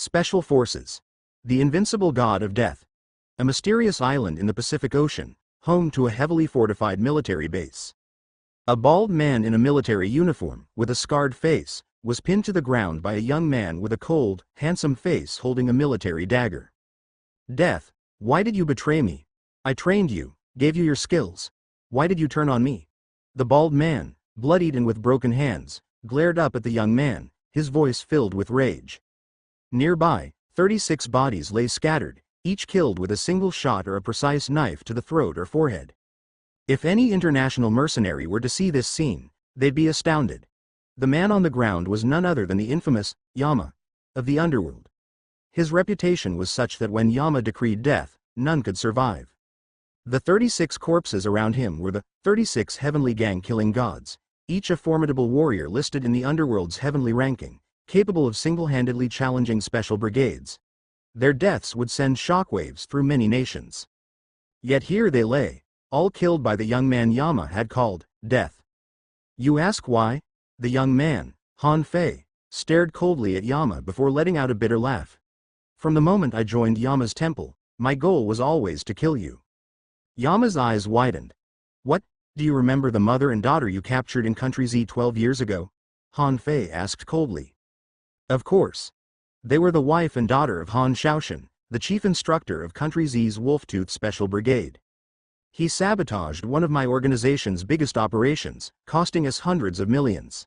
Special Forces. The Invincible God of Death. A mysterious island in the Pacific Ocean, home to a heavily fortified military base. A bald man in a military uniform, with a scarred face, was pinned to the ground by a young man with a cold, handsome face holding a military dagger. Death, why did you betray me? I trained you, gave you your skills. Why did you turn on me? The bald man, bloodied and with broken hands, glared up at the young man, his voice filled with rage. Nearby, 36 bodies lay scattered, each killed with a single shot or a precise knife to the throat or forehead. If any international mercenary were to see this scene, they'd be astounded. The man on the ground was none other than the infamous Yama of the underworld. His reputation was such that when Yama decreed death, none could survive. The 36 corpses around him were the 36 heavenly gang-killing gods, each a formidable warrior listed in the underworld's heavenly ranking, capable of single-handedly challenging special brigades. Their deaths would send shockwaves through many nations. Yet here they lay, all killed by the young man Yama had called death. You ask why? The young man, Han Fei, stared coldly at Yama before letting out a bitter laugh. From the moment I joined Yama's temple, my goal was always to kill you. Yama's eyes widened. What, do you remember the mother and daughter you captured in Country Z 12 years ago? Han Fei asked coldly. Of course. They were the wife and daughter of Han Shaoshan, the chief instructor of Country Z's Wolftooth Special Brigade. He sabotaged one of my organization's biggest operations, costing us hundreds of millions.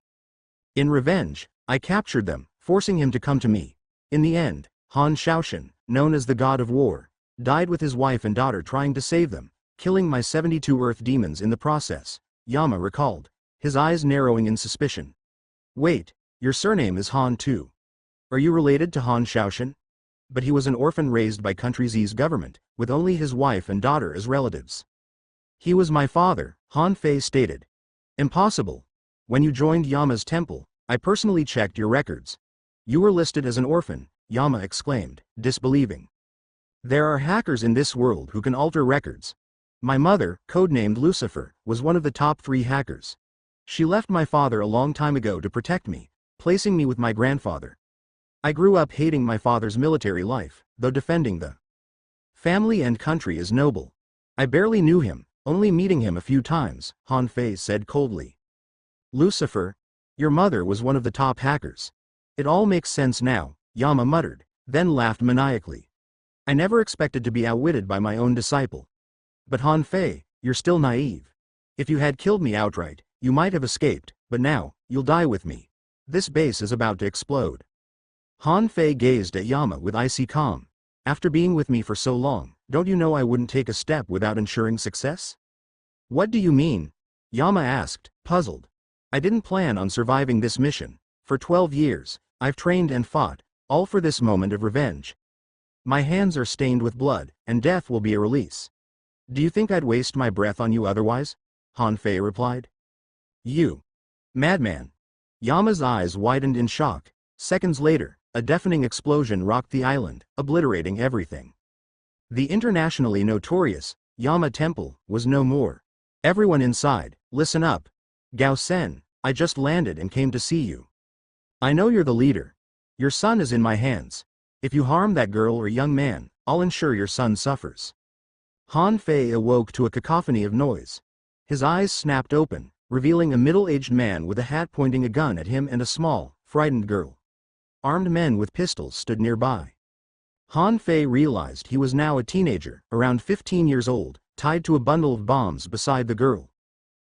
In revenge, I captured them, forcing him to come to me. In the end, Han Shaoshan, known as the God of War, died with his wife and daughter trying to save them, killing my 72 Earth demons in the process, Yama recalled, his eyes narrowing in suspicion. Wait, your surname is Han too. Are you related to Han Shaoshan? But he was an orphan raised by Country Z's government, with only his wife and daughter as relatives. He was my father, Han Fei stated. Impossible. When you joined Yama's temple, I personally checked your records. You were listed as an orphan, Yama exclaimed, disbelieving. There are hackers in this world who can alter records. My mother, codenamed Lucifer, was one of the top 3 hackers. She left my father a long time ago to protect me, placing me with my grandfather. I grew up hating my father's military life, though defending the family and country is noble. I barely knew him, only meeting him a few times, Han Fei said coldly. Lucifer, your mother was one of the top hackers. It all makes sense now, Yama muttered, then laughed maniacally. I never expected to be outwitted by my own disciple. But Han Fei, you're still naive. If you had killed me outright, you might have escaped, but now, you'll die with me. This base is about to explode. Han Fei gazed at Yama with icy calm. After being with me for so long, don't you know I wouldn't take a step without ensuring success? What do you mean? Yama asked, puzzled. I didn't plan on surviving this mission. For 12 years, I've trained and fought, all for this moment of revenge. My hands are stained with blood, and death will be a release. Do you think I'd waste my breath on you otherwise? Han Fei replied. You madman. Yama's eyes widened in shock. Seconds later, a deafening explosion rocked the island, obliterating everything. The internationally notorious Yama Temple was no more. Everyone inside, listen up. Gao Sen, I just landed and came to see you. I know you're the leader. Your son is in my hands. If you harm that girl or young man, I'll ensure your son suffers. Han Fei awoke to a cacophony of noise. His eyes snapped open, revealing a middle-aged man with a hat pointing a gun at him and a small, frightened girl. Armed men with pistols stood nearby. Han Fei realized he was now a teenager, around 15 years old, tied to a bundle of bombs beside the girl.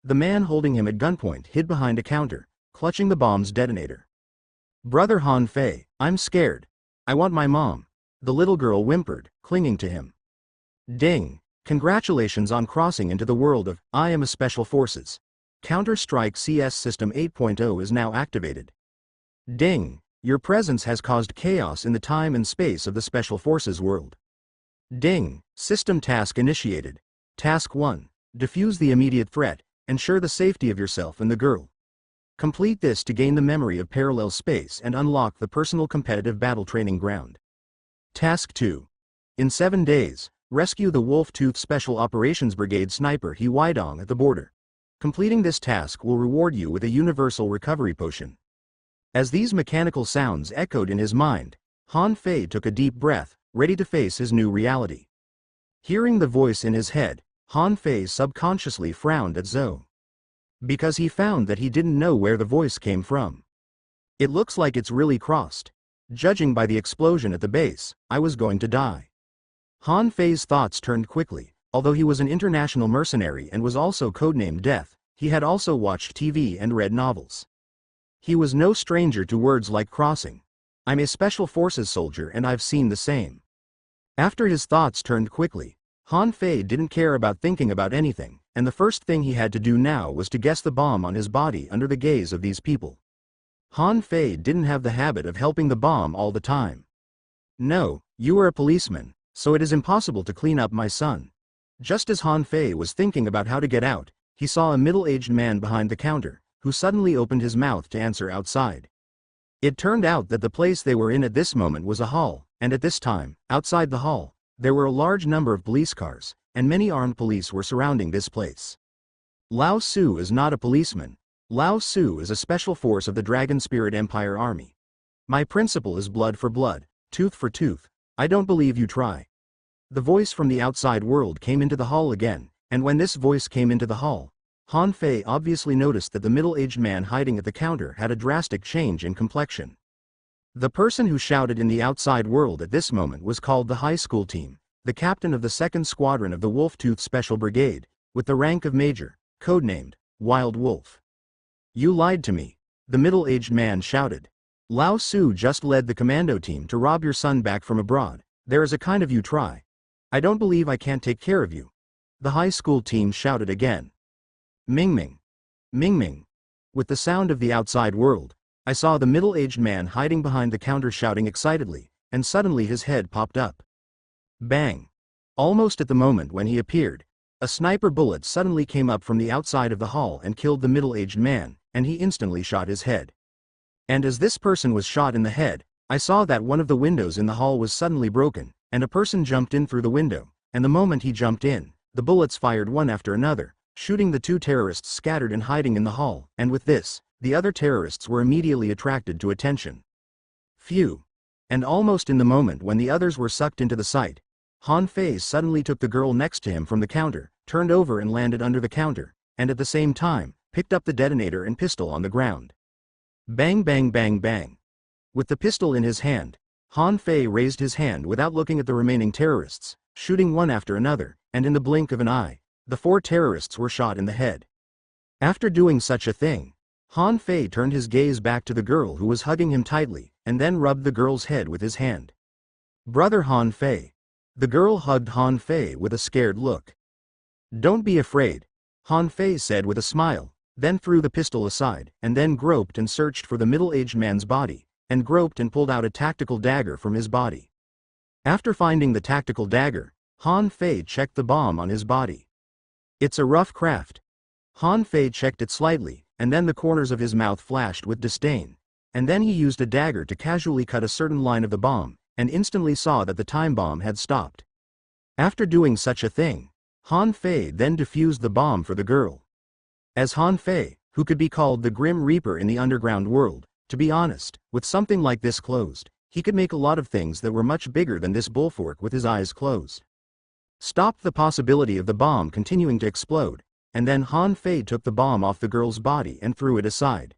The man holding him at gunpoint hid behind a counter, clutching the bomb's detonator. Brother Han Fei, I'm scared. I want my mom. The little girl whimpered, clinging to him. Ding! Congratulations on crossing into the world of I Am a Special Forces. Counter-Strike CS System 8.0 is now activated. Ding! Your presence has caused chaos in the time and space of the Special Forces world. Ding! System task initiated. Task 1. Defuse the immediate threat, ensure the safety of yourself and the girl. Complete this to gain the memory of parallel space and unlock the personal competitive battle training ground. Task 2. In 7 days, rescue the Wolftooth Special Operations Brigade sniper He Weidong at the border. Completing this task will reward you with a universal recovery potion. As these mechanical sounds echoed in his mind, Han Fei took a deep breath, ready to face his new reality. Hearing the voice in his head, Han Fei subconsciously frowned at Zhou. Because he found that he didn't know where the voice came from. It looks like it's really crossed. Judging by the explosion at the base, I was going to die. Han Fei's thoughts turned quickly. Although he was an international mercenary and was also codenamed Death, he had also watched TV and read novels. He was no stranger to words like crossing. I'm a special forces soldier and I've seen the same. After his thoughts turned quickly, Han Fei didn't care about thinking about anything, and the first thing he had to do now was to guess the bomb on his body under the gaze of these people. Han Fei didn't have the habit of helping the bomb all the time. No, you are a policeman, so it is impossible to clean up my son. Just as Han Fei was thinking about how to get out, he saw a middle-aged man behind the counter, who suddenly opened his mouth to answer outside. It turned out that the place they were in at this moment was a hall, and at this time, outside the hall, there were a large number of police cars, and many armed police were surrounding this place. Lao Su is not a policeman. Lao Su is a special force of the Dragon Spirit Empire Army. My principle is blood for blood, tooth for tooth. I don't believe you try. The voice from the outside world came into the hall again, and when this voice came into the hall, Han Fei obviously noticed that the middle-aged man hiding at the counter had a drastic change in complexion. The person who shouted in the outside world at this moment was called the high school team, the captain of the 2nd Squadron of the Wolf-Tooth Special Brigade, with the rank of Major, codenamed Wild Wolf. You lied to me, the middle-aged man shouted. Lao Su just led the commando team to rob your son back from abroad. There is a kind of you try. I don't believe I can't take care of you. The high school team shouted again. Ming Ming. Ming Ming. With the sound of the outside world, I saw the middle-aged man hiding behind the counter shouting excitedly, and suddenly his head popped up. Bang. Almost at the moment when he appeared, a sniper bullet suddenly came up from the outside of the hall and killed the middle-aged man, and he instantly shot his head. And as this person was shot in the head, I saw that one of the windows in the hall was suddenly broken, and a person jumped in through the window, and the moment he jumped in, the bullets fired one after another, shooting the 2 terrorists scattered and hiding in the hall, and with this, the other terrorists were immediately attracted to attention. Phew. And almost in the moment when the others were sucked into the sight, Han Fei suddenly took the girl next to him from the counter, turned over and landed under the counter, and at the same time, picked up the detonator and pistol on the ground. Bang bang bang bang. With the pistol in his hand, Han Fei raised his hand without looking at the remaining terrorists, shooting one after another, and in the blink of an eye, the 4 terrorists were shot in the head. After doing such a thing, Han Fei turned his gaze back to the girl who was hugging him tightly, and then rubbed the girl's head with his hand. Brother Han Fei. The girl hugged Han Fei with a scared look. Don't be afraid, Han Fei said with a smile, then threw the pistol aside, and then groped and searched for the middle-aged man's body, and groped and pulled out a tactical dagger from his body. After finding the tactical dagger, Han Fei checked the bomb on his body. It's a rough craft. Han Fei checked it slightly, and then the corners of his mouth flashed with disdain, and then he used a dagger to casually cut a certain line of the bomb, and instantly saw that the time bomb had stopped. After doing such a thing, Han Fei then defused the bomb for the girl. As Han Fei, who could be called the Grim Reaper in the underground world, to be honest, with something like this closed, he could make a lot of things that were much bigger than this bullfork with his eyes closed. Stopped the possibility of the bomb continuing to explode, and then Han Fei took the bomb off the girl's body and threw it aside.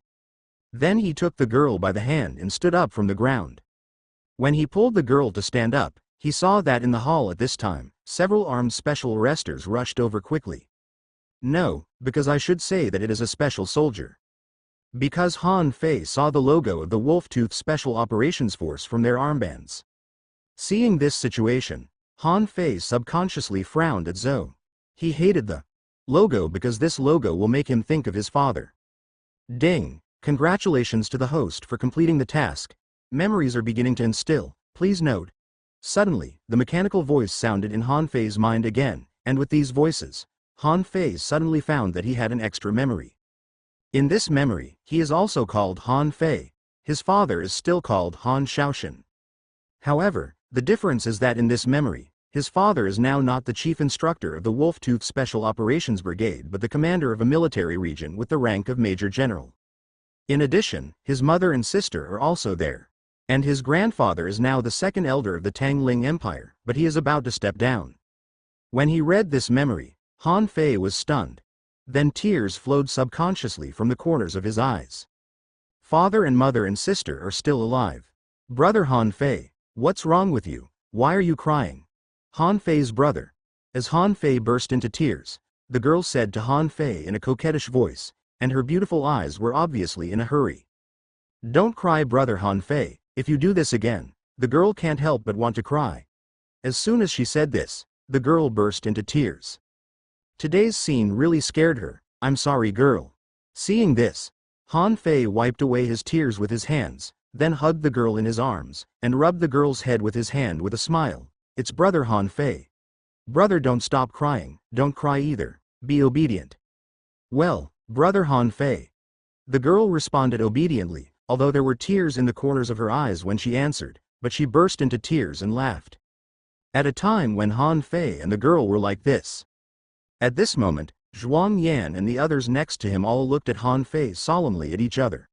Then he took the girl by the hand and stood up from the ground. When he pulled the girl to stand up, he saw that in the hall at this time, several armed special arresters rushed over quickly. No, because I should say that it is a special soldier. Because Han Fei saw the logo of the Wolf-Tooth Special Operations Force from their armbands. Seeing this situation, Han Fei subconsciously frowned at Zhou. He hated the logo because this logo will make him think of his father. Ding! Congratulations to the host for completing the task. Memories are beginning to instill, please note. Suddenly, the mechanical voice sounded in Han Fei's mind again, and with these voices, Han Fei suddenly found that he had an extra memory. In this memory, he is also called Han Fei. His father is still called Han Shaoshan. However, the difference is that in this memory, his father is now not the chief instructor of the Wolf-Tooth Special Operations Brigade but the commander of a military region with the rank of Major General. In addition, his mother and sister are also there. And his grandfather is now the second elder of the Tangling Empire, but he is about to step down. When he read this memory, Han Fei was stunned. Then tears flowed subconsciously from the corners of his eyes. Father and mother and sister are still alive. Brother Han Fei, what's wrong with you? Why are you crying? Han Fei's brother. As Han Fei burst into tears, the girl said to Han Fei in a coquettish voice, and her beautiful eyes were obviously in a hurry. Don't cry, brother Han Fei. If you do this again, the girl can't help but want to cry. As soon as she said this, the girl burst into tears. Today's scene really scared her. I'm sorry, girl. Seeing this, Han Fei wiped away his tears with his hands, then hugged the girl in his arms, and rubbed the girl's head with his hand with a smile. It's brother Han Fei. Brother, don't stop crying, don't cry either, be obedient. Well, brother Han Fei. The girl responded obediently, although there were tears in the corners of her eyes when she answered, but she burst into tears and laughed. At a time when Han Fei and the girl were like this. At this moment, Zhuang Yan and the others next to him all looked at Han Fei solemnly at each other.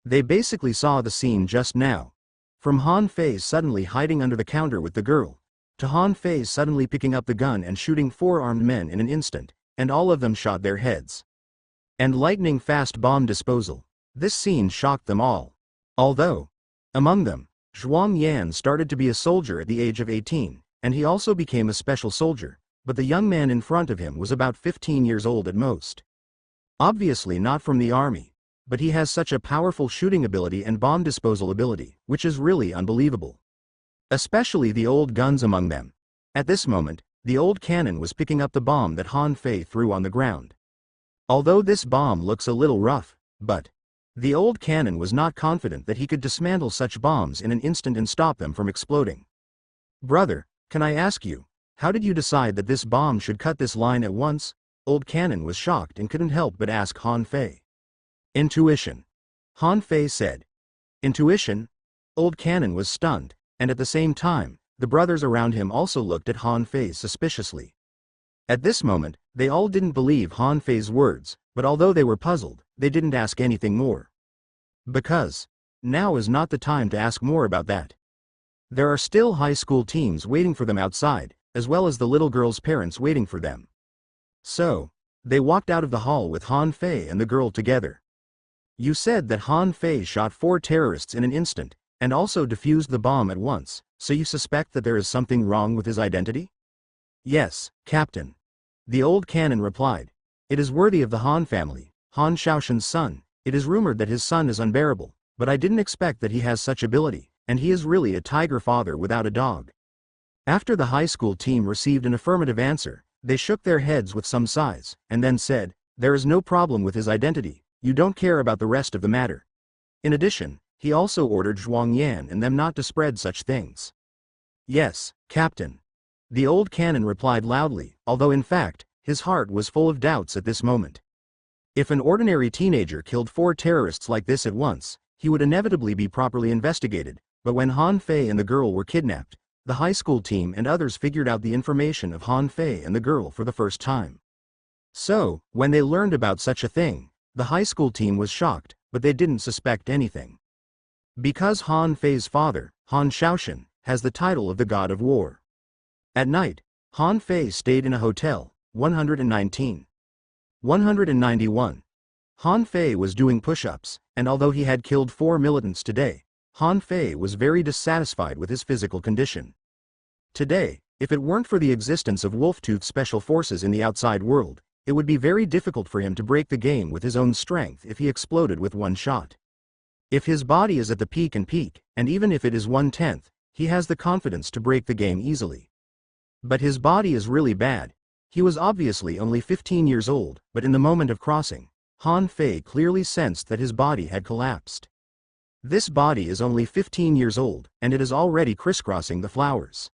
They basically saw the scene just now. From Han Fei suddenly hiding under the counter with the girl, to Han Fei suddenly picking up the gun and shooting 4 armed men in an instant, and all of them shot their heads. And lightning-fast bomb disposal. This scene shocked them all. Although, among them, Zhuang Yan started to be a soldier at the age of 18, and he also became a special soldier, but the young man in front of him was about 15 years old at most. Obviously not from the army, but he has such a powerful shooting ability and bomb disposal ability, which is really unbelievable. Especially the old guns among them. At this moment, the old cannon was picking up the bomb that Han Fei threw on the ground. Although this bomb looks a little rough, but the old cannon was not confident that he could dismantle such bombs in an instant and stop them from exploding. Brother, can I ask you, how did you decide that this bomb should cut this line at once? Old cannon was shocked and couldn't help but ask Han Fei. Intuition. Han Fei said. Intuition? Old cannon was stunned, and at the same time, the brothers around him also looked at Han Fei suspiciously. At this moment, they all didn't believe Han Fei's words, but although they were puzzled, they didn't ask anything more. Because now is not the time to ask more about that. There are still high school teams waiting for them outside, as well as the little girl's parents waiting for them. So, they walked out of the hall with Han Fei and the girl together. You said that Han Fei shot 4 terrorists in an instant, and also defused the bomb at once, so you suspect that there is something wrong with his identity? Yes, Captain. The old cannon replied. It is worthy of the Han family, Han Shaoshan's son. It is rumored that his son is unbearable, but I didn't expect that he has such ability, and he is really a tiger father without a dog. After the high school team received an affirmative answer, they shook their heads with some sighs, and then said, there is no problem with his identity, you don't care about the rest of the matter. In addition, he also ordered Zhuang Yan and them not to spread such things. Yes, Captain. The old cannon replied loudly, although in fact, his heart was full of doubts at this moment. If an ordinary teenager killed 4 terrorists like this at once, he would inevitably be properly investigated, but when Han Fei and the girl were kidnapped, the high school team and others figured out the information of Han Fei and the girl for the first time. So, when they learned about such a thing, the high school team was shocked, but they didn't suspect anything. Because Han Fei's father, Han Shaoshan, has the title of the God of War. At night, Han Fei stayed in a hotel, 119. 191. Han Fei was doing push-ups, and although he had killed 4 militants today, Han Fei was very dissatisfied with his physical condition. Today, if it weren't for the existence of Wolftooth special forces in the outside world, it would be very difficult for him to break the game with his own strength if he exploded with one shot. If his body is at the peak, and even if it is 1/10, he has the confidence to break the game easily. But his body is really bad. He was obviously only 15 years old, but in the moment of crossing, Han Fei clearly sensed that his body had collapsed. This body is only 15 years old, and it is already crisscrossing the flowers.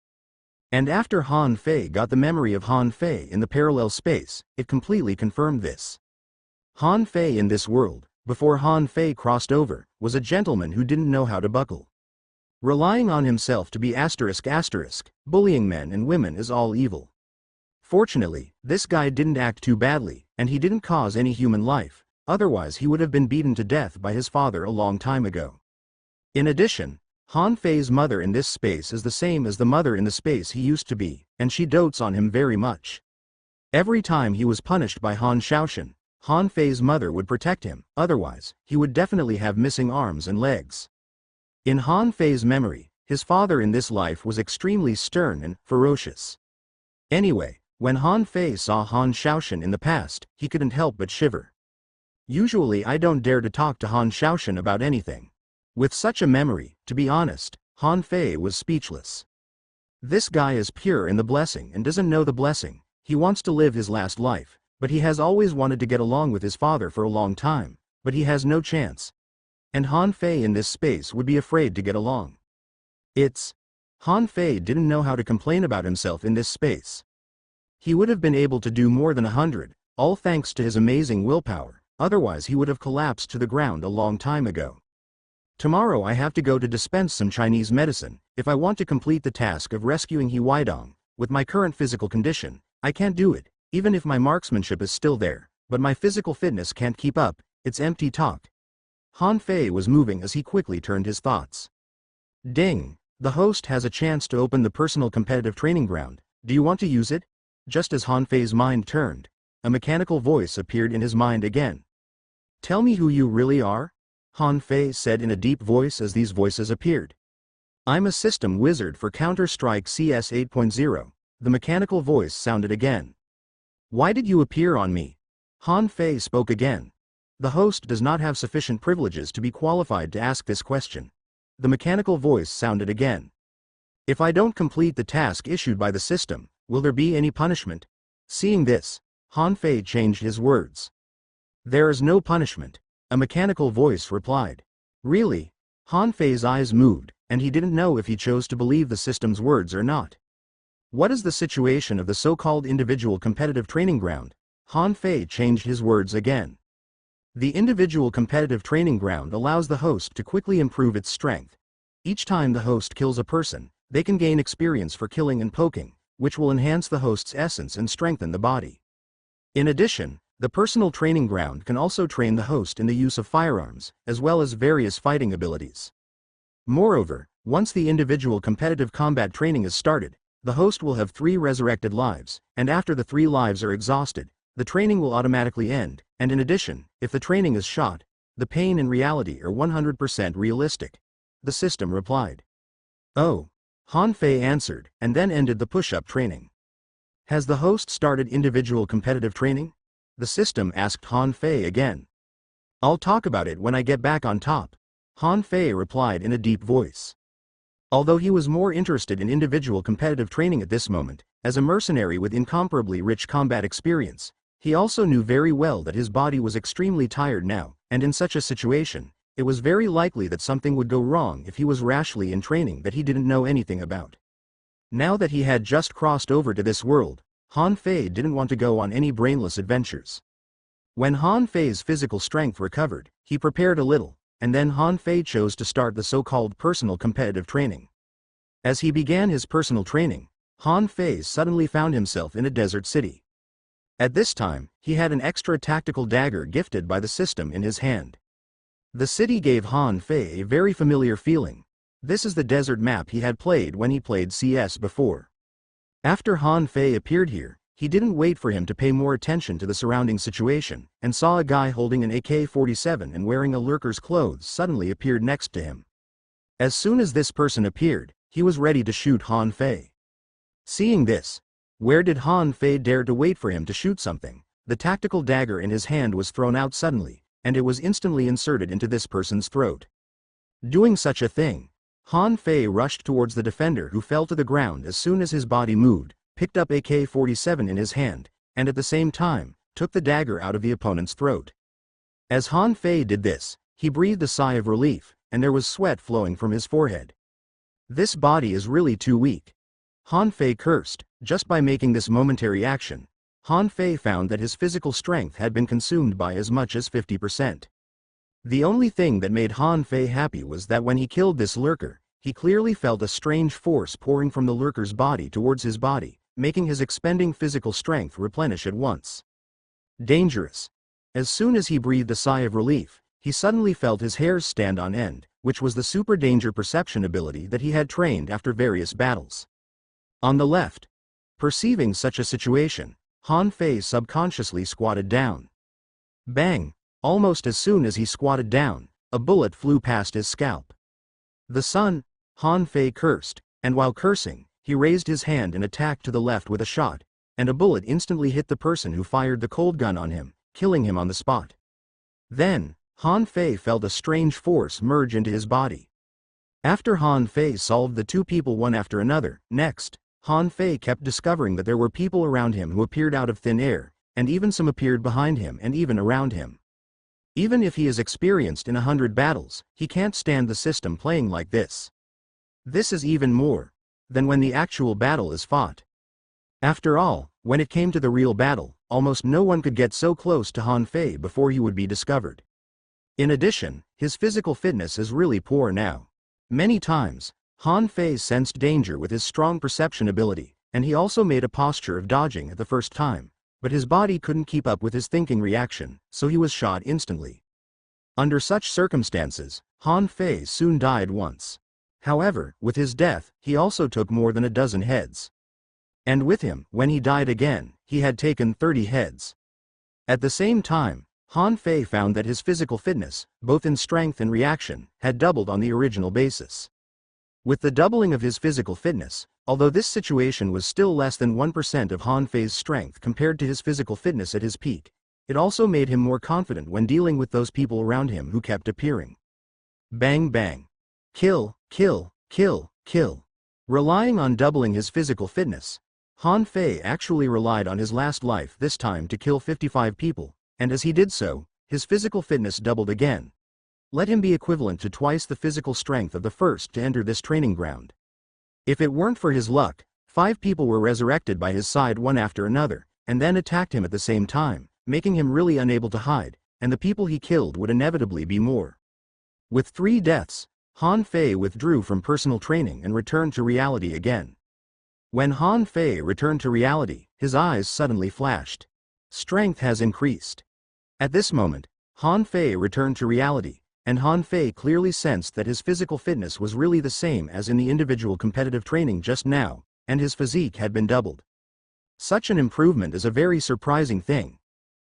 And after Han Fei got the memory of Han Fei in the parallel space, it completely confirmed this. Han Fei in this world, before Han Fei crossed over, was a gentleman who didn't know how to buckle. Relying on himself to be ***, bullying men and women is all evil. Fortunately, this guy didn't act too badly, and he didn't cause any human life, otherwise he would have been beaten to death by his father a long time ago. In addition, Han Fei's mother in this space is the same as the mother in the space he used to be, and she dotes on him very much. Every time he was punished by Han Shaoshan, Han Fei's mother would protect him, otherwise, he would definitely have missing arms and legs. In Han Fei's memory, his father in this life was extremely stern and ferocious. Anyway, when Han Fei saw Han Shaoshan in the past, he couldn't help but shiver. Usually I don't dare to talk to Han Shaoshan about anything. With such a memory, to be honest, Han Fei was speechless. This guy is pure in the blessing and doesn't know the blessing. He wants to live his last life, but he has always wanted to get along with his father for a long time, but he has no chance. And Han Fei in this space would be afraid to get along. Han Fei didn't know how to complain about himself in this space. He would have been able to do more than 100, all thanks to his amazing willpower, otherwise he would have collapsed to the ground a long time ago. Tomorrow I have to go to dispense some Chinese medicine, if I want to complete the task of rescuing He Weidong. With my current physical condition, I can't do it, even if my marksmanship is still there, but my physical fitness can't keep up, it's empty talk. Han Fei was moving as he quickly turned his thoughts. Ding! The host has a chance to open the personal competitive training ground, do you want to use it? Just as Han Fei's mind turned, a mechanical voice appeared in his mind again. Tell me who you really are? Han Fei said in a deep voice as these voices appeared. I'm a system wizard for Counter-Strike CS 8.0, the mechanical voice sounded again. Why did you appear on me? Han Fei spoke again. The host does not have sufficient privileges to be qualified to ask this question. The mechanical voice sounded again. If I don't complete the task issued by the system, will there be any punishment? Seeing this, Han Fei changed his words. There is no punishment, a mechanical voice replied. Really? Han Fei's eyes moved, and he didn't know if he chose to believe the system's words or not. What is the situation of the so-called individual competitive training ground? Han Fei changed his words again. The individual competitive training ground allows the host to quickly improve its strength. Each time the host kills a person, they can gain experience for killing and poking, which will enhance the host's essence and strengthen the body. In addition, the personal training ground can also train the host in the use of firearms, as well as various fighting abilities. Moreover, once the individual competitive combat training is started, the host will have 3 resurrected lives, and after the 3 lives are exhausted, the training will automatically end, and in addition, if the training is shot, the pain and reality are 100% realistic. The system replied. Oh. Han Fei answered, and then ended the push-up training. Has the host started individual competitive training? The system asked Han Fei again. I'll talk about it when I get back on top. Han Fei replied in a deep voice. Although he was more interested in individual competitive training at this moment, as a mercenary with incomparably rich combat experience, he also knew very well that his body was extremely tired now, and in such a situation, it was very likely that something would go wrong if he was rashly in training that he didn't know anything about. Now that he had just crossed over to this world, Han Fei didn't want to go on any brainless adventures. When Han Fei's physical strength recovered, he prepared a little, and then Han Fei chose to start the so-called personal competitive training. As he began his personal training, Han Fei suddenly found himself in a desert city. At this time, he had an extra tactical dagger gifted by the system in his hand. The city gave Han Fei a very familiar feeling. This is the desert map he had played when he played CS before. After Han Fei appeared here, he didn't wait for him to pay more attention to the surrounding situation, and saw a guy holding an AK-47 and wearing a lurker's clothes suddenly appeared next to him. As soon as this person appeared, he was ready to shoot Han Fei. Seeing this, where did Han Fei dare to wait for him to shoot something? The tactical dagger in his hand was thrown out suddenly, and it was instantly inserted into this person's throat. Doing such a thing, Han Fei rushed towards the defender who fell to the ground as soon as his body moved, picked up AK-47 in his hand, and at the same time, took the dagger out of the opponent's throat. As Han Fei did this, he breathed a sigh of relief, and there was sweat flowing from his forehead. This body is really too weak. Han Fei cursed. Just by making this momentary action, Han Fei found that his physical strength had been consumed by as much as 50%. The only thing that made Han Fei happy was that when he killed this lurker, he clearly felt a strange force pouring from the lurker's body towards his body, making his expending physical strength replenish at once. Dangerous. As soon as he breathed a sigh of relief, he suddenly felt his hairs stand on end, which was the super danger perception ability that he had trained after various battles. On the left, perceiving such a situation, Han Fei subconsciously squatted down. Bang! Almost as soon as he squatted down, a bullet flew past his scalp. "The sun!" Han Fei cursed, and while cursing, he raised his hand and attacked to the left with a shot, and a bullet instantly hit the person who fired the cold gun on him, killing him on the spot. Then, Han Fei felt a strange force merge into his body. After Han Fei solved the two people one after another, next, Han Fei kept discovering that there were people around him who appeared out of thin air, and even some appeared behind him and even around him. Even if he is experienced in 100 battles, he can't stand the system playing like this. This is even more than when the actual battle is fought. After all, when it came to the real battle, almost no one could get so close to Han Fei before he would be discovered. In addition, his physical fitness is really poor now. Many times, Han Fei sensed danger with his strong perception ability, and he also made a posture of dodging at the first time, but his body couldn't keep up with his thinking reaction, so he was shot instantly. Under such circumstances, Han Fei soon died once. However, with his death, he also took more than a dozen heads. And with him, when he died again, he had taken 30 heads. At the same time, Han Fei found that his physical fitness, both in strength and reaction, had doubled on the original basis. With the doubling of his physical fitness, although this situation was still less than 1% of Han Fei's strength compared to his physical fitness at his peak, it also made him more confident when dealing with those people around him who kept appearing. Bang bang. Kill, kill, kill, kill. Relying on doubling his physical fitness, Han Fei actually relied on his last life this time to kill 55 people, and as he did so, his physical fitness doubled again. Let him be equivalent to twice the physical strength of the first to enter this training ground. If it weren't for his luck, 5 people were resurrected by his side one after another, and then attacked him at the same time, making him really unable to hide, and the people he killed would inevitably be more. With 3 deaths, Han Fei withdrew from personal training and returned to reality again. When Han Fei returned to reality, his eyes suddenly flashed. Strength has increased. At this moment, Han Fei returned to reality, and Han Fei clearly sensed that his physical fitness was really the same as in the individual competitive training just now, and his physique had been doubled. Such an improvement is a very surprising thing.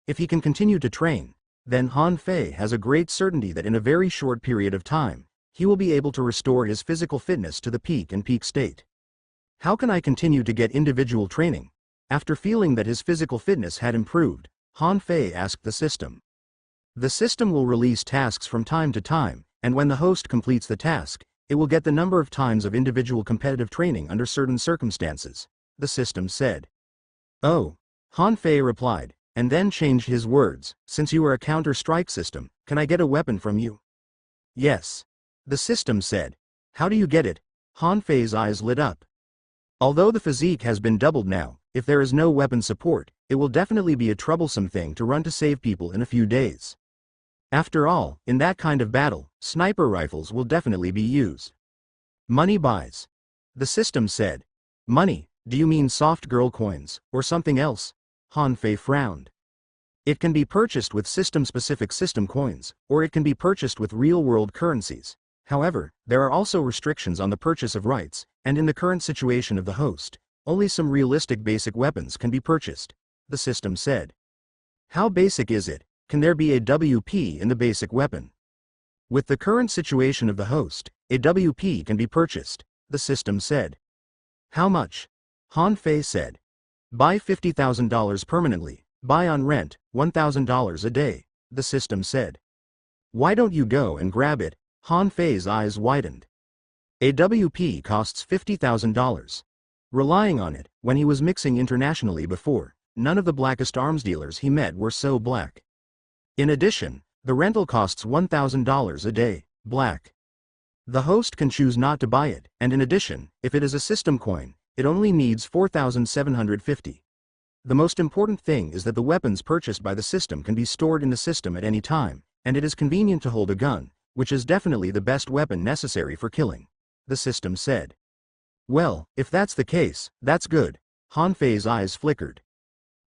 If he can continue to train, then Han Fei has a great certainty that in a very short period of time, he will be able to restore his physical fitness to the peak and peak state. How can I continue to get individual training? After feeling that his physical fitness had improved, Han Fei asked the system. The system will release tasks from time to time, and when the host completes the task, it will get the number of times of individual competitive training under certain circumstances, the system said. Oh, Han Fei replied, and then changed his words, since you are a counter-strike system, can I get a weapon from you? Yes. The system said. How do you get it? Han Fei's eyes lit up. Although the physique has been doubled now, if there is no weapon support, it will definitely be a troublesome thing to run to save people in a few days. After all, in that kind of battle, sniper rifles will definitely be used. Money buys. The system said. Money, do you mean soft girl coins, or something else? Han Fei frowned. It can be purchased with system-specific system coins, or it can be purchased with real-world currencies. However, there are also restrictions on the purchase of rights, and in the current situation of the host, only some realistic basic weapons can be purchased, the system said. How basic is it? Can there be a WP in the basic weapon? With the current situation of the host, a WP can be purchased, the system said. How much? Han Fei said. Buy $50,000 permanently, buy on rent, $1,000 a day, the system said. Why don't you go and grab it? Han Fei's eyes widened. A WP costs $50,000. Relying on it, when he was mixing internationally before, none of the blackest arms dealers he met were so black. In addition, the rental costs $1,000 a day, black. The host can choose not to buy it, and in addition, if it is a system coin, it only needs 4,750. The most important thing is that the weapons purchased by the system can be stored in the system at any time, and it is convenient to hold a gun, which is definitely the best weapon necessary for killing, the system said. Well, if that's the case, that's good. Han Fei's eyes flickered.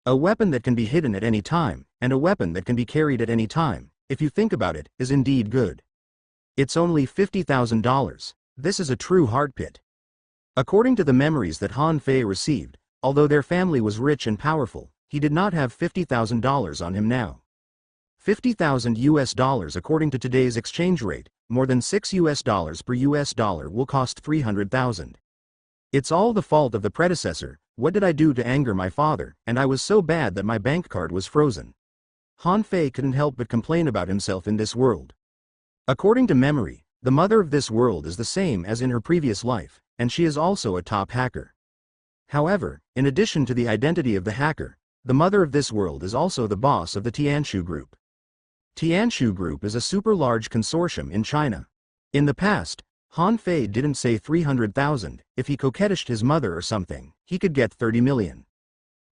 A weapon that can be hidden at any time, and a weapon that can be carried at any time, if you think about it, is indeed good. It's only $50,000. This is a true heart pit. According to the memories that Han Fei received, although their family was rich and powerful, he did not have $50,000 on him now. 50,000 US dollars according to today's exchange rate, more than $6 per US dollar will cost 300,000. It's all the fault of the predecessor. What did I do to anger my father, and I was so bad that my bank card was frozen. Han Fei couldn't help but complain about himself in this world. According to memory, the mother of this world is the same as in her previous life, and she is also a top hacker. However, in addition to the identity of the hacker, the mother of this world is also the boss of the Tianshu Group. Tianshu Group is a super large consortium in China. In the past, Han Fei didn't say 300,000, if he coquettished his mother or something, he could get 30 million.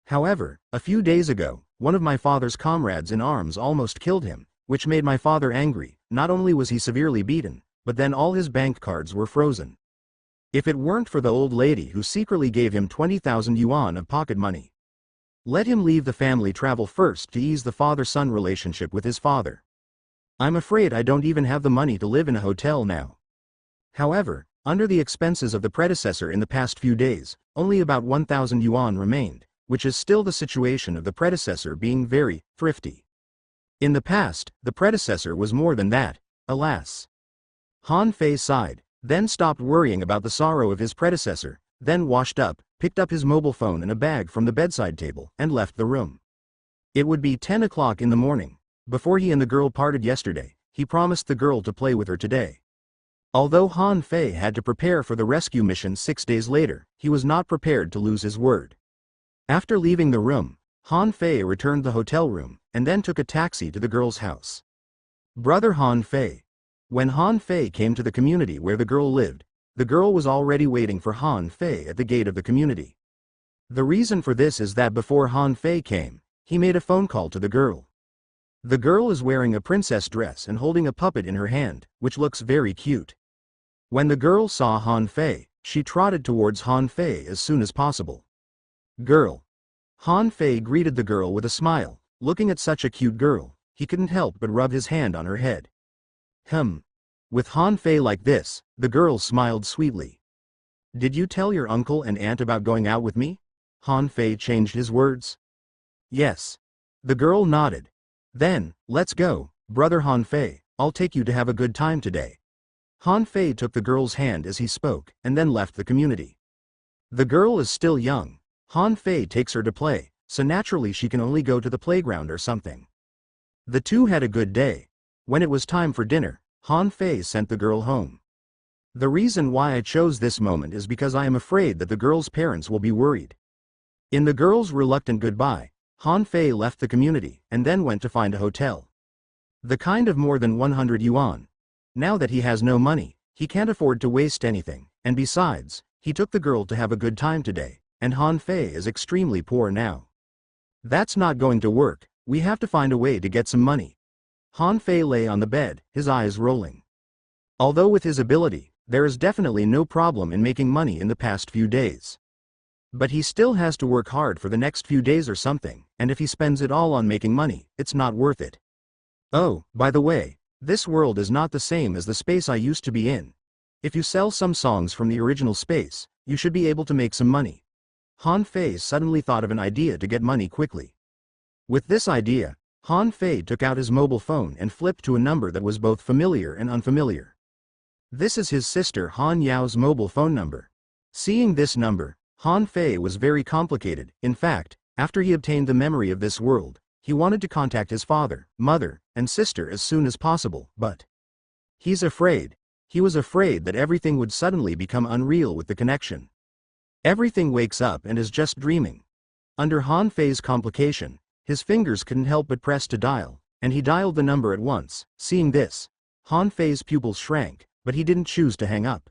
However, a few days ago, one of my father's comrades in arms almost killed him, which made my father angry. Not only was he severely beaten, but then all his bank cards were frozen. If it weren't for the old lady who secretly gave him 20,000 yuan of pocket money. Let him leave the family travel first to ease the father-son relationship with his father. I'm afraid I don't even have the money to live in a hotel now. However, under the expenses of the predecessor in the past few days, only about 1,000 yuan remained, which is still the situation of the predecessor being very thrifty. In the past, the predecessor was more than that, alas. Han Fei sighed, then stopped worrying about the sorrow of his predecessor, then washed up, picked up his mobile phone and a bag from the bedside table, and left the room. It would be 10 o'clock in the morning. Before he and the girl parted yesterday, he promised the girl to play with her today. Although Han Fei had to prepare for the rescue mission 6 days later, he was not prepared to lose his word. After leaving the room, Han Fei returned to the hotel room, and then took a taxi to the girl's house. Brother Han Fei. When Han Fei came to the community where the girl lived, the girl was already waiting for Han Fei at the gate of the community. The reason for this is that before Han Fei came, he made a phone call to the girl. The girl is wearing a princess dress and holding a puppet in her hand, which looks very cute. When the girl saw Han Fei, she trotted towards Han Fei as soon as possible. Girl. Han Fei greeted the girl with a smile. Looking at such a cute girl, he couldn't help but rub his hand on her head. With Han Fei like this, the girl smiled sweetly. Did you tell your uncle and aunt about going out with me? Han Fei changed his words. Yes. The girl nodded. Then, let's go, brother Han Fei, I'll take you to have a good time today. Han Fei took the girl's hand as he spoke, and then left the community. The girl is still young. Han Fei takes her to play, so naturally she can only go to the playground or something. The two had a good day. When it was time for dinner, Han Fei sent the girl home. The reason why I chose this moment is because I am afraid that the girl's parents will be worried. In the girl's reluctant goodbye, Han Fei left the community and then went to find a hotel. The kind of more than 100 yuan. Now that he has no money, he can't afford to waste anything, and besides, he took the girl to have a good time today, and Han Fei is extremely poor now. That's not going to work, we have to find a way to get some money. Han Fei lay on the bed, his eyes rolling. Although with his ability, there is definitely no problem in making money in the past few days. But he still has to work hard for the next few days or something, and if he spends it all on making money, it's not worth it. Oh, by the way, this world is not the same as the space I used to be in. If you sell some songs from the original space, you should be able to make some money. Han Fei suddenly thought of an idea to get money quickly. With this idea, Han Fei took out his mobile phone and flipped to a number that was both familiar and unfamiliar. This is his sister Han Yao's mobile phone number. Seeing this number, Han Fei was very complicated. In fact, after he obtained the memory of this world, he wanted to contact his father, mother, and sister as soon as possible, but he was afraid that everything would suddenly become unreal with the connection. Everything wakes up and is just dreaming. Under Han Fei's complication, his fingers couldn't help but press to dial, and he dialed the number at once. Seeing this, Han Fei's pupils shrank, but he didn't choose to hang up.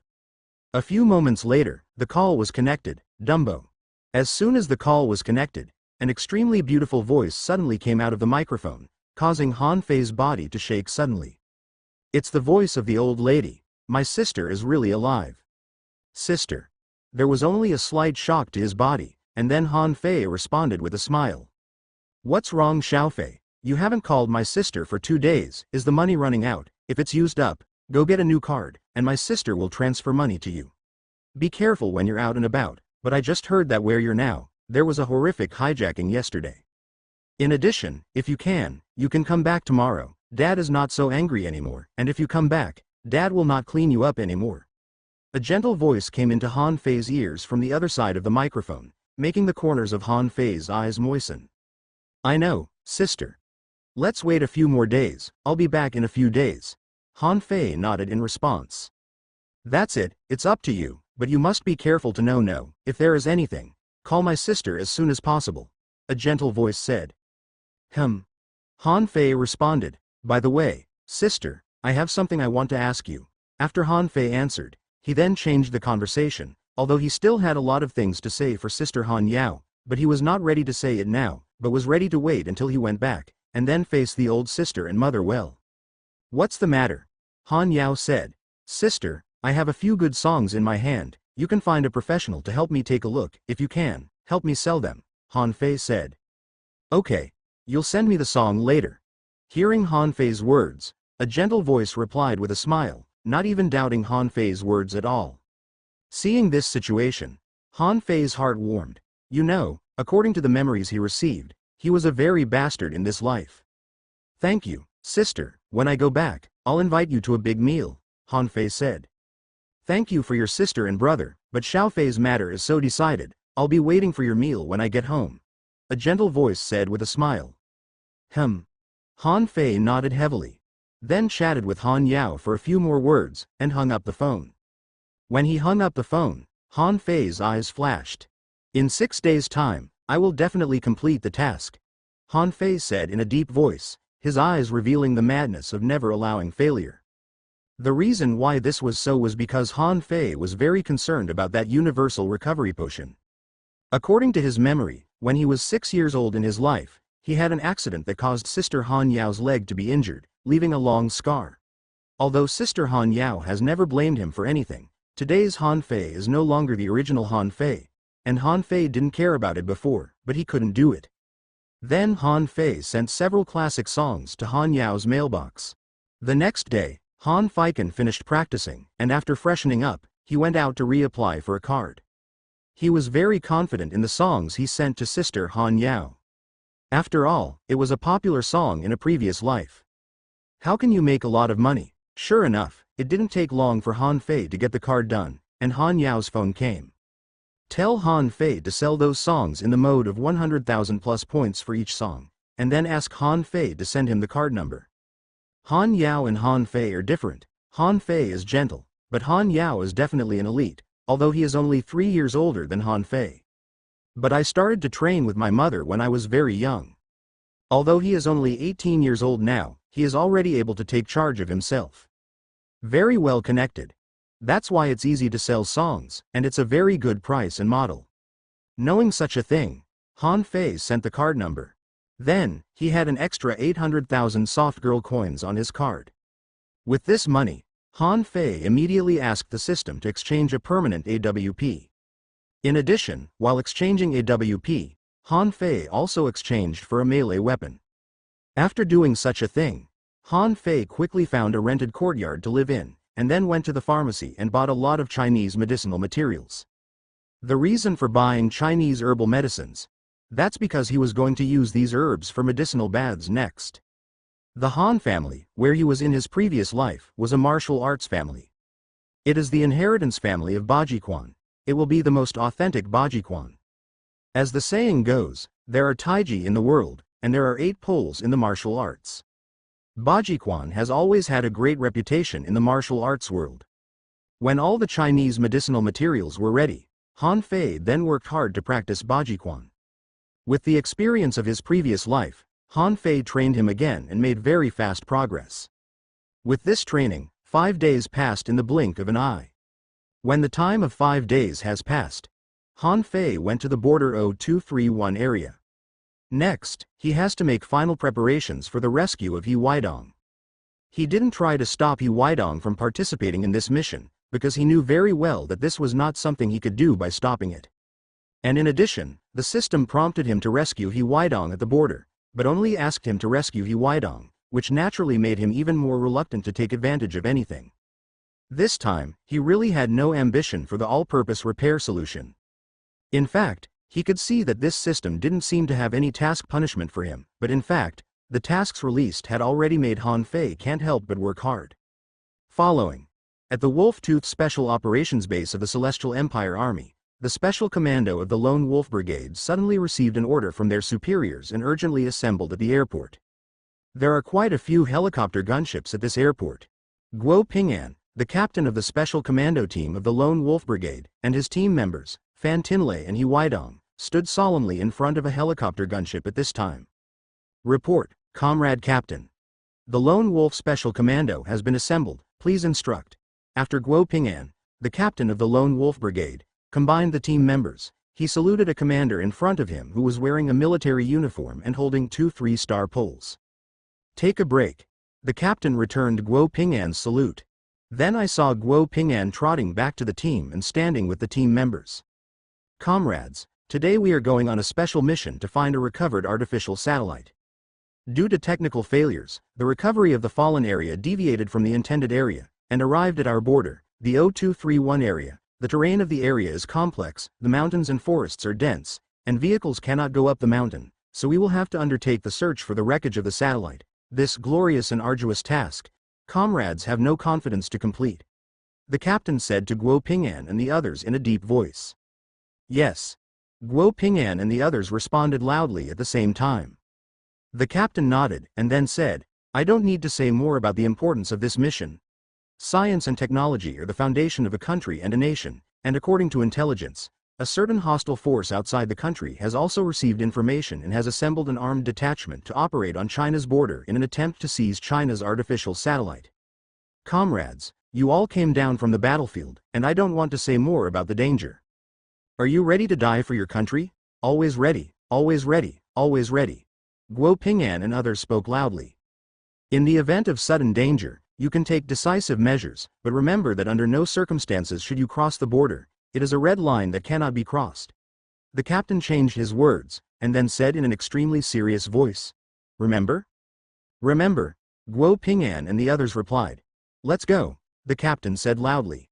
A few moments later, the call was connected. Dumbo. As soon as the call was connected, an extremely beautiful voice suddenly came out of the microphone, causing Han Fei's body to shake suddenly. It's the voice of the old lady. My sister is really alive. Sister. There was only a slight shock to his body, and then Han Fei responded with a smile. What's wrong, Xiaofei? You haven't called my sister for 2 days. Is the money running out? If it's used up, Go get a new card, and my sister will transfer money to you. Be careful when you're out and about, but I just heard that where you're now, there was a horrific hijacking yesterday. In addition, if you can come back tomorrow. Dad is not so angry anymore, and if you come back, Dad will not clean you up anymore. A gentle voice came into Han Fei's ears from the other side of the microphone, making the corners of Han Fei's eyes moisten. I know, sister. Let's wait a few more days, I'll be back in a few days. Han Fei nodded in response. That's it, it's up to you, but you must be careful to know, if there is anything, call my sister as soon as possible, a gentle voice said. Han Fei responded, by the way, sister, I have something I want to ask you. After Han Fei answered, he then changed the conversation, although he still had a lot of things to say for Sister Han Yao, but he was not ready to say it now, but was ready to wait until he went back, and then face the old sister and mother well. What's the matter? Han Yao said. Sister, I have a few good songs in my hand, you can find a professional to help me take a look, if you can, help me sell them, Han Fei said. Okay, you'll send me the song later. Hearing Han Fei's words, a gentle voice replied with a smile, not even doubting Han Fei's words at all. Seeing this situation, Han Fei's heart warmed. You know, according to the memories he received, he was a very bastard in this life. Thank you, sister, when I go back, I'll invite you to a big meal, Han Fei said. Thank you for your sister and brother, but Xiao Fei's matter is so decided, I'll be waiting for your meal when I get home, a gentle voice said with a smile. Han Fei nodded heavily, then chatted with Han Yao for a few more words, and hung up the phone. When he hung up the phone, Han Fei's eyes flashed. In 6 days' time, I will definitely complete the task, Han Fei said in a deep voice, his eyes revealing the madness of never allowing failure. The reason why this was so was because Han Fei was very concerned about that universal recovery potion. According to his memory, when he was 6 years old in his life, he had an accident that caused Sister Han Yao's leg to be injured, leaving a long scar. Although Sister Han Yao has never blamed him for anything, today's Han Fei is no longer the original Han Fei, and Han Fei didn't care about it before, but he couldn't do it. Then Han Fei sent several classic songs to Han Yao's mailbox. The next day, Han Feiken finished practicing, and after freshening up, he went out to reapply for a card. He was very confident in the songs he sent to Sister Han Yao. After all, it was a popular song in a previous life. How can you make a lot of money? Sure enough, it didn't take long for Han Fei to get the card done, and Han Yao's phone came. Tell Han Fei to sell those songs in the mode of 100,000 plus points for each song, and then ask Han Fei to send him the card number. Han Yao and Han Fei are different. Han Fei is gentle, but Han Yao is definitely an elite, although he is only 3 years older than Han Fei. But I started to train with my mother when I was very young. Although he is only 18 years old now, he is already able to take charge of himself. Very well connected. That's why it's easy to sell songs, and it's a very good price and model. Knowing such a thing, Han Fei sent the card number. Then, he had an extra 800,000 soft girl coins on his card. With this money, Han Fei immediately asked the system to exchange a permanent AWP. In addition, while exchanging AWP, Han Fei also exchanged for a melee weapon. After doing such a thing, Han Fei quickly found a rented courtyard to live in, and then went to the pharmacy and bought a lot of Chinese medicinal materials. The reason for buying Chinese herbal medicines? That's because he was going to use these herbs for medicinal baths next. The Han family, where he was in his previous life, was a martial arts family. It is the inheritance family of Bajiquan. It will be the most authentic Bajiquan. As the saying goes, there are Taiji in the world, and there are 8 poles in the martial arts. Bajiquan has always had a great reputation in the martial arts world. When all the Chinese medicinal materials were ready, Han Fei then worked hard to practice Bajiquan. With the experience of his previous life, Han Fei trained him again and made very fast progress. With this training, 5 days passed in the blink of an eye. When the time of 5 days has passed, Han Fei went to the border 0231 area. Next, he has to make final preparations for the rescue of He Weidong. He didn't try to stop He Weidong from participating in this mission, because he knew very well that this was not something he could do by stopping it. And in addition, the system prompted him to rescue He Weidong at the border, but only asked him to rescue He Weidong, which naturally made him even more reluctant to take advantage of anything. This time, he really had no ambition for the all-purpose repair solution. In fact, he could see that this system didn't seem to have any task punishment for him, but in fact, the tasks released had already made Han Fei can't help but work hard. Following. At the Wolf Tooth Special Operations Base of the Celestial Empire Army, the Special Commando of the Lone Wolf Brigade suddenly received an order from their superiors and urgently assembled at the airport. There are quite a few helicopter gunships at this airport. Guo Ping'an, the captain of the Special Commando team of the Lone Wolf Brigade, and his team members, Fan Tinlei and He Weidong, stood solemnly in front of a helicopter gunship at this time. Report, Comrade Captain. The Lone Wolf Special Commando has been assembled, please instruct. After Guo Ping'an, the captain of the Lone Wolf Brigade, combined the team members, he saluted a commander in front of him who was wearing a military uniform and holding 2 3-star poles. Take a break. The captain returned Guo Ping'an's salute. Then I saw Guo Ping'an trotting back to the team and standing with the team members. Comrades, today we are going on a special mission to find a recovered artificial satellite. Due to technical failures, the recovery of the fallen area deviated from the intended area, and arrived at our border, the 0231 area. The terrain of the area is complex, the mountains and forests are dense, and vehicles cannot go up the mountain, so we will have to undertake the search for the wreckage of the satellite. This glorious and arduous task, comrades have no confidence to complete. The captain said to Guo Ping'an and the others in a deep voice. Yes. Guo Ping'an and the others responded loudly at the same time. The captain nodded and then said, I don't need to say more about the importance of this mission. Science and technology are the foundation of a country and a nation, and according to intelligence, a certain hostile force outside the country has also received information and has assembled an armed detachment to operate on China's border in an attempt to seize China's artificial satellite. Comrades, you all came down from the battlefield, and I don't want to say more about the danger. Are you ready to die for your country? Always ready, always ready, always ready. Guo Ping'an and others spoke loudly. In the event of sudden danger, you can take decisive measures, but remember that under no circumstances should you cross the border. It is a red line that cannot be crossed. The captain changed his words, and then said in an extremely serious voice. Remember? Remember, Guo Ping'an and the others replied. Let's go, the captain said loudly.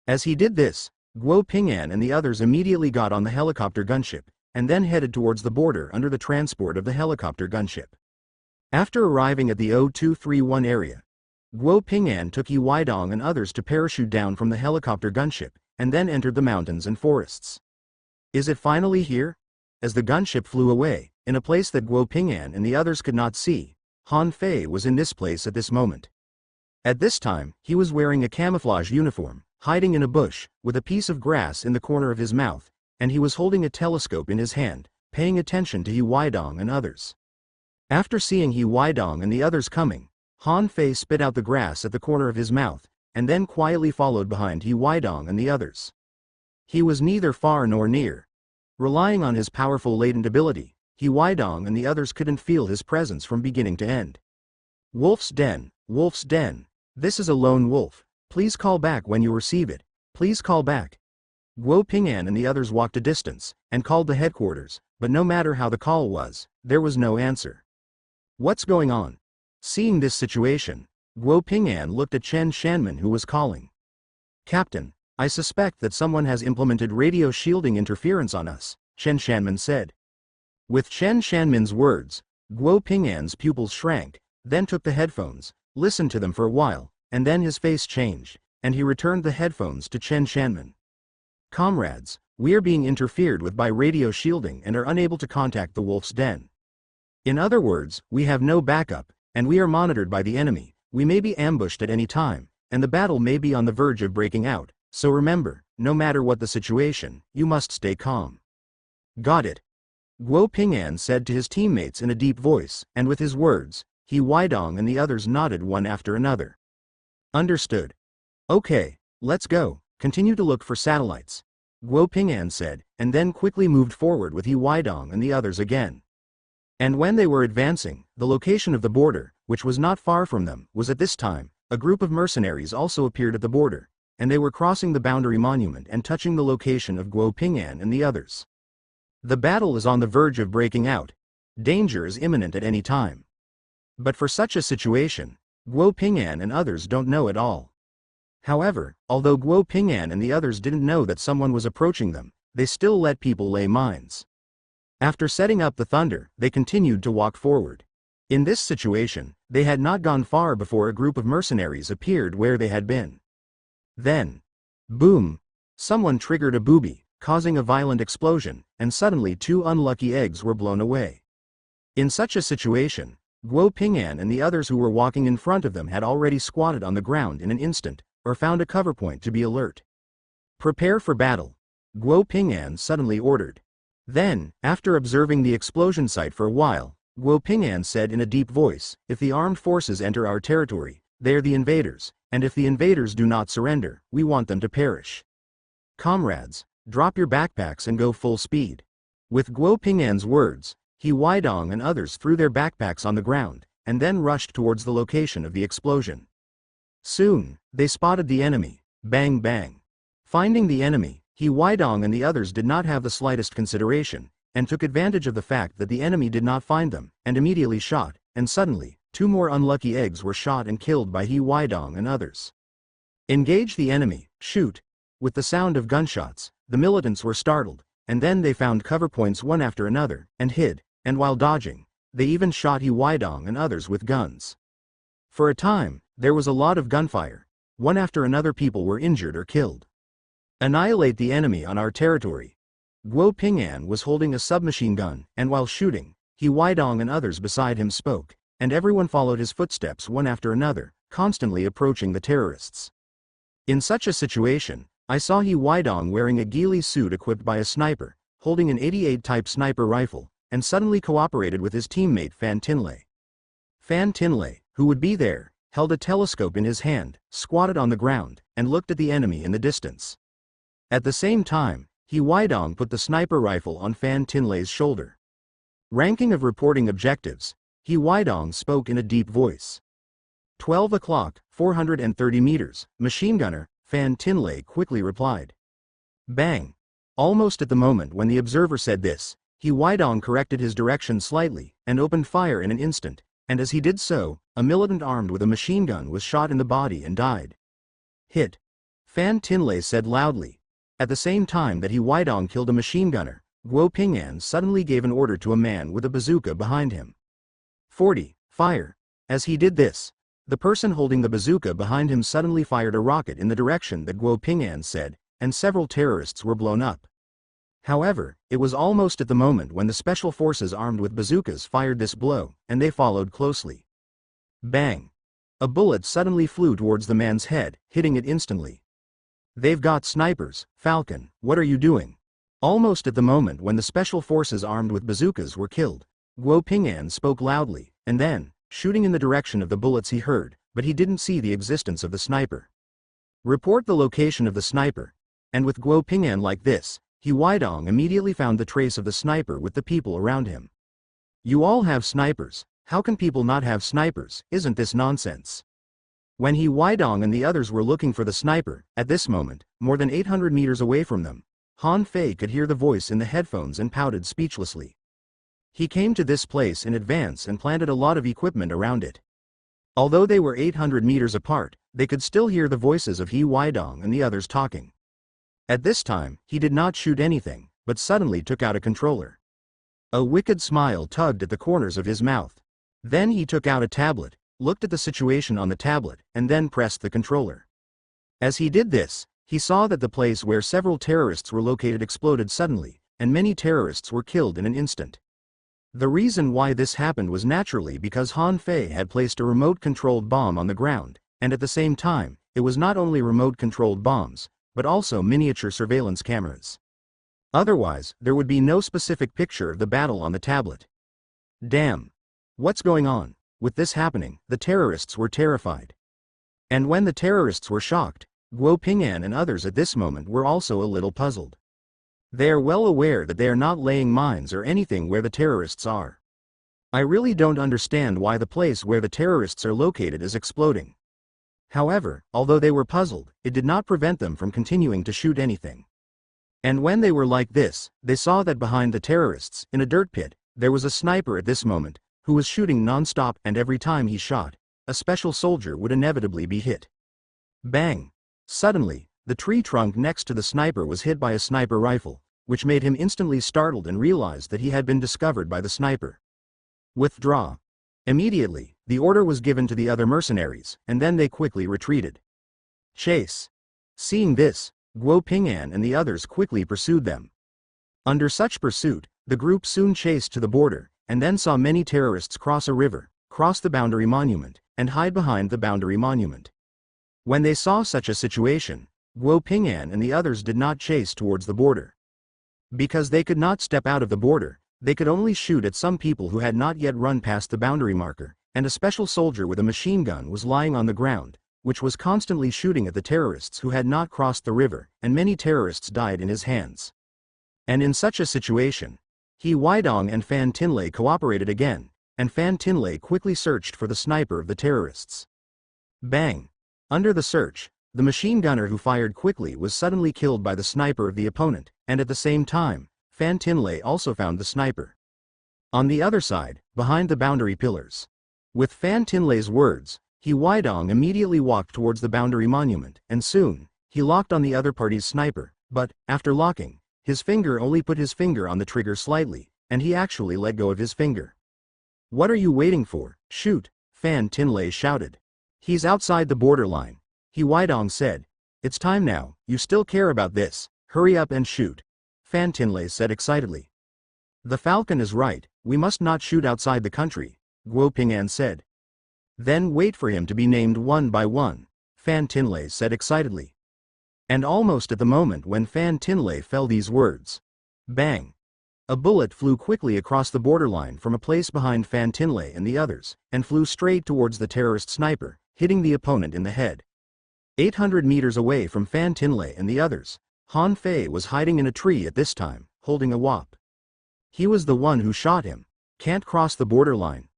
As he did this, Guo Ping'an and the others immediately got on the helicopter gunship, and then headed towards the border under the transport of the helicopter gunship. After arriving at the 0231 area, Guo Ping'an took He Weidong and others to parachute down from the helicopter gunship, and then entered the mountains and forests. Is it finally here? As the gunship flew away, in a place that Guo Ping'an and the others could not see, Han Fei was in this place at this moment. At this time, he was wearing a camouflage uniform, hiding in a bush, with a piece of grass in the corner of his mouth, and he was holding a telescope in his hand, paying attention to He Weidong and others. After seeing He Weidong and the others coming, Han Fei spit out the grass at the corner of his mouth, and then quietly followed behind He Weidong and the others. He was neither far nor near. Relying on his powerful latent ability, He Weidong and the others couldn't feel his presence from beginning to end. Wolf's Den, Wolf's Den. This is a lone wolf. Please call back when you receive it. Please call back. Guo Ping'an and the others walked a distance, and called the headquarters, but no matter how the call was, there was no answer. What's going on? Seeing this situation, Guo Ping'an looked at Chen Shanmin who was calling. Captain, I suspect that someone has implemented radio shielding interference on us, Chen Shanmin said. With Chen Shanmin's words, Guo Ping'an's pupils shrank, then took the headphones, listened to them for a while, and then his face changed, and he returned the headphones to Chen Shanmin. Comrades, we are being interfered with by radio shielding and are unable to contact the Wolf's Den. In other words, we have no backup, and we are monitored by the enemy. We may be ambushed at any time, and the battle may be on the verge of breaking out, so remember, no matter what the situation, you must stay calm. Got it. Guo Ping'an said to his teammates in a deep voice, and with his words, He Weidong and the others nodded one after another. Understood. Okay, let's go, continue to look for satellites, Guo Ping'an said, and then quickly moved forward with He Weidong and the others again. And when they were advancing, the location of the border, which was not far from them, was at this time, a group of mercenaries also appeared at the border, and they were crossing the boundary monument and touching the location of Guo Ping'an and the others. The battle is on the verge of breaking out. Danger is imminent at any time. But for such a situation, Guo Ping'an and others don't know at all. However, although Guo Ping'an and the others didn't know that someone was approaching them, they still let people lay mines. After setting up the thunder, they continued to walk forward. In this situation, they had not gone far before a group of mercenaries appeared where they had been. Then, boom! Someone triggered a booby, causing a violent explosion, and suddenly 2 unlucky eggs were blown away. In such a situation, Guo Ping'an and the others who were walking in front of them had already squatted on the ground in an instant, or found a cover point to be alert. Prepare for battle, Guo Ping'an suddenly ordered. Then, after observing the explosion site for a while, Guo Ping'an said in a deep voice, "If the armed forces enter our territory, they are the invaders, and if the invaders do not surrender, we want them to perish. Comrades, drop your backpacks and go full speed." With Guo Ping'an's words, He Huaidong and others threw their backpacks on the ground, and then rushed towards the location of the explosion. Soon, they spotted the enemy. Bang bang. Finding the enemy, He Huaidong and the others did not have the slightest consideration, and took advantage of the fact that the enemy did not find them, and immediately shot, and suddenly, 2 more unlucky eggs were shot and killed by He Huaidong and others. Engage the enemy, shoot. With the sound of gunshots, the militants were startled, and then they found cover points one after another, and hid, and while dodging, they even shot He Huaidong and others with guns. For a time, there was a lot of gunfire. One after another people were injured or killed. Annihilate the enemy on our territory. Guo Ping'an was holding a submachine gun, and while shooting, He Huaidong and others beside him spoke, and everyone followed his footsteps one after another, constantly approaching the terrorists. In such a situation, I saw He Huaidong wearing a ghillie suit equipped by a sniper, holding an 88 type sniper rifle, and suddenly cooperated with his teammate Fan Tinlay. Fan Tinlay, who would be there, held a telescope in his hand, squatted on the ground, and looked at the enemy in the distance. At the same time, He Huaidong put the sniper rifle on Fan Tinlay's shoulder. Ranking of reporting objectives, He Huaidong spoke in a deep voice. 12 o'clock, 430 meters, machine gunner, Fan Tinlay quickly replied. Bang! Almost at the moment when the observer said this, He Huaidong corrected his direction slightly, and opened fire in an instant, and as he did so, a militant armed with a machine gun was shot in the body and died. Hit! Fan Tinlay said loudly. At the same time that He Huaidong killed a machine gunner, Guo Ping'an suddenly gave an order to a man with a bazooka behind him. 40, fire! As he did this, the person holding the bazooka behind him suddenly fired a rocket in the direction that Guo Ping'an said, and several terrorists were blown up. However, it was almost at the moment when the special forces armed with bazookas fired this blow, and they followed closely. Bang! A bullet suddenly flew towards the man's head, hitting it instantly. They've got snipers, Falcon, what are you doing? Almost at the moment when the special forces armed with bazookas were killed, Guo Ping'an spoke loudly, and then, shooting in the direction of the bullets he heard, but he didn't see the existence of the sniper. Report the location of the sniper. And with Guo Ping'an like this, He Huaidong immediately found the trace of the sniper with the people around him. You all have snipers, how can people not have snipers, isn't this nonsense? When He Huaidong and the others were looking for the sniper, at this moment, more than 800 meters away from them, Han Fei could hear the voice in the headphones and pouted speechlessly. He came to this place in advance and planted a lot of equipment around it. Although they were 800 meters apart, they could still hear the voices of He Huaidong and the others talking. At this time, he did not shoot anything, but suddenly took out a controller. A wicked smile tugged at the corners of his mouth. Then he took out a tablet, looked at the situation on the tablet, and then pressed the controller. As he did this, he saw that the place where several terrorists were located exploded suddenly, and many terrorists were killed in an instant. The reason why this happened was naturally because Han Fei had placed a remote-controlled bomb on the ground, and at the same time, it was not only remote-controlled bombs, but also miniature surveillance cameras. Otherwise, there would be no specific picture of the battle on the tablet. Damn! What's going on? With this happening, the terrorists were terrified. And when the terrorists were shocked, Guo Ping'an and others at this moment were also a little puzzled. They are well aware that they are not laying mines or anything where the terrorists are. I really don't understand why the place where the terrorists are located is exploding. However, although they were puzzled, it did not prevent them from continuing to shoot anything. And when they were like this, they saw that behind the terrorists, in a dirt pit, there was a sniper at this moment, who was shooting non-stop, and every time he shot, a special soldier would inevitably be hit. Bang! Suddenly, the tree trunk next to the sniper was hit by a sniper rifle, which made him instantly startled and realized that he had been discovered by the sniper. Withdraw. Immediately, the order was given to the other mercenaries, and then they quickly retreated. Chase. Seeing this, Guo Ping'an and the others quickly pursued them. Under such pursuit, the group soon chased to the border, and then saw many terrorists cross a river, cross the boundary monument, and hide behind the boundary monument. When they saw such a situation, Guo Ping'an and the others did not chase towards the border. Because they could not step out of the border, they could only shoot at some people who had not yet run past the boundary marker, and a special soldier with a machine gun was lying on the ground, which was constantly shooting at the terrorists who had not crossed the river, and many terrorists died in his hands. And in such a situation, He Weidong and Fan Tinlei cooperated again, and Fan Tinlei quickly searched for the sniper of the terrorists. Bang! Under the search, the machine gunner who fired quickly was suddenly killed by the sniper of the opponent, and at the same time, Fan Tinlei also found the sniper. On the other side, behind the boundary pillars. With Fan Tinlei's words, He Weidong immediately walked towards the boundary monument, and soon, he locked on the other party's sniper, but, after locking, his finger only put his finger on the trigger slightly, and he actually let go of his finger. "What are you waiting for? Shoot!" Fan Tinlei shouted. "He's outside the borderline," He Weidong said. "It's time now, you still care about this, hurry up and shoot," Fan Tinlei said excitedly. "The Falcon is right, we must not shoot outside the country," Guo Ping'an said. "Then wait for him to be named one by one," Fan Tinlei said excitedly. And almost at the moment when Fan Tinlei fell these words, bang! A bullet flew quickly across the borderline from a place behind Fan Tinlei and the others, and flew straight towards the terrorist sniper, hitting the opponent in the head. 800 meters away from Fan Tinlei and the others, Han Fei was hiding in a tree at this time, holding a whop. He was the one who shot him. Can't cross the borderline.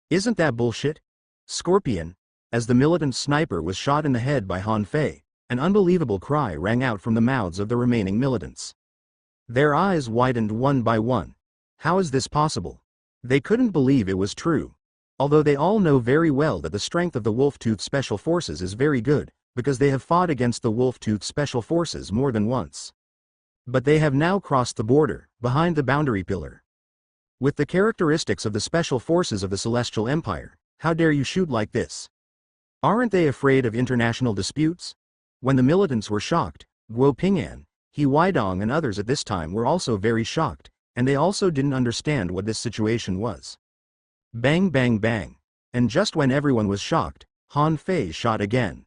Isn't that bullshit? Scorpion. As the militant sniper was shot in the head by Han Fei, an unbelievable cry rang out from the mouths of the remaining militants. Their eyes widened one by one. How is this possible? They couldn't believe it was true. Although they all know very well that the strength of the Wolf-Tooth Special Forces is very good, because they have fought against the Wolf-Tooth Special Forces more than once. But they have now crossed the border, behind the boundary pillar. With the characteristics of the Special Forces of the Celestial Empire, how dare you shoot like this? Aren't they afraid of international disputes? When the militants were shocked, Guo Ping'an, He Weidong and others at this time were also very shocked, and they also didn't understand what this situation was. Bang bang bang. And just when everyone was shocked, Han Fei shot again.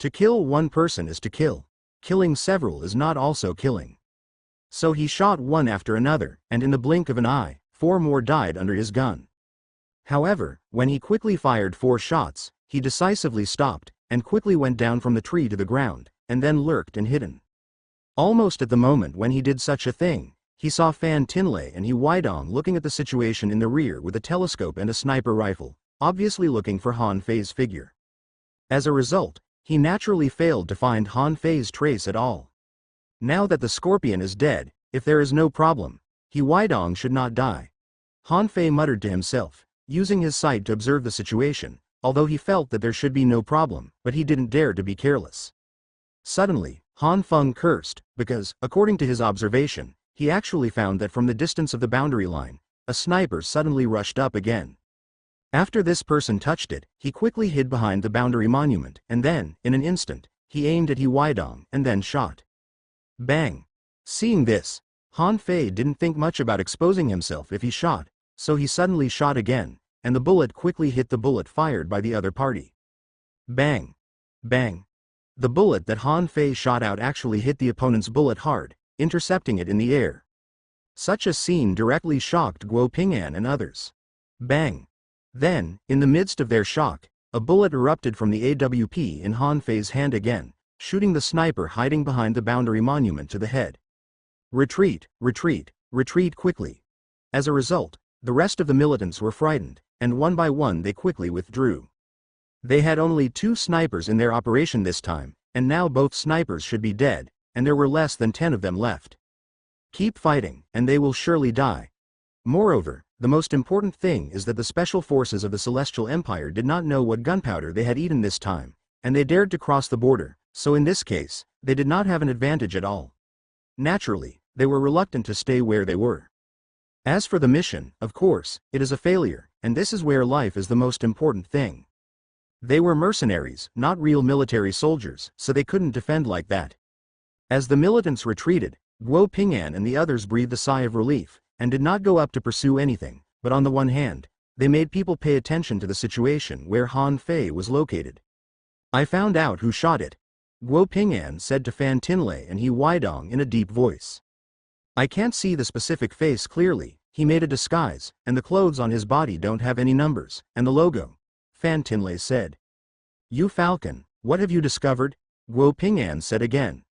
To kill one person is to kill. Killing several is not also killing. So he shot one after another, and in the blink of an eye, 4 more died under his gun. However, when he quickly fired 4 shots, he decisively stopped, and quickly went down from the tree to the ground, and then lurked and hidden. Almost at the moment when he did such a thing, he saw Fan Tinlei and He Weidong looking at the situation in the rear with a telescope and a sniper rifle, obviously looking for Han Fei's figure. As a result, he naturally failed to find Han Fei's trace at all. Now that the scorpion is dead, if there is no problem, He Weidong should not die. Han Fei muttered to himself, using his sight to observe the situation, although he felt that there should be no problem, but he didn't dare to be careless. Suddenly, Han Feng cursed, because, according to his observation, he actually found that from the distance of the boundary line, a sniper suddenly rushed up again. After this person touched it, he quickly hid behind the boundary monument, and then, in an instant, he aimed at He Weidong and then shot. Bang! Seeing this, Han Fei didn't think much about exposing himself if he shot, so he suddenly shot again, and the bullet quickly hit the bullet fired by the other party. Bang! Bang! The bullet that Han Fei shot out actually hit the opponent's bullet hard, intercepting it in the air. Such a scene directly shocked Guo Ping'an and others. Bang! Then, in the midst of their shock, a bullet erupted from the AWP in Han Fei's hand again, shooting the sniper hiding behind the boundary monument to the head. Retreat, retreat, retreat quickly. As a result, the rest of the militants were frightened, and one by one they quickly withdrew. They had only 2 snipers in their operation this time, and now both snipers should be dead, and there were less than 10 of them left. Keep fighting, and they will surely die. Moreover, the most important thing is that the special forces of the Celestial Empire did not know what gunpowder they had eaten this time, and they dared to cross the border, so in this case, they did not have an advantage at all. Naturally, they were reluctant to stay where they were. As for the mission, of course, it is a failure, and this is where life is the most important thing. They were mercenaries, not real military soldiers, so they couldn't defend like that. As the militants retreated, Guo Ping'an and the others breathed a sigh of relief, and did not go up to pursue anything, but on the one hand, they made people pay attention to the situation where Han Fei was located. I found out who shot it, Guo Ping'an said to Fan Tinlei and He Weidong in a deep voice. I can't see the specific face clearly, he made a disguise, and the clothes on his body don't have any numbers, and the logo, Fan Tinlei said. You Falcon, what have you discovered? Guo Ping'an said again.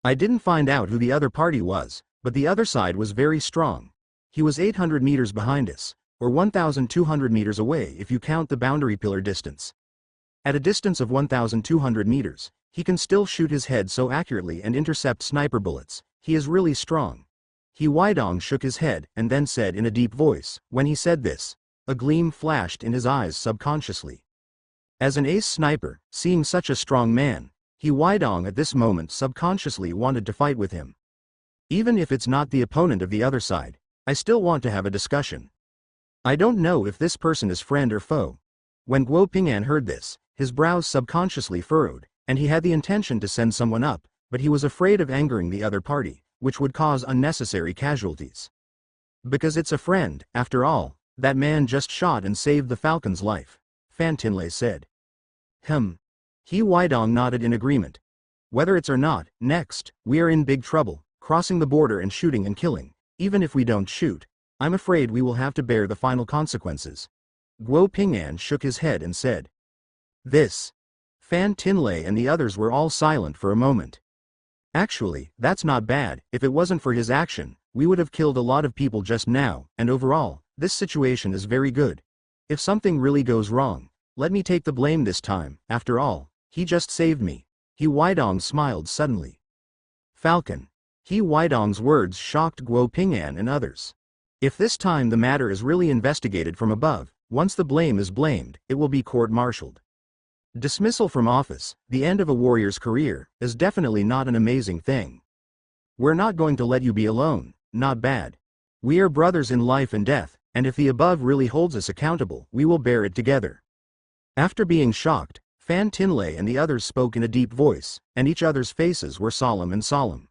I didn't find out who the other party was, but the other side was very strong. He was 800 meters behind us, or 1,200 meters away if you count the boundary pillar distance. At a distance of 1,200 meters, he can still shoot his head so accurately and intercept sniper bullets. He is really strong. He Weidong shook his head and then said in a deep voice. When he said this, a gleam flashed in his eyes subconsciously. As an ace sniper, seeing such a strong man, He Weidong at this moment subconsciously wanted to fight with him. Even if it's not the opponent of the other side, I still want to have a discussion. I don't know if this person is friend or foe. When Guo Ping'an heard this, his brows subconsciously furrowed, and he had the intention to send someone up, but he was afraid of angering the other party, which would cause unnecessary casualties. Because it's a friend, after all, that man just shot and saved the Falcon's life, Fan Tinlei said. He Weidong nodded in agreement. Whether it's or not, next, we are in big trouble, crossing the border and shooting and killing. Even if we don't shoot, I'm afraid we will have to bear the final consequences. Guo Ping'an shook his head and said. This. Fan Tinlei and the others were all silent for a moment. Actually, that's not bad. If it wasn't for his action, we would have killed a lot of people just now, and overall, this situation is very good. If something really goes wrong, let me take the blame this time. After all, he just saved me. He Weidong smiled suddenly. Falcon. He Weidong's words shocked Guo Ping'an and others. If this time the matter is really investigated from above, once the blame is blamed, it will be court-martialed. Dismissal from office, the end of a warrior's career, is definitely not an amazing thing. We're not going to let you be alone, not bad. We are brothers in life and death, and if the above really holds us accountable, we will bear it together. After being shocked, Fan Tinlei and the others spoke in a deep voice, and each other's faces were solemn and solemn.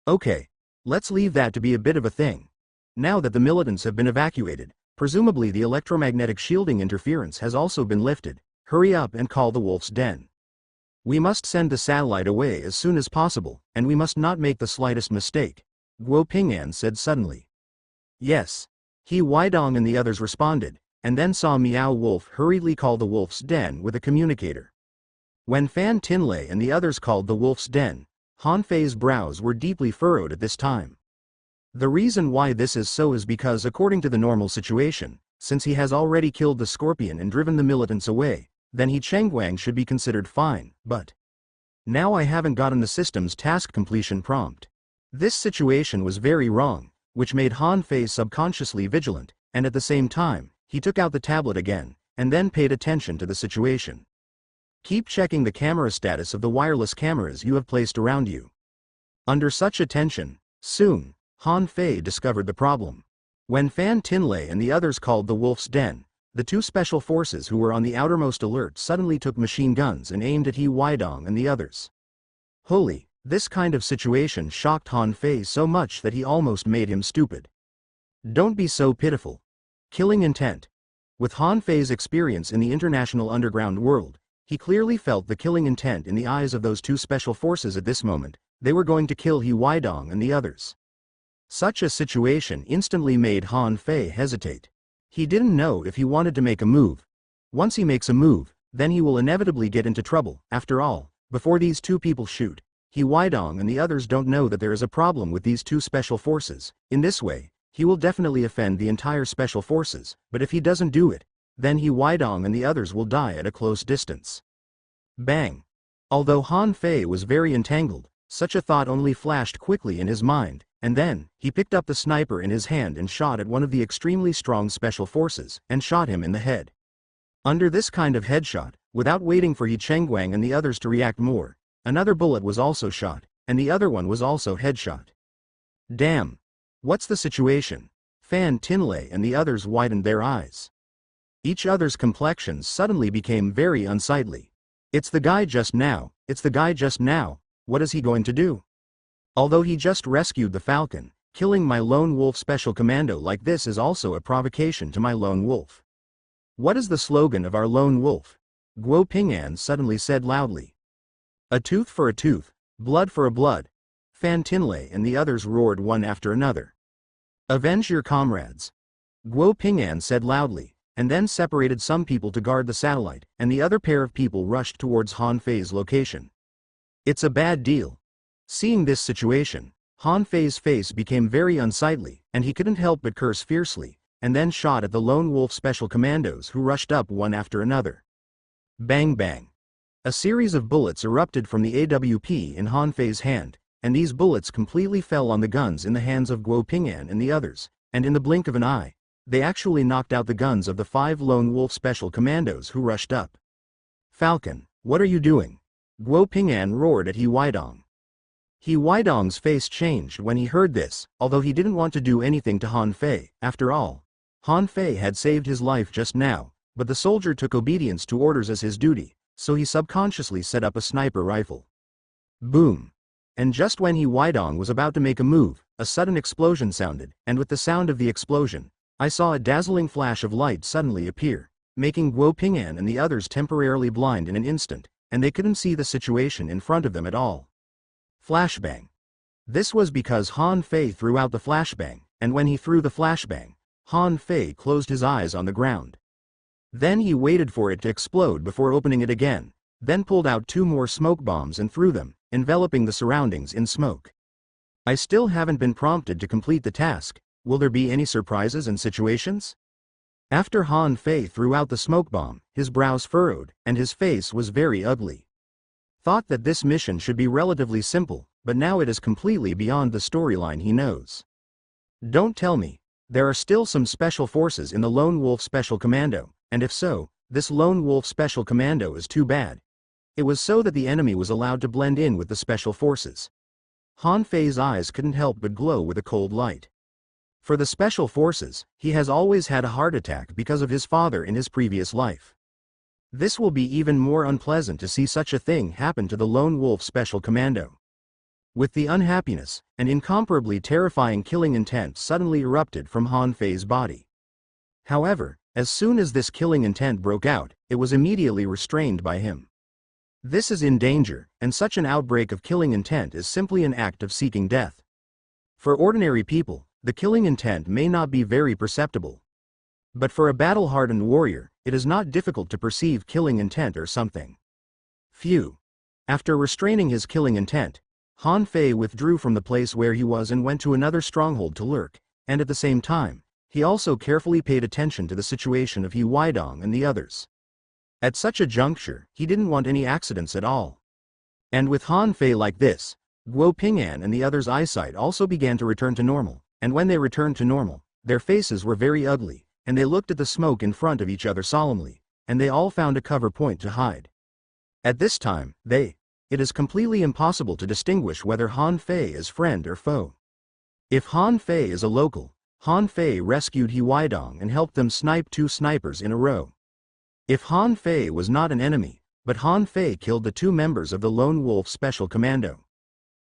Okay, let's leave that to be a bit of a thing. Now that the militants have been evacuated, presumably the electromagnetic shielding interference has also been lifted. Hurry up and call the Wolf's Den. We must send the satellite away as soon as possible, and we must not make the slightest mistake, Guo Ping'an said suddenly. Yes. He Weidong and the others responded, and then saw Meow Wolf hurriedly call the Wolf's Den with a communicator. When Fan Tinlei and the others called the Wolf's Den, Han Fei's brows were deeply furrowed at this time. The reason why this is so is because according to the normal situation, since he has already killed the Scorpion and driven the militants away, then He Chengguang should be considered fine, but now I haven't gotten the system's task completion prompt. This situation was very wrong, which made Han Fei subconsciously vigilant, and at the same time, he took out the tablet again, and then paid attention to the situation. Keep checking the camera status of the wireless cameras you have placed around you. Under such attention, soon, Han Fei discovered the problem. When Fan Tinlei and the others called the Wolf's Den, the two special forces who were on the outermost alert suddenly took machine guns and aimed at He Weidong and the others. Holy, this kind of situation shocked Han Fei so much that he almost made him stupid. Don't be so pitiful. Killing intent. With Han Fei's experience in the international underground world, he clearly felt the killing intent in the eyes of those two special forces at this moment. They were going to kill He Weidong and the others. Such a situation instantly made Han Fei hesitate. He didn't know if he wanted to make a move. Once he makes a move, then he will inevitably get into trouble. After all, before these two people shoot, He Weidong and the others don't know that there is a problem with these two special forces. In this way, he will definitely offend the entire special forces, but if he doesn't do it, then He Weidong and the others will die at a close distance. Bang! Although Han Fei was very entangled, such a thought only flashed quickly in his mind, and then, he picked up the sniper in his hand and shot at one of the extremely strong special forces, and shot him in the head. Under this kind of headshot, without waiting for He Chengguang and the others to react more, Another bullet was also shot, and the other one was also headshot. Damn. What's the situation? Fan Tinley and the others widened their eyes. Each other's complexions suddenly became very unsightly. It's the guy just now, it's the guy just now, what is he going to do? Although he just rescued the falcon, killing my lone wolf special commando like this is also a provocation to my lone wolf. What is the slogan of our lone wolf? Guo Ping'an suddenly said loudly. A tooth for a tooth, blood for a blood. Fan Tinley and the others roared one after another. Avenge your comrades. Guo Ping'an said loudly, and then separated some people to guard the satellite, and the other pair of people rushed towards Han Fei's location. It's a bad deal. Seeing this situation, Han Fei's face became very unsightly, and he couldn't help but curse fiercely, and then shot at the lone wolf special commandos who rushed up one after another. Bang bang. A series of bullets erupted from the AWP in Han Fei's hand, and these bullets completely fell on the guns in the hands of Guo Ping'an and the others, and in the blink of an eye, they actually knocked out the guns of the 5 lone wolf special commandos who rushed up. Falcon, what are you doing? Guo Ping'an roared at He Weidong. He Weidong's face changed when he heard this, although he didn't want to do anything to Han Fei. After all, Han Fei had saved his life just now, but the soldier took obedience to orders as his duty, so he subconsciously set up a sniper rifle. Boom. And just when He Weidong was about to make a move, a sudden explosion sounded, and with the sound of the explosion, I saw a dazzling flash of light suddenly appear, making Guo Ping'an and the others temporarily blind in an instant, and they couldn't see the situation in front of them at all. Flashbang. This was because Han Fei threw out the flashbang, and when he threw the flashbang, Han Fei closed his eyes on the ground. Then he waited for it to explode before opening it again, then pulled out 2 more smoke bombs and threw them, enveloping the surroundings in smoke. I still haven't been prompted to complete the task. Will there be any surprises and situations? After Han Fei threw out the smoke bomb, his brows furrowed, and his face was very ugly. Thought that this mission should be relatively simple, but now it is completely beyond the storyline he knows. Don't tell me. There are still some special forces in the Lone Wolf Special Commando, and if so, this Lone Wolf Special Commando is too bad. It was so that the enemy was allowed to blend in with the special forces. Han Fei's eyes couldn't help but glow with a cold light. For the special forces, he has always had a heart attack because of his father in his previous life. This will be even more unpleasant to see such a thing happen to the Lone Wolf Special Commando. With the unhappiness, an incomparably terrifying killing intent suddenly erupted from Han Fei's body. However, as soon as this killing intent broke out, it was immediately restrained by him. This is in danger, and such an outbreak of killing intent is simply an act of seeking death. For ordinary people, the killing intent may not be very perceptible. But for a battle-hardened warrior, it is not difficult to perceive killing intent or something. Phew. After restraining his killing intent, Han Fei withdrew from the place where he was and went to another stronghold to lurk, and at the same time, he also carefully paid attention to the situation of He Weidong and the others. At such a juncture, he didn't want any accidents at all. And with Han Fei like this, Guo Ping'an and the others' eyesight also began to return to normal, and when they returned to normal, their faces were very ugly, and they looked at the smoke in front of each other solemnly, and they all found a cover point to hide. At this time, it is completely impossible to distinguish whether Han Fei is friend or foe. If Han Fei is a local, Han Fei rescued He Weidong and helped them snipe 2 snipers in a row. If Han Fei was not an enemy, but Han Fei killed the 2 members of the Lone Wolf Special Commando.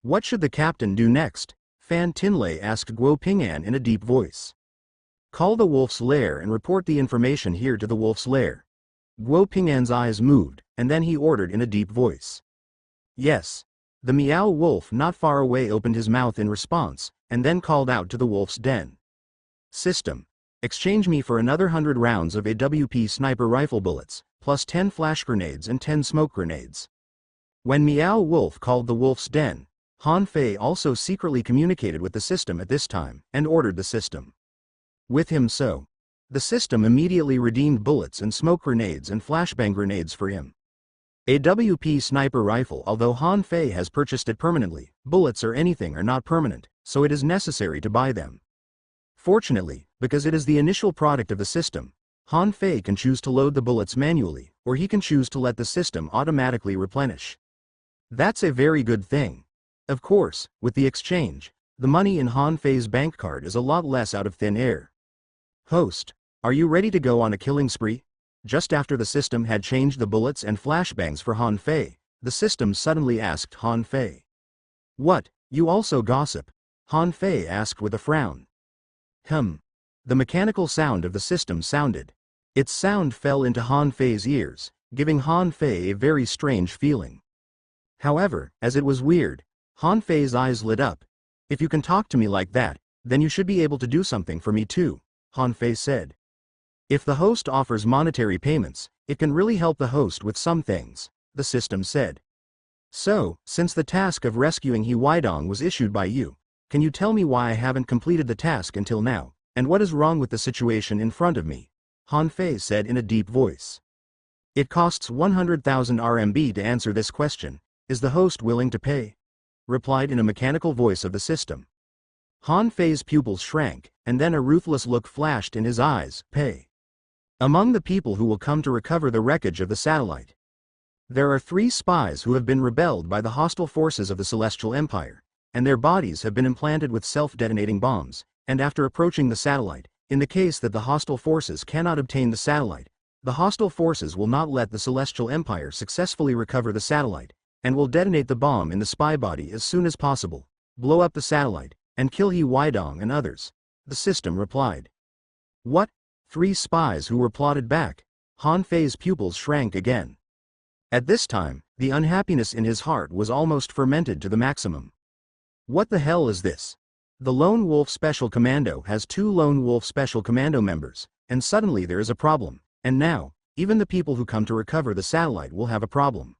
What should the captain do next? Fan Tinley asked Guo Ping'an in a deep voice. Call the wolf's lair and report the information here to the wolf's lair. Guo Ping'an's eyes moved, and then he ordered in a deep voice. Yes. The meow wolf not far away opened his mouth in response, and then called out to the wolf's den. System. Exchange me for another 100 rounds of AWP sniper rifle bullets, plus 10 flash grenades and 10 smoke grenades. When Meow Wolf called the wolf's den, Han Fei also secretly communicated with the system at this time, and ordered the system. With him so. The system immediately redeemed bullets and smoke grenades and flashbang grenades for him. AWP sniper rifle. Although Han Fei has purchased it permanently, bullets or anything are not permanent, so it is necessary to buy them. Fortunately, because it is the initial product of the system, Han Fei can choose to load the bullets manually, or he can choose to let the system automatically replenish. That's a very good thing. Of course, with the exchange, the money in Han Fei's bank card is a lot less out of thin air. Host, are you ready to go on a killing spree? Just after the system had changed the bullets and flashbangs for Han Fei, the system suddenly asked Han Fei. What, you also gossip? Han Fei asked with a frown. The mechanical sound of the system sounded. Its sound fell into Han Fei's ears, giving Han Fei a very strange feeling. However, as it was weird, Han Fei's eyes lit up. If you can talk to me like that, then you should be able to do something for me too, Han Fei said. If the host offers monetary payments, it can really help the host with some things, the system said. So, since the task of rescuing He Weidong was issued by you, can you tell me why I haven't completed the task until now, and what is wrong with the situation in front of me? Han Fei said in a deep voice. It costs 100,000 RMB to answer this question. Is the host willing to pay? Replied in a mechanical voice of the system. Han Fei's pupils shrank, and then a ruthless look flashed in his eyes. Pay. Among the people who will come to recover the wreckage of the satellite, there are 3 spies who have been rebelled by the hostile forces of the Celestial Empire, and their bodies have been implanted with self-detonating bombs, and after approaching the satellite, in the case that the hostile forces cannot obtain the satellite, the hostile forces will not let the Celestial Empire successfully recover the satellite, and will detonate the bomb in the spy body as soon as possible, blow up the satellite, and kill He Weidong and others, the system replied. What? 3 spies who were plotted back? Han Fei's pupils shrank again. At this time, the unhappiness in his heart was almost fermented to the maximum. What the hell is this? The Lone Wolf Special Commando has 2 Lone Wolf Special Commando members, and suddenly there is a problem, and now, even the people who come to recover the satellite will have a problem.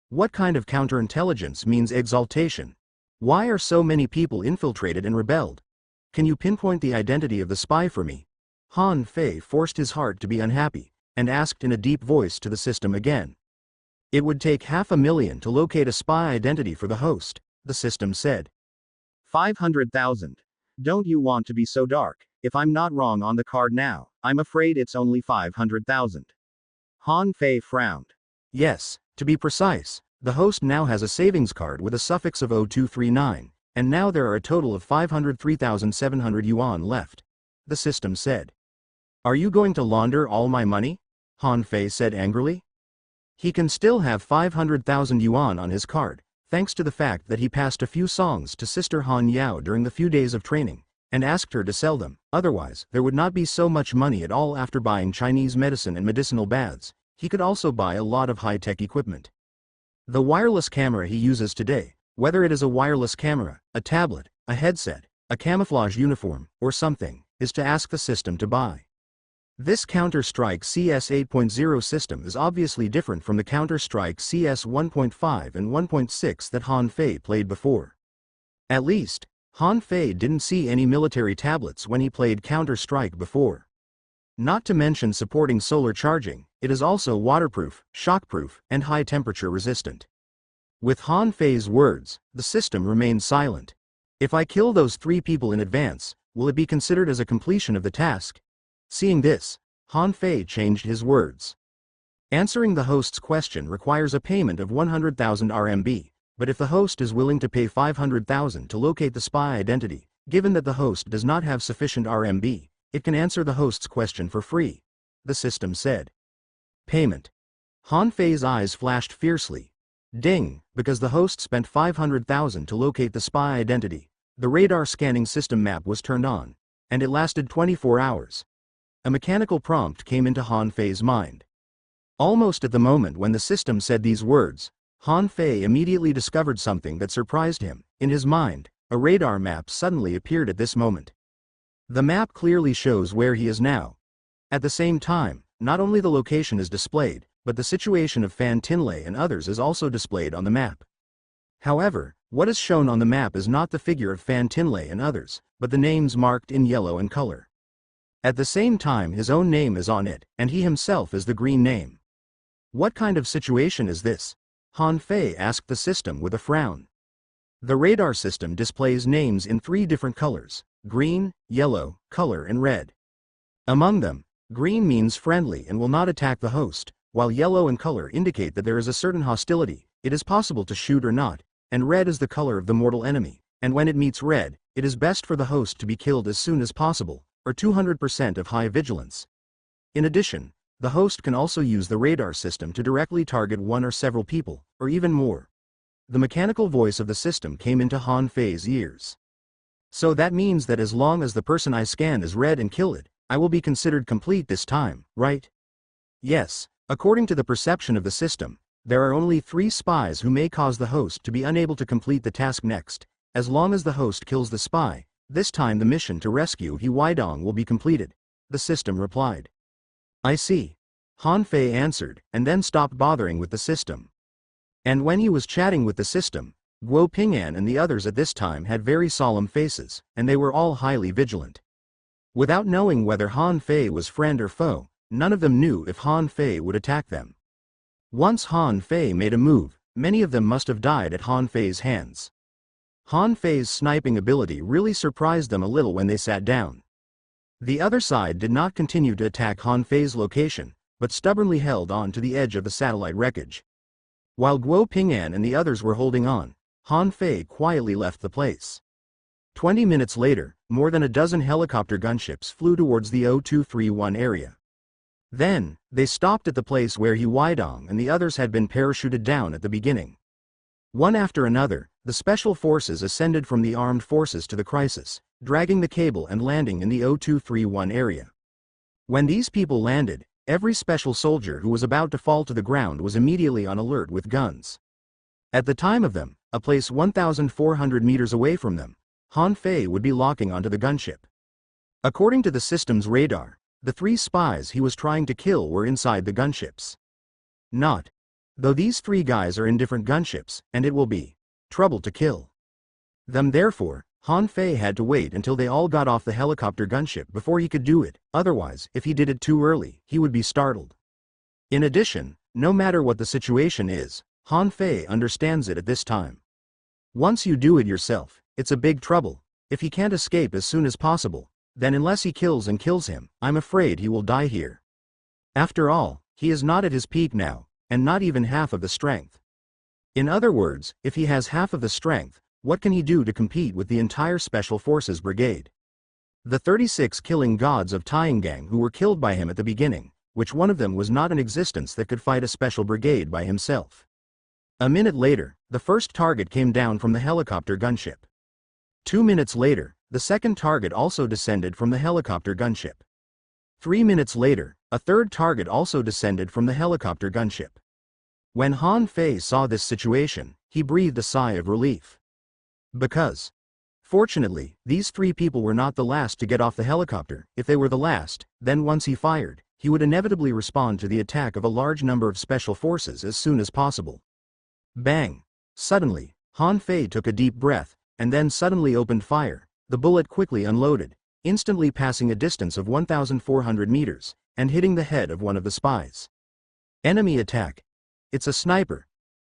What kind of counterintelligence means exaltation? Why are so many people infiltrated and rebelled? Can you pinpoint the identity of the spy for me? Han Fei forced his heart to be unhappy, and asked in a deep voice to the system again. It would take 500,000 to locate a spy identity for the host, the system said. 500,000. Don't you want to be so dark? If I'm not wrong on the card now, I'm afraid it's only 500,000. Han Fei frowned. Yes, to be precise, the host now has a savings card with a suffix of 0239, and now there are a total of 503,700 yuan left, the system said. Are you going to launder all my money? Han Fei said angrily. He can still have 500,000 yuan on his card, thanks to the fact that he passed a few songs to Sister Han Yao during the few days of training, and asked her to sell them, otherwise there would not be so much money at all. After buying Chinese medicine and medicinal baths, he could also buy a lot of high-tech equipment. The wireless camera he uses today, whether it is a wireless camera, a tablet, a headset, a camouflage uniform, or something, is to ask the system to buy. This Counter-Strike CS 8.0 system is obviously different from the Counter-Strike CS 1.5 and 1.6 that Han Fei played before. At least, Han Fei didn't see any military tablets when he played Counter-Strike before. Not to mention supporting solar charging, it is also waterproof, shockproof, and high-temperature resistant. With Han Fei's words, the system remained silent. If I kill those 3 people in advance, will it be considered as a completion of the task? Seeing this, Han Fei changed his words. Answering the host's question requires a payment of 100,000 RMB, but if the host is willing to pay 500,000 to locate the spy identity, given that the host does not have sufficient RMB, it can answer the host's question for free, the system said. Payment. Han Fei's eyes flashed fiercely. Ding, because the host spent 500,000 to locate the spy identity, the radar scanning system map was turned on, and it lasted 24 hours. A mechanical prompt came into Han Fei's mind. Almost at the moment when the system said these words, Han Fei immediately discovered something that surprised him. In his mind, a radar map suddenly appeared at this moment. The map clearly shows where he is now. At the same time, not only the location is displayed, but the situation of Fan Tinlei and others is also displayed on the map. However, what is shown on the map is not the figure of Fan Tinlei and others, but the names marked in yellow and color. At the same time his own name is on it, and he himself is the green name. What kind of situation is this? Han Fei asked the system with a frown. The radar system displays names in 3 different colors: green, yellow, color and red. Among them, green means friendly and will not attack the host, while yellow and color indicate that there is a certain hostility, it is possible to shoot or not, and red is the color of the mortal enemy, and when it meets red, it is best for the host to be killed as soon as possible, or 200% of high vigilance. In addition, the host can also use the radar system to directly target one or several people, or even more. The mechanical voice of the system came into Han Fei's ears. So that means that as long as the person I scan is red and kill it, I will be considered complete this time, right? Yes, according to the perception of the system, there are only 3 spies who may cause the host to be unable to complete the task next. As long as the host kills the spy, this time the mission to rescue He Weidong will be completed, the system replied. I see. Han Fei answered, and then stopped bothering with the system. And when he was chatting with the system, Guo Ping'an and the others at this time had very solemn faces, and they were all highly vigilant. Without knowing whether Han Fei was friend or foe, none of them knew if Han Fei would attack them. Once Han Fei made a move, many of them must have died at Han Fei's hands. Han Fei's sniping ability really surprised them a little when they sat down. The other side did not continue to attack Han Fei's location, but stubbornly held on to the edge of the satellite wreckage. While Guo Ping'an and the others were holding on, Han Fei quietly left the place. 20 minutes later, more than a dozen helicopter gunships flew towards the 0231 area. Then, they stopped at the place where He Weidong and the others had been parachuted down at the beginning. One after another, the special forces ascended from the armed forces to the crisis, dragging the cable and landing in the 0231 area. When these people landed, every special soldier who was about to fall to the ground was immediately on alert with guns. At the time of them, a place 1,400 meters away from them, Han Fei would be locking onto the gunship. According to the system's radar, the 3 spies he was trying to kill were inside the gunships. Not. Though these 3 guys are in different gunships, and it will be trouble to kill them. Therefore, Han Fei had to wait until they all got off the helicopter gunship before he could do it, otherwise, if he did it too early, he would be startled. In addition, no matter what the situation is, Han Fei understands it at this time. Once you do it yourself, it's a big trouble. If he can't escape as soon as possible, then unless he kills him, I'm afraid he will die here. After all, he is not at his peak now, and not even half of the strength. In other words, if he has half of the strength, what can he do to compete with the entire Special Forces Brigade? The 36 killing gods of Taiyanggang who were killed by him at the beginning, which one of them was not in existence that could fight a special brigade by himself. A minute later, the first target came down from the helicopter gunship. 2 minutes later, the second target also descended from the helicopter gunship. 3 minutes later, a third target also descended from the helicopter gunship. When Han Fei saw this situation, he breathed a sigh of relief. Because, fortunately, these 3 people were not the last to get off the helicopter. If they were the last, then once he fired, he would inevitably respond to the attack of a large number of special forces as soon as possible. Bang! Suddenly, Han Fei took a deep breath, and then suddenly opened fire. The bullet quickly unloaded, instantly passing a distance of 1,400 meters, and hitting the head of one of the spies. Enemy attack. It's a sniper.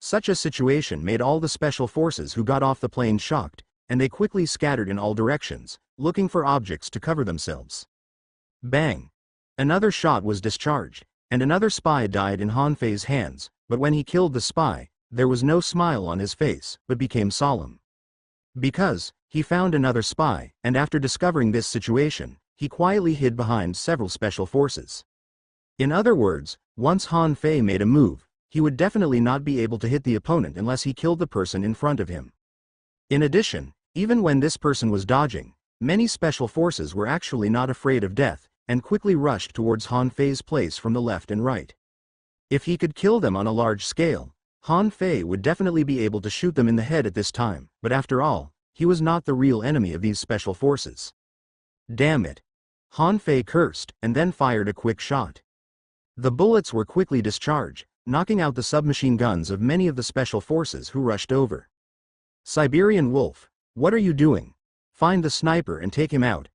Such a situation made all the special forces who got off the plane shocked, and they quickly scattered in all directions, looking for objects to cover themselves. Bang! Another shot was discharged, and another spy died in Han Fei's hands, but when he killed the spy, there was no smile on his face, but became solemn. Because, he found another spy, and after discovering this situation, he quietly hid behind several special forces. In other words, once Han Fei made a move, he would definitely not be able to hit the opponent unless he killed the person in front of him. In addition, even when this person was dodging, many special forces were actually not afraid of death, and quickly rushed towards Han Fei's place from the left and right. If he could kill them on a large scale, Han Fei would definitely be able to shoot them in the head at this time, but after all, he was not the real enemy of these special forces. Damn it! Han Fei cursed, and then fired a quick shot. The bullets were quickly discharged, knocking out the submachine guns of many of the special forces who rushed over. Siberian Wolf, what are you doing? Find the sniper and take him out.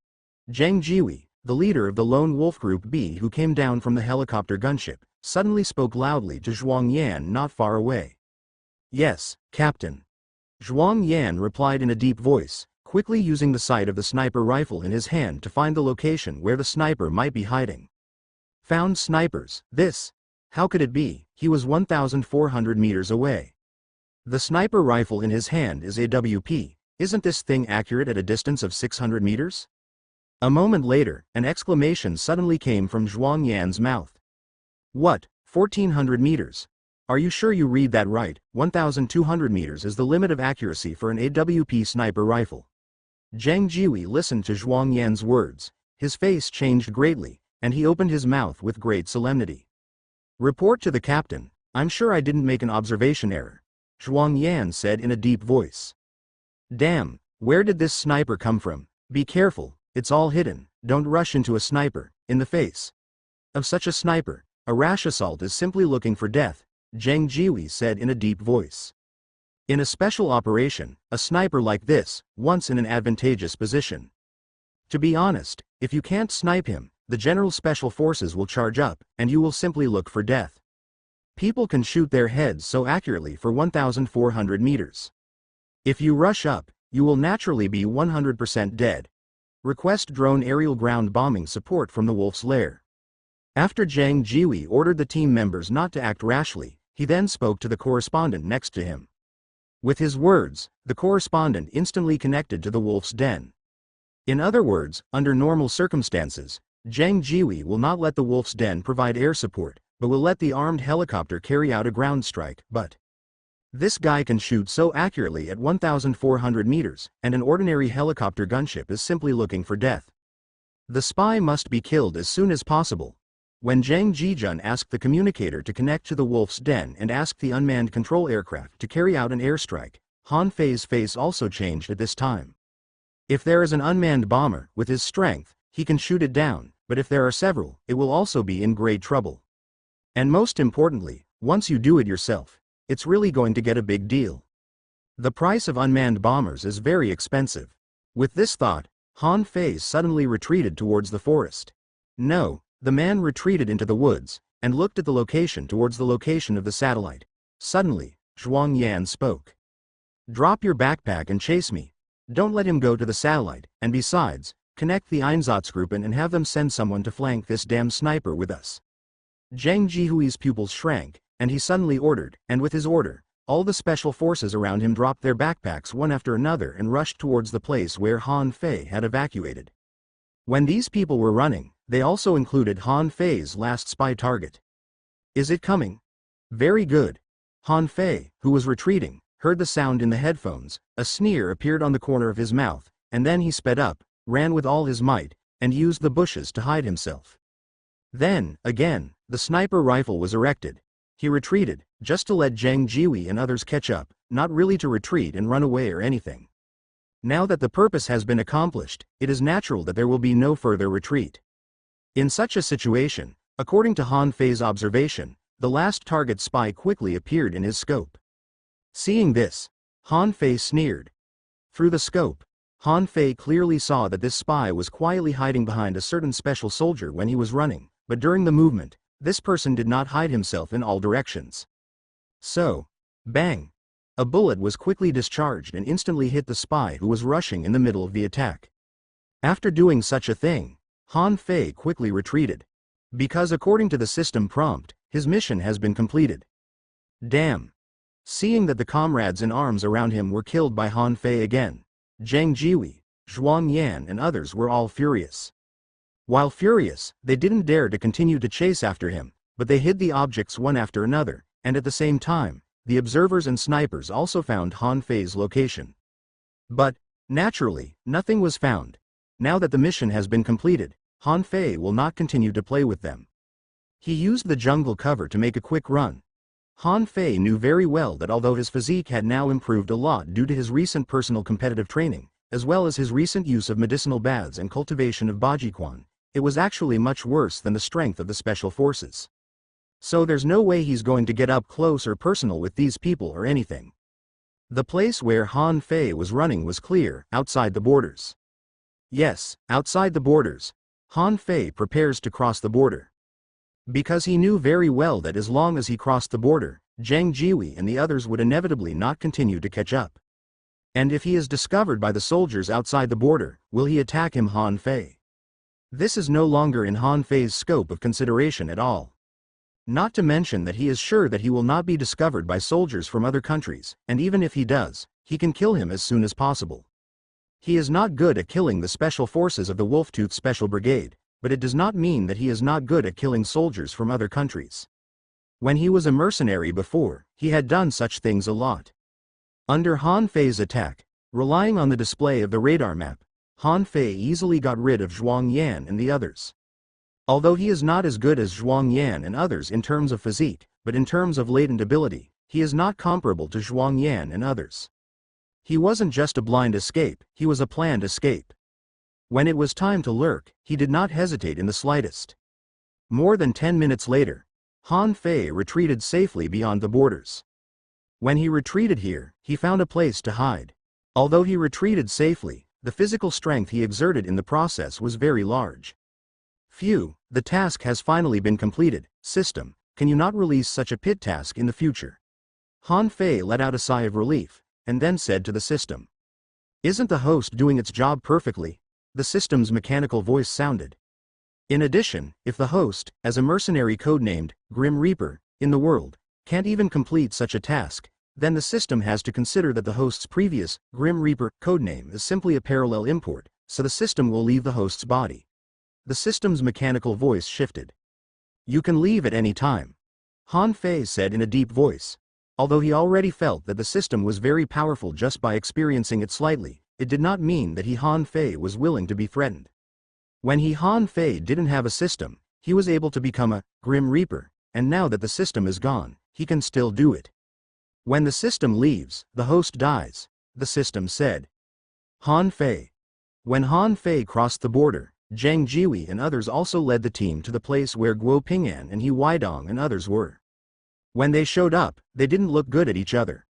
Zhang Jiwi, the leader of the Lone Wolf Group B who came down from the helicopter gunship, suddenly spoke loudly to Zhuang Yan not far away. Yes, Captain. Zhuang Yan replied in a deep voice, quickly using the sight of the sniper rifle in his hand to find the location where the sniper might be hiding. Found snipers, this? How could it be? He was 1,400 meters away. The sniper rifle in his hand is AWP. Isn't this thing accurate at a distance of 600 meters? A moment later, an exclamation suddenly came from Zhuang Yan's mouth. What, 1400 meters? Are you sure you read that right? 1200 meters is the limit of accuracy for an AWP sniper rifle. Zhang Jiwei listened to Zhuang Yan's words. His face changed greatly, and he opened his mouth with great solemnity. Report to the captain. I'm sure I didn't make an observation error, Zhuang Yan said in a deep voice. Damn, where did this sniper come from? Be careful, it's all hidden. Don't rush into a sniper, in the face of such a sniper. A rash assault is simply looking for death, Zhang Jiwei said in a deep voice. In a special operation, a sniper like this, once in an advantageous position. To be honest, if you can't snipe him, the general special forces will charge up, and you will simply look for death. People can shoot their heads so accurately for 1400 meters. If you rush up, you will naturally be 100% dead. Request drone aerial ground bombing support from the Wolf's Lair. After Zhang Jiwei ordered the team members not to act rashly, he then spoke to the correspondent next to him. With his words, the correspondent instantly connected to the Wolf's Den. In other words, under normal circumstances, Zhang Jiwei will not let the Wolf's Den provide air support, but will let the armed helicopter carry out a ground strike. But this guy can shoot so accurately at 1400 meters, and an ordinary helicopter gunship is simply looking for death. The spy must be killed as soon as possible. When Zhang Jijun asked the communicator to connect to the Wolf's Den and asked the unmanned control aircraft to carry out an airstrike, Han Fei's face also changed at this time. If there is an unmanned bomber, with his strength, he can shoot it down, but if there are several, it will also be in great trouble. And most importantly, once you do it yourself, it's really going to get a big deal. The price of unmanned bombers is very expensive. With this thought, Han Fei suddenly retreated towards the forest. No, the man retreated into the woods, and looked at the location towards the location of the satellite. Suddenly, Zhuang Yan spoke. Drop your backpack and chase me. Don't let him go to the satellite, and besides, connect the Einsatzgruppen and have them send someone to flank this damn sniper with us. Zhang Jihui's pupils shrank, and he suddenly ordered, and with his order, all the special forces around him dropped their backpacks one after another and rushed towards the place where Han Fei had evacuated. When these people were running, they also included Han Fei's last spy target. Is it coming? Very good. Han Fei, who was retreating, heard the sound in the headphones. A sneer appeared on the corner of his mouth, and then he sped up, ran with all his might, and used the bushes to hide himself. Then, again, the sniper rifle was erected. He retreated, just to let Zhang Jiwei and others catch up, not really to retreat and run away or anything. Now that the purpose has been accomplished, it is natural that there will be no further retreat. In such a situation, according to Han Fei's observation, the last target spy quickly appeared in his scope. Seeing this, Han Fei sneered. Through the scope, Han Fei clearly saw that this spy was quietly hiding behind a certain special soldier when he was running, but during the movement, this person did not hide himself in all directions. So, bang! A bullet was quickly discharged and instantly hit the spy who was rushing in the middle of the attack. After doing such a thing, Han Fei quickly retreated. Because according to the system prompt, his mission has been completed. Damn! Seeing that the comrades in arms around him were killed by Han Fei again, Zhang Jiwei, Zhuang Yan and others were all furious. While furious, they didn't dare to continue to chase after him, but they hid the objects one after another, and at the same time, the observers and snipers also found Han Fei's location. But, naturally, nothing was found. Now that the mission has been completed, Han Fei will not continue to play with them. He used the jungle cover to make a quick run. Han Fei knew very well that although his physique had now improved a lot due to his recent personal competitive training, as well as his recent use of medicinal baths and cultivation of Bajiquan, it was actually much worse than the strength of the special forces. So there's no way he's going to get up close or personal with these people or anything. The place where Han Fei was running was clear, outside the borders. Yes, outside the borders. Han Fei prepares to cross the border. Because he knew very well that as long as he crossed the border, Zhang Jiwei and the others would inevitably not continue to catch up. And if he is discovered by the soldiers outside the border, will he attack him, Han Fei? This is no longer in Han Fei's scope of consideration at all. Not to mention that he is sure that he will not be discovered by soldiers from other countries, and even if he does, he can kill him as soon as possible. He is not good at killing the special forces of the Wolftooth Special Brigade, but it does not mean that he is not good at killing soldiers from other countries. When he was a mercenary before, he had done such things a lot. Under Han Fei's attack, relying on the display of the radar map, Han Fei easily got rid of Zhuang Yan and the others. Although he is not as good as Zhuang Yan and others in terms of physique, but in terms of latent ability, he is not comparable to Zhuang Yan and others. He wasn't just a blind escape, he was a planned escape. When it was time to lurk, he did not hesitate in the slightest. More than 10 minutes later, Han Fei retreated safely beyond the borders. When he retreated here, he found a place to hide. Although he retreated safely, the physical strength he exerted in the process was very large. Phew, the task has finally been completed. System, can you not release such a pit task in the future? Han Fei let out a sigh of relief, and then said to the system. Isn't the host doing its job perfectly? The system's mechanical voice sounded. In addition, if the host, as a mercenary codenamed Grim Reaper, in the world, can't even complete such a task, then the system has to consider that the host's previous Grim Reaper codename is simply a parallel import, so the system will leave the host's body. The system's mechanical voice shifted. You can leave at any time, Han Fei said in a deep voice. Although he already felt that the system was very powerful just by experiencing it slightly, it did not mean that Han Fei was willing to be threatened. When Han Fei didn't have a system, he was able to become a Grim Reaper, and now that the system is gone, he can still do it. When the system leaves, the host dies, the system said. Han Fei. When Han Fei crossed the border, Zhang Jiwei and others also led the team to the place where Guo Ping'an and He Weidong and others were. When they showed up, they didn't look good at each other.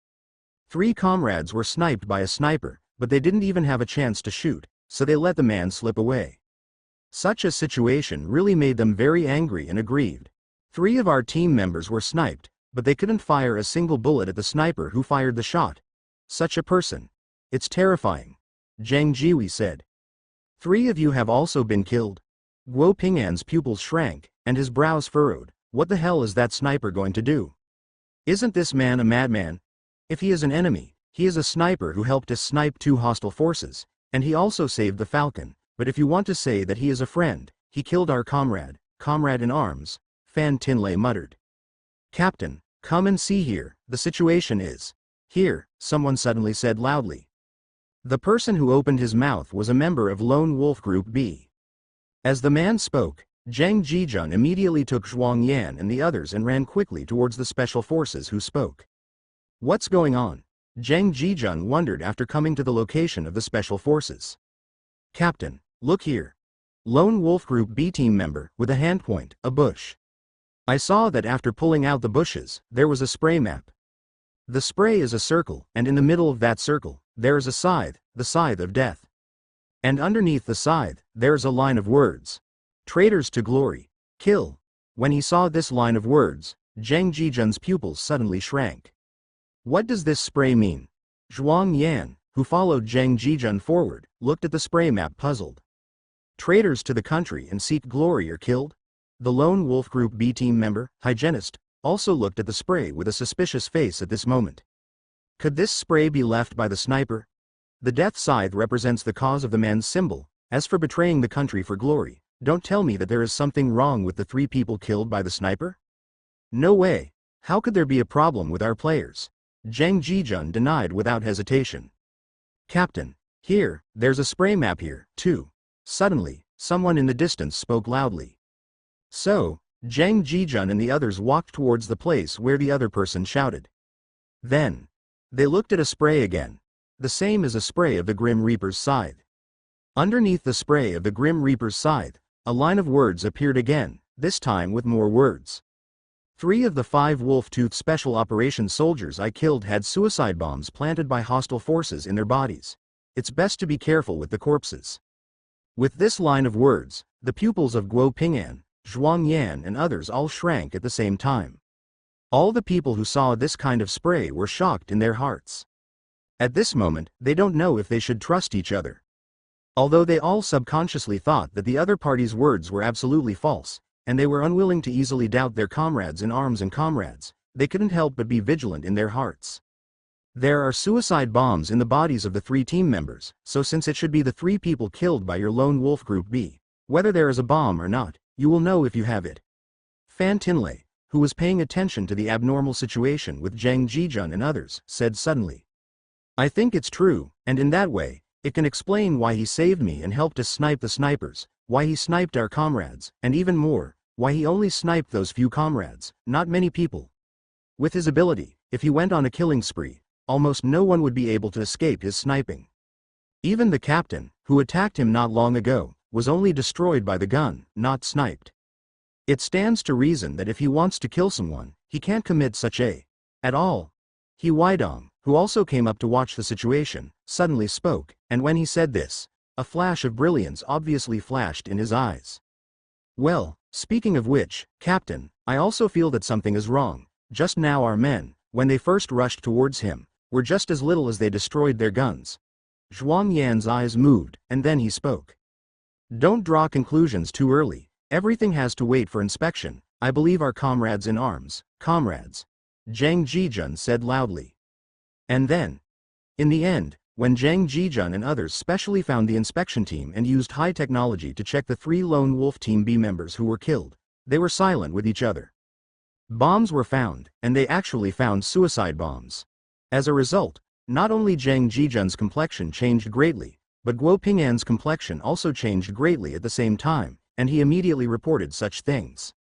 3 comrades were sniped by a sniper, but they didn't even have a chance to shoot, so they let the man slip away. Such a situation really made them very angry and aggrieved. 3 of our team members were sniped, but they couldn't fire a single bullet at the sniper who fired the shot. Such a person. It's terrifying, Zhang Jiwei said. 3 of you have also been killed. Guo Ping'an's pupils shrank, and his brows furrowed. What the hell is that sniper going to do? Isn't this man a madman? If he is an enemy, he is a sniper who helped us snipe 2 hostile forces, and he also saved the Falcon, but if you want to say that he is a friend, he killed our comrade in arms, Fan Tinlay muttered. Captain, come and see here, the situation is. Here, someone suddenly said loudly. The person who opened his mouth was a member of Lone Wolf Group B. As the man spoke, Zhang Jijun immediately took Zhuang Yan and the others and ran quickly towards the special forces who spoke. What's going on? Zhang Jijun wondered after coming to the location of the special forces. Captain, look here. Lone Wolf Group B team member, with a hand point, a bush. I saw that after pulling out the bushes, there was a spray map. The spray is a circle, and in the middle of that circle, there is a scythe, the scythe of death. And underneath the scythe, there is a line of words. Traitors to glory, kill. When he saw this line of words, Zhang Jijun's pupils suddenly shrank. What does this spray mean? Zhuang Yan, who followed Zhang Jijun forward, looked at the spray map puzzled. Traitors to the country and seek glory are killed? The Lone Wolf Group B team member, hygienist, also looked at the spray with a suspicious face at this moment. Could this spray be left by the sniper? The death scythe represents the cause of the man's symbol. As for betraying the country for glory, don't tell me that there is something wrong with the 3 people killed by the sniper? No way. How could there be a problem with our players? Zhang Jijun denied without hesitation. Captain, here, there's a spray map here, too. Suddenly, someone in the distance spoke loudly. So, Zhang Jijun and the others walked towards the place where the other person shouted. Then, they looked at a spray again. The same as a spray of the Grim Reaper's scythe. Underneath the spray of the Grim Reaper's scythe, a line of words appeared again, this time with more words. 3 of the 5 Wolftooth Special Operations soldiers I killed had suicide bombs planted by hostile forces in their bodies. It's best to be careful with the corpses. With this line of words, the pupils of Guo Ping'an, Zhuang Yan and others all shrank at the same time. All the people who saw this kind of spray were shocked in their hearts. At this moment, they don't know if they should trust each other. Although they all subconsciously thought that the other party's words were absolutely false, and they were unwilling to easily doubt their comrades in arms and comrades. They couldn't help but be vigilant in their hearts. There are suicide bombs in the bodies of the 3 team members, so since it should be the 3 people killed by your lone wolf group B, whether there is a bomb or not, you will know if you have it. Fan Tinley, who was paying attention to the abnormal situation with Zhang Jijun and others, said suddenly. I think it's true, and in that way, it can explain why he saved me and helped us snipe the snipers, why he sniped our comrades, and even more, why he only sniped those few comrades, not many people. With his ability, if he went on a killing spree, almost no one would be able to escape his sniping. Even the captain, who attacked him not long ago, was only destroyed by the gun, not sniped. It stands to reason that if he wants to kill someone, he can't commit such a at all. He Weidong, who also came up to watch the situation, suddenly spoke, and when he said this, a flash of brilliance obviously flashed in his eyes. Well, speaking of which, Captain, I also feel that something is wrong. Just now our men, when they first rushed towards him, were just as little as they destroyed their guns. Zhuang Yan's eyes moved, and then he spoke. Don't draw conclusions too early. Everything has to wait for inspection. I believe our comrades in arms, comrades. Zhang Jijun said loudly. And then, in the end, when Zhang Jijun and others specially found the inspection team and used high technology to check the 3 Lone Wolf Team B members who were killed, they were silent with each other. Bombs were found, and they actually found suicide bombs. As a result, not only Zhang Jijun's complexion changed greatly, but Guo Ping'an's complexion also changed greatly at the same time, and he immediately reported such things.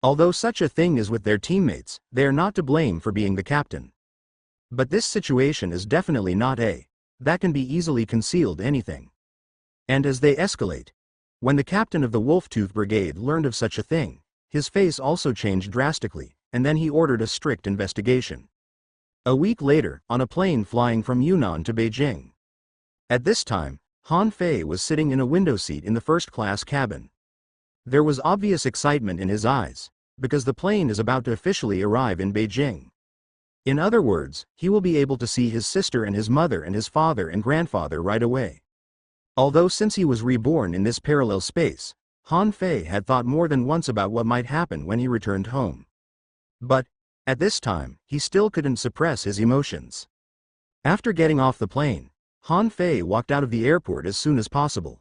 Although such a thing is with their teammates, they are not to blame for being the captain. But this situation is definitely not that can be easily concealed anything. And as they escalate, when the captain of the Wolf-Tooth Brigade learned of such a thing, his face also changed drastically, and then he ordered a strict investigation. A week later, on a plane flying from Yunnan to Beijing. At this time, Han Fei was sitting in a window seat in the first-class cabin. There was obvious excitement in his eyes, because the plane is about to officially arrive in Beijing. In other words, he will be able to see his sister and his mother and his father and grandfather right away. Although since he was reborn in this parallel space, Han Fei had thought more than once about what might happen when he returned home. But, at this time, he still couldn't suppress his emotions. After getting off the plane, Han Fei walked out of the airport as soon as possible.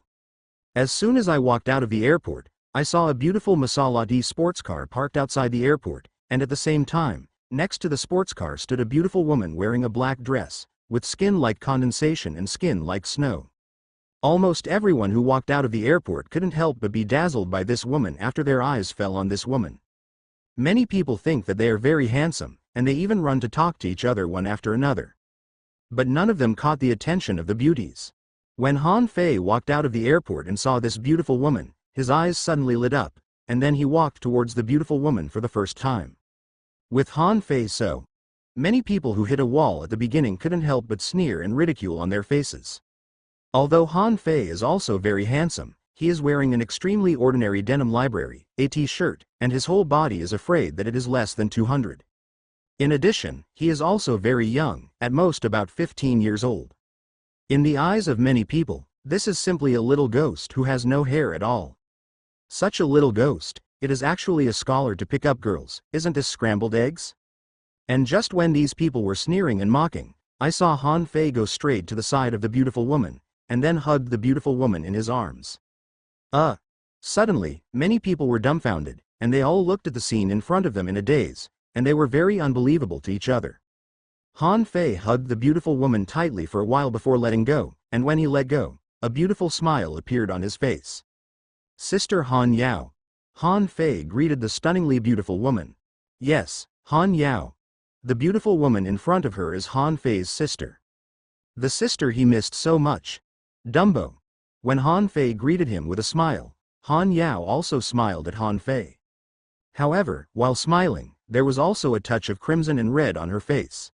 As soon as I walked out of the airport, I saw a beautiful Maserati sports car parked outside the airport, and at the same time, next to the sports car stood a beautiful woman wearing a black dress, with skin like condensation and skin like snow. Almost everyone who walked out of the airport couldn't help but be dazzled by this woman after their eyes fell on this woman. Many people think that they are very handsome, and they even run to talk to each other one after another. But none of them caught the attention of the beauties. When Han Fei walked out of the airport and saw this beautiful woman, his eyes suddenly lit up, and then he walked towards the beautiful woman for the first time. With Han Fei so many people who hit a wall at the beginning couldn't help but sneer and ridicule on their faces. Although Han Fei is also very handsome, he is wearing an extremely ordinary denim library, a t-shirt, and his whole body is afraid that it is less than 200. In addition, he is also very young, at most about 15 years old. In the eyes of many people, this is simply a little ghost who has no hair at all. Such a little ghost, it is actually a scholar to pick up girls, isn't this scrambled eggs? And just when these people were sneering and mocking, I saw Han Fei go straight to the side of the beautiful woman, and then hugged the beautiful woman in his arms. Suddenly, many people were dumbfounded, and they all looked at the scene in front of them in a daze, and they were very unbelievable to each other. Han Fei hugged the beautiful woman tightly for a while before letting go, and when he let go, a beautiful smile appeared on his face. Sister Han Yao. Han Fei greeted the stunningly beautiful woman. Yes, Han Yao. The beautiful woman in front of her is Han Fei's sister. The sister he missed so much. Dumbo. When Han Fei greeted him with a smile, Han Yao also smiled at Han Fei. However, while smiling, there was also a touch of crimson and red on her face.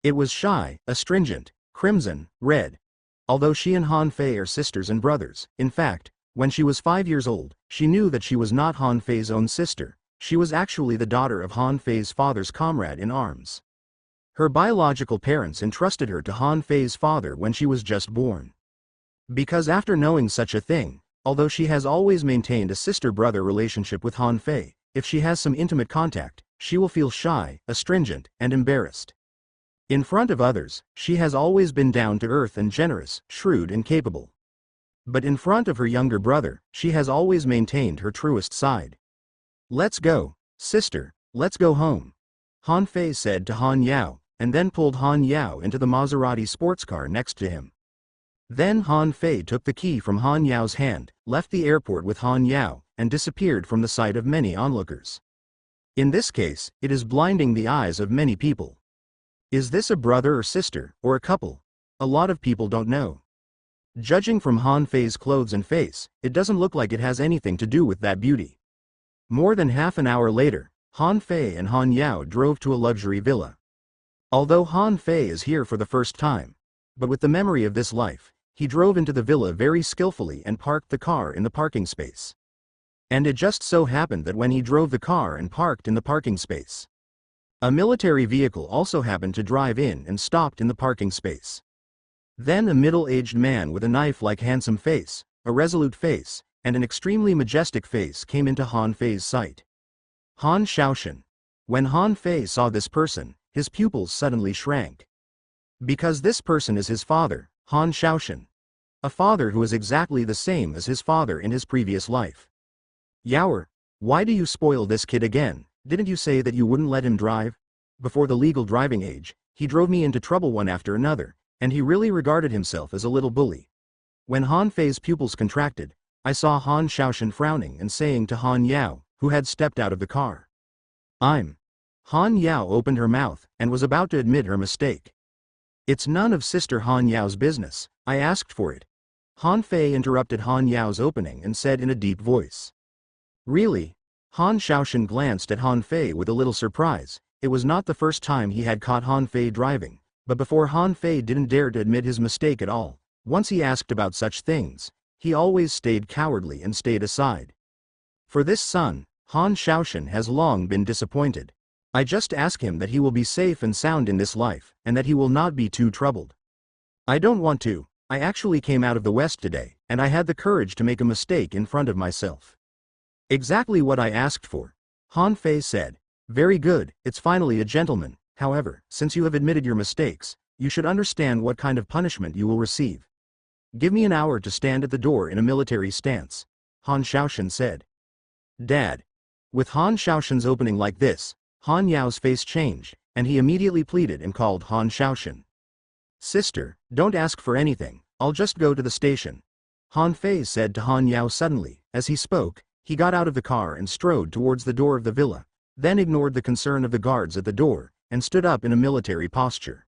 It was shy, astringent, crimson, red. Although she and Han Fei are sisters and brothers, in fact, when she was 5 years old, she knew that she was not Han Fei's own sister. She was actually the daughter of Han Fei's father's comrade in arms. Her biological parents entrusted her to Han Fei's father when she was just born. Because after knowing such a thing, Although she has always maintained a sister-brother relationship with Han Fei, if she has some intimate contact, she will feel shy, astringent, and embarrassed. In front of others, she has always been down-to-earth and generous, shrewd and capable. But in front of her younger brother, she has always maintained her truest side. "Let's go, sister, let's go home," Han Fei said to Han Yao, and then pulled Han Yao into the Maserati sports car next to him. Then Han Fei took the key from Han Yao's hand, left the airport with Han Yao, and disappeared from the sight of many onlookers. In this case, it is blinding the eyes of many people. Is this a brother or sister, or a couple? A lot of people don't know. Judging from Han Fei's clothes and face, it doesn't look like it has anything to do with that beauty. More than half an hour later, Han Fei and Han Yao drove to a luxury villa. Although Han Fei is here for the first time, but with the memory of this life, he drove into the villa very skillfully and parked the car in the parking space. And it just so happened that when he drove the car and parked in the parking space, a military vehicle also happened to drive in and stopped in the parking space. Then a middle-aged man with a knife-like handsome face, a resolute face, and an extremely majestic face came into Han Fei's sight. Han Shaoshan. When Han Fei saw this person, his pupils suddenly shrank. Because this person is his father, Han Shaoshan. A father who is exactly the same as his father in his previous life. "Yaoer, why do you spoil this kid again? Didn't you say that you wouldn't let him drive? Before the legal driving age, he drove me into trouble one after another, and he really regarded himself as a little bully." When Han Fei's pupils contracted, I saw Han Shaoshan frowning and saying to Han Yao, who had stepped out of the car, Han Yao opened her mouth and was about to admit her mistake. "It's none of Sister Han Yao's business, I asked for it." Han Fei interrupted Han Yao's opening and said in a deep voice. "Really?" Han Shaoshan glanced at Han Fei with a little surprise. It was not the first time he had caught Han Fei driving, but before Han Fei didn't dare to admit his mistake at all. Once he asked about such things, he always stayed cowardly and stayed aside. For this son, Han Shaoshan has long been disappointed. "I just ask him that he will be safe and sound in this life, and that he will not be too troubled. I don't want to. I actually came out of the West today, and I had the courage to make a mistake in front of myself." "Exactly what I asked for," Han Fei said. "Very good, it's finally a gentleman. However, since you have admitted your mistakes, you should understand what kind of punishment you will receive. Give me an hour to stand at the door in a military stance," Han Shaoshan said. "Dad." With Han Shaoshan's opening like this, Han Yao's face changed, and he immediately pleaded and called Han Shaoshan. "Sister, don't ask for anything, I'll just go to the station," Han Fei said to Han Yao suddenly. As he spoke, he got out of the car and strode towards the door of the villa, then ignored the concern of the guards at the door, and stood up in a military posture.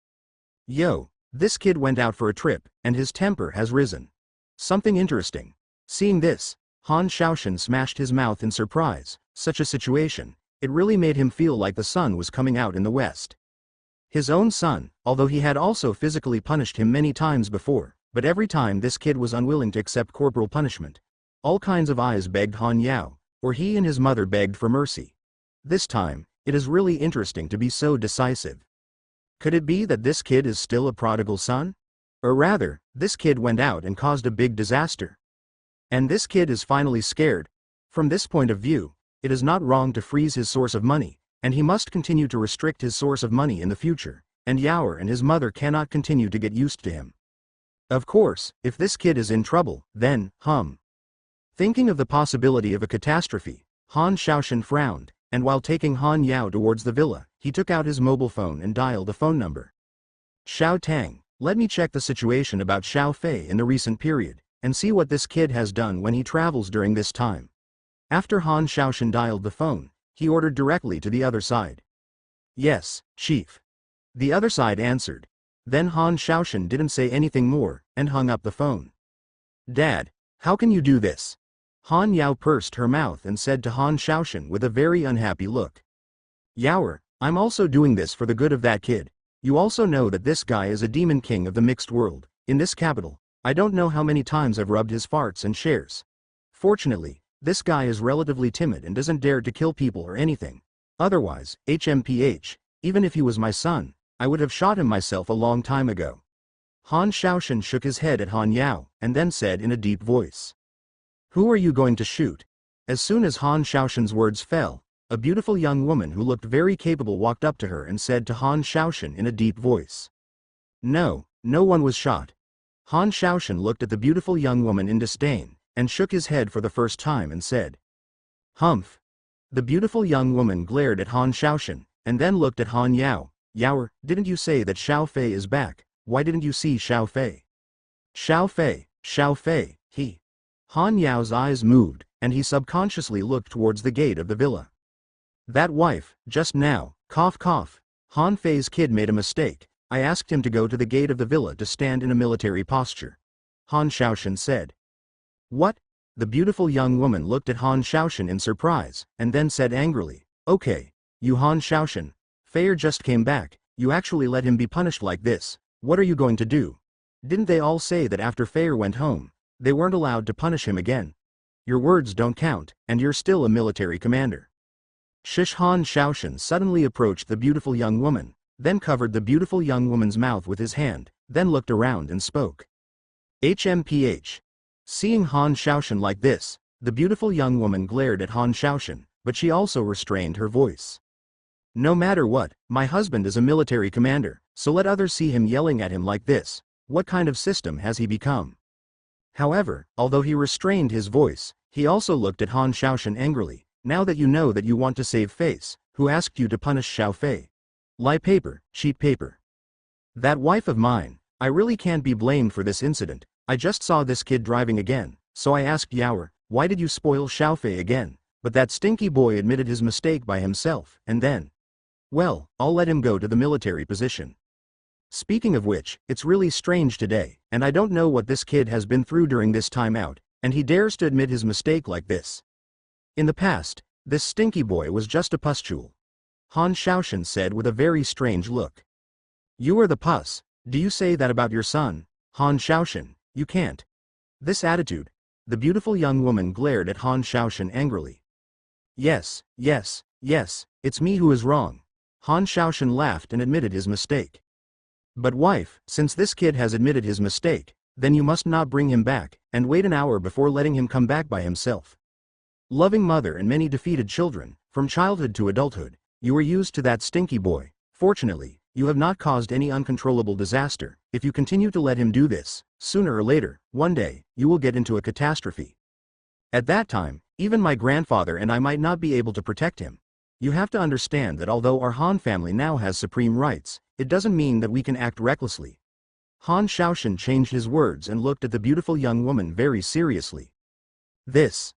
"Yo, this kid went out for a trip, and his temper has risen. Something interesting." Seeing this, Han Shaoshan smashed his mouth in surprise. Such a situation, it really made him feel like the sun was coming out in the west. His own son, although he had also physically punished him many times before, but every time this kid was unwilling to accept corporal punishment. All kinds of eyes begged Han Yao, or he and his mother begged for mercy. This time, it is really interesting to be so decisive. Could it be that this kid is still a prodigal son? Or rather, this kid went out and caused a big disaster. And this kid is finally scared. From this point of view, it is not wrong to freeze his source of money, and he must continue to restrict his source of money in the future, and Yaoer and his mother cannot continue to get used to him. Of course, if this kid is in trouble, then, Thinking of the possibility of a catastrophe, Han Shaoshan frowned, and while taking Han Yao towards the villa, he took out his mobile phone and dialed a phone number. "Xiao Tang, let me check the situation about Xiao Fei in the recent period, and see what this kid has done when he travels during this time." After Han Shaoshan dialed the phone, he ordered directly to the other side. "Yes, Chief." The other side answered. Then Han Shaoshan didn't say anything more, and hung up the phone. "Dad, how can you do this?" Han Yao pursed her mouth and said to Han Shaoshan with a very unhappy look. "Yaoer, I'm also doing this for the good of that kid. You also know that this guy is a demon king of the mixed world, in this capital. I don't know how many times I've rubbed his farts and shares. Fortunately, this guy is relatively timid and doesn't dare to kill people or anything. Otherwise, HMPH, even if he was my son, I would have shot him myself a long time ago." Han Shaoshan shook his head at Han Yao, and then said in a deep voice. Who are you going to shoot? As soon as Han Shaoshan's words fell, a beautiful young woman who looked very capable walked up to her and said to Han Shaoshan in a deep voice. No, no one was shot. Han Shaoshan looked at the beautiful young woman in disdain, and shook his head for the first time and said, Humph. The beautiful young woman glared at Han Shaoshan, and then looked at Han Yao. Yaoer, didn't you say that Xiao Fei is back? Why didn't you see Xiao Fei? Xiao Fei, he. Han Yao's eyes moved, and he subconsciously looked towards the gate of the villa. That wife, just now, cough cough. Han Fei's kid made a mistake. I asked him to go to the gate of the villa to stand in a military posture. Han Shaoshan said. What? The beautiful young woman looked at Han Shaoshan in surprise, and then said angrily, Okay, you Han Shaoshan, Feier just came back, you actually let him be punished like this, what are you going to do? Didn't they all say that after Feier went home, they weren't allowed to punish him again? Your words don't count, and you're still a military commander. Shish. Han Shaoshan suddenly approached the beautiful young woman, then covered the beautiful young woman's mouth with his hand, then looked around and spoke. HMPH. Seeing Han Shaoshan like this, the beautiful young woman glared at Han Shaoshan, but she also restrained her voice. No matter what, my husband is a military commander, so let others see him yelling at him like this. What kind of system has he become? However, although he restrained his voice, he also looked at Han Shaoshan angrily. Now that you know that you want to save face, who asked you to punish Xiao Fei? Lie paper, cheat paper. That wife of mine, I really can't be blamed for this incident. I just saw this kid driving again, so I asked Yaoer, why did you spoil Xiao Fei again? But that stinky boy admitted his mistake by himself, and then, well, I'll let him go to the military position. Speaking of which, it's really strange today, and I don't know what this kid has been through during this time out, and he dares to admit his mistake like this. In the past, this stinky boy was just a pustule. Han Shaoshan said with a very strange look. You are the pus, do you say that about your son? Han Shaoshan, you can't. This attitude. The beautiful young woman glared at Han Shaoshan angrily. Yes, it's me who is wrong. Han Shaoshan laughed and admitted his mistake. But wife, since this kid has admitted his mistake, then you must not bring him back, and wait an hour before letting him come back by himself. Loving mother and many defeated children, from childhood to adulthood, you were used to that stinky boy. Fortunately, you have not caused any uncontrollable disaster. If you continue to let him do this, sooner or later, one day, you will get into a catastrophe. At that time, even my grandfather and I might not be able to protect him. You have to understand that although our Han family now has supreme rights, it doesn't mean that we can act recklessly. Han Shaoshan changed his words and looked at the beautiful young woman very seriously. This.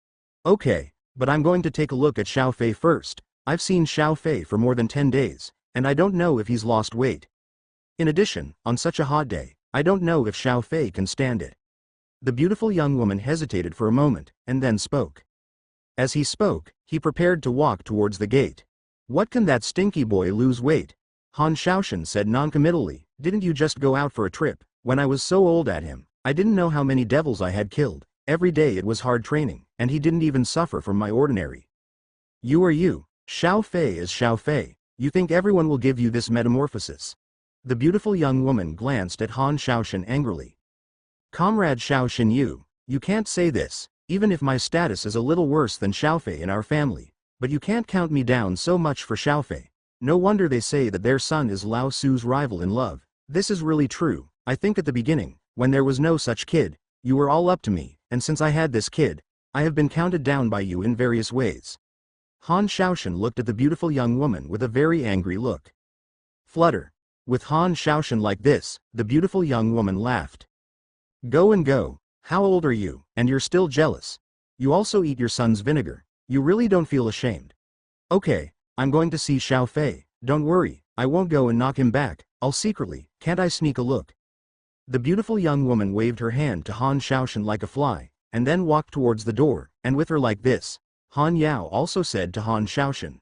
Okay, but I'm going to take a look at Xiao Fei first. I've seen Xiao Fei for more than 10 days, and I don't know if he's lost weight. In addition, on such a hot day, I don't know if Xiao Fei can stand it. The beautiful young woman hesitated for a moment, and then spoke. As he spoke, he prepared to walk towards the gate. What can that stinky boy lose weight? Han Shaoshan said noncommittally, didn't you just go out for a trip? When I was so old at him, I didn't know how many devils I had killed. Every day it was hard training, and he didn't even suffer from my ordinary. You are you. Xiao Fei is Xiao Fei. You think everyone will give you this metamorphosis? The beautiful young woman glanced at Han Shaoshan angrily. Comrade Shaoshan, you can't say this, even if my status is a little worse than Xiao Fei in our family, but you can't count me down so much for Xiao Fei. No wonder they say that their son is Lao Su's rival in love. This is really true. I think at the beginning, when there was no such kid, you were all up to me, and since I had this kid, I have been counted down by you in various ways. Han Shaoshan looked at the beautiful young woman with a very angry look. Flutter. With Han Shaoshan like this, the beautiful young woman laughed. Go and go. How old are you, and you're still jealous? You also eat your son's vinegar. You really don't feel ashamed. Okay, I'm going to see Xiao Fei. Don't worry, I won't go and knock him back. I'll secretly, can't I sneak a look? The beautiful young woman waved her hand to Han Shaoshan like a fly, and then walked towards the door, and with her like this. Han Yao also said to Han Shaoshan.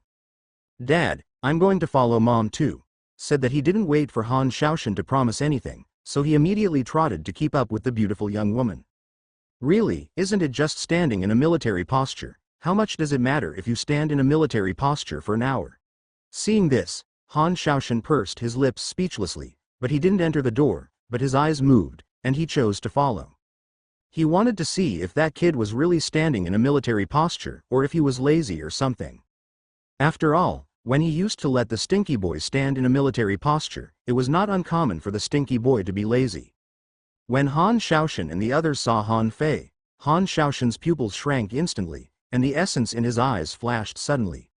Dad, I'm going to follow Mom too. Said that he didn't wait for Han Shaoshan to promise anything, so he immediately trotted to keep up with the beautiful young woman. Really, isn't it just standing in a military posture? How much does it matter if you stand in a military posture for an hour? Seeing this, Han Shaoshan pursed his lips speechlessly, but he didn't enter the door, but his eyes moved, and he chose to follow. He wanted to see if that kid was really standing in a military posture or if he was lazy or something. After all, when he used to let the stinky boy stand in a military posture, it was not uncommon for the stinky boy to be lazy. When Han Shaoshan and the others saw Han Fei, Han Shaoshan's pupils shrank instantly, and the essence in his eyes flashed suddenly.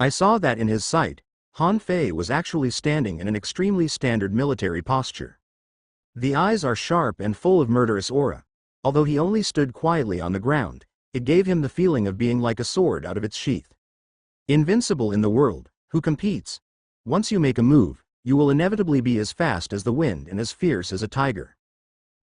I saw that in his sight, Han Fei was actually standing in an extremely standard military posture. The eyes are sharp and full of murderous aura. Although he only stood quietly on the ground, it gave him the feeling of being like a sword out of its sheath. Invincible in the world, who competes? Once you make a move, you will inevitably be as fast as the wind and as fierce as a tiger.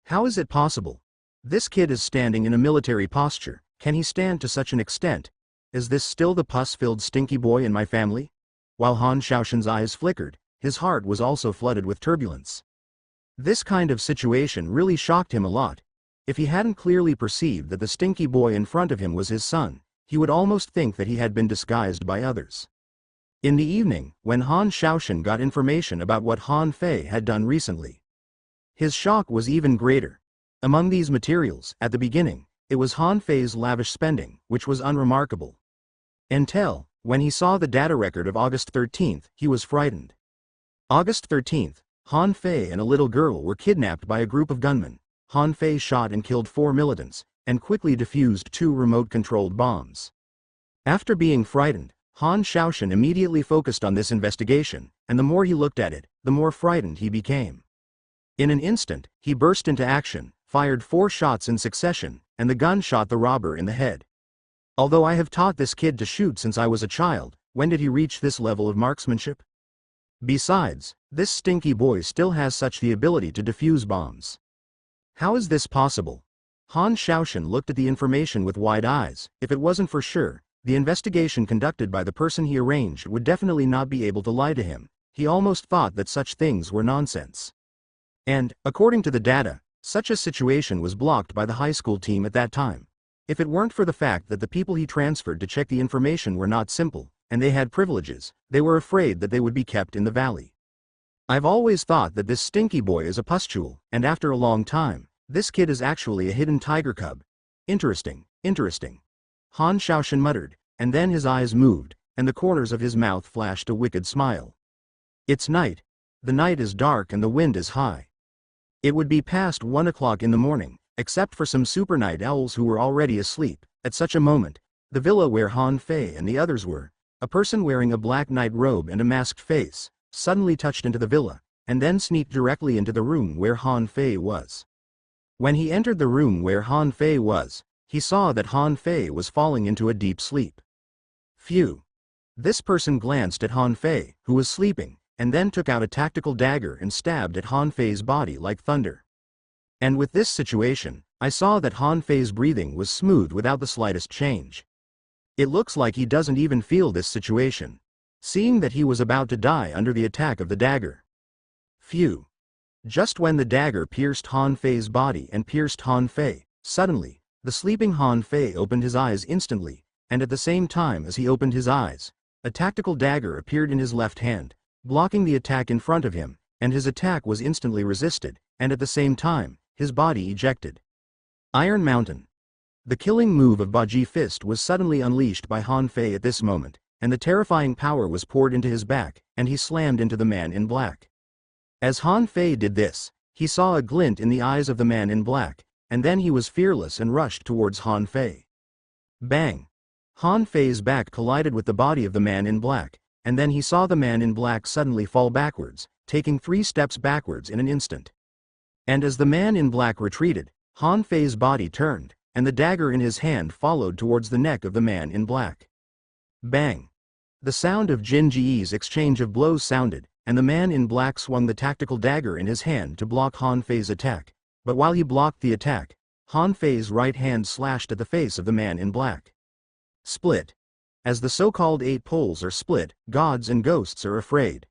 How is it possible? This kid is standing in a military posture. Can he stand to such an extent? Is this still the pus-filled stinky boy in my family? While Han Shaoshan's eyes flickered, his heart was also flooded with turbulence. This kind of situation really shocked him a lot. If he hadn't clearly perceived that the stinky boy in front of him was his son, he would almost think that he had been disguised by others. In the evening, when Han Shaoshan got information about what Han Fei had done recently, his shock was even greater. Among these materials, at the beginning, it was Han Fei's lavish spending, which was unremarkable. Until, when he saw the data record of August 13th, he was frightened. August 13th, Han Fei and a little girl were kidnapped by a group of gunmen. Han Fei shot and killed 4 militants, and quickly defused 2 remote-controlled bombs. After being frightened, Han Shaoshan immediately focused on this investigation, and the more he looked at it, the more frightened he became. In an instant, he burst into action, fired 4 shots in succession, and the gun shot the robber in the head. Although I have taught this kid to shoot since I was a child, when did he reach this level of marksmanship? Besides, this stinky boy still has such the ability to defuse bombs. How is this possible? Han Shaoshan looked at the information with wide eyes. If it wasn't for sure, the investigation conducted by the person he arranged would definitely not be able to lie to him. He almost thought that such things were nonsense. And, according to the data, such a situation was blocked by the high school team at that time. If it weren't for the fact that the people he transferred to check the information were not simple, and they had privileges, they were afraid that they would be kept in the valley. I've always thought that this stinky boy is a pustule, and after a long time, this kid is actually a hidden tiger cub. Interesting, interesting. Han Shaoshan muttered, and then his eyes moved, and the corners of his mouth flashed a wicked smile. It's night. The night is dark and the wind is high. It would be past 1 o'clock in the morning, except for some super night owls who were already asleep. At such a moment, the villa where Han Fei and the others were, a person wearing a black night robe and a masked face, suddenly touched into the villa, and then sneaked directly into the room where Han Fei was. When he entered the room where Han Fei was, he saw that Han Fei was falling into a deep sleep. Phew. This person glanced at Han Fei, who was sleeping, and then took out a tactical dagger and stabbed at Han Fei's body like thunder. And with this situation, I saw that Han Fei's breathing was smooth without the slightest change. It looks like he doesn't even feel this situation, seeing that he was about to die under the attack of the dagger. Phew. Just when the dagger pierced Han Fei's body and pierced Han Fei, suddenly, the sleeping Han Fei opened his eyes instantly, and at the same time as he opened his eyes, a tactical dagger appeared in his left hand, blocking the attack in front of him, and his attack was instantly resisted, and at the same time, his body ejected. Iron Mountain. The killing move of Baji Fist was suddenly unleashed by Han Fei at this moment, and the terrifying power was poured into his back, and he slammed into the man in black. As Han Fei did this, he saw a glint in the eyes of the man in black, and then he was fearless and rushed towards Han Fei. Bang! Han Fei's back collided with the body of the man in black, and then he saw the man in black suddenly fall backwards, taking 3 steps backwards in an instant. And as the man in black retreated, Han Fei's body turned, and the dagger in his hand followed towards the neck of the man in black. Bang! The sound of Jin Ji's exchange of blows sounded, and the man in black swung the tactical dagger in his hand to block Han Fei's attack. But while he blocked the attack, Han Fei's right hand slashed at the face of the man in black. Split. As the so-called 8 poles are split, gods and ghosts are afraid.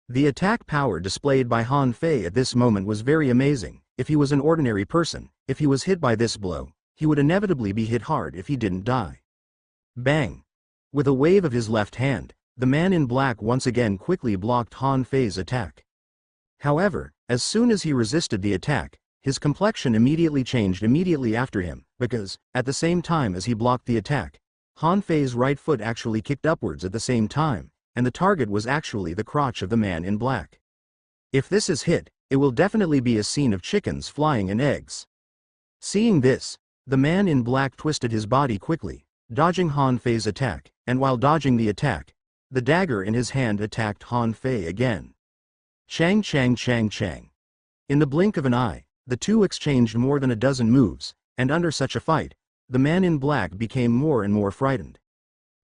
The attack power displayed by Han Fei at this moment was very amazing. If he was an ordinary person, if he was hit by this blow, he would inevitably be hit hard if he didn't die. Bang! With a wave of his left hand, the man in black once again quickly blocked Han Fei's attack. However, as soon as he resisted the attack, his complexion immediately changed immediately after him, because, at the same time as he blocked the attack, Han Fei's right foot actually kicked upwards at the same time, and the target was actually the crotch of the man in black. If this is hit, it will definitely be a scene of chickens flying and eggs. Seeing this, the man in black twisted his body quickly, dodging Han Fei's attack, and while dodging the attack, the dagger in his hand attacked Han Fei again. Chang chang chang chang. In the blink of an eye, the two exchanged more than a dozen moves, and under such a fight, the man in black became more and more frightened.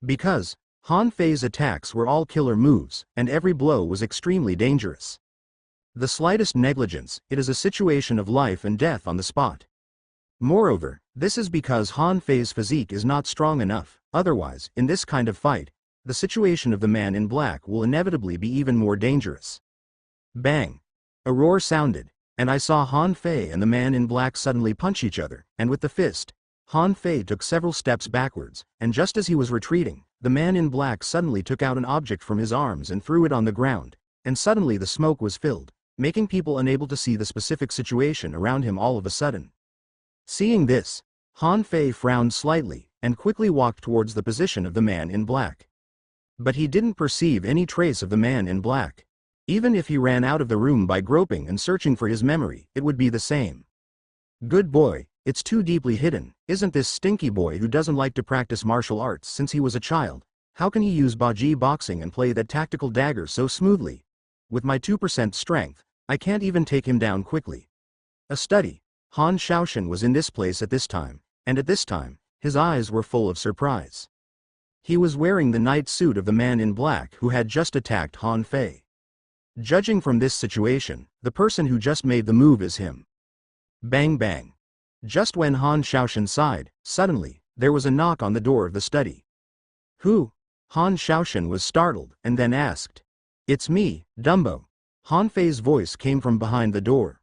Because Han Fei's attacks were all killer moves, and every blow was extremely dangerous. The slightest negligence, it is a situation of life and death on the spot. Moreover, this is because Han Fei's physique is not strong enough, otherwise, in this kind of fight, the situation of the man in black will inevitably be even more dangerous. Bang! A roar sounded, and I saw Han Fei and the man in black suddenly punch each other, and with the fist, Han Fei took several steps backwards, and just as he was retreating, the man in black suddenly took out an object from his arms and threw it on the ground, and suddenly the smoke was filled, making people unable to see the specific situation around him all of a sudden. Seeing this, Han Fei frowned slightly, and quickly walked towards the position of the man in black. But he didn't perceive any trace of the man in black. Even if he ran out of the room by groping and searching for his memory, it would be the same. Good boy, it's too deeply hidden, isn't this stinky boy who doesn't like to practice martial arts since he was a child? How can he use Baji boxing and play that tactical dagger so smoothly? With my 2% strength, I can't even take him down quickly. A study. Han Shaoshan was in this place at this time, and at this time, his eyes were full of surprise. He was wearing the night suit of the man in black who had just attacked Han Fei. Judging from this situation, the person who just made the move is him. Bang bang. Just when Han Shaoshan sighed, suddenly, there was a knock on the door of the study. Who? Han Shaoshan was startled, and then asked. It's me, Dumbo. Han Fei's voice came from behind the door.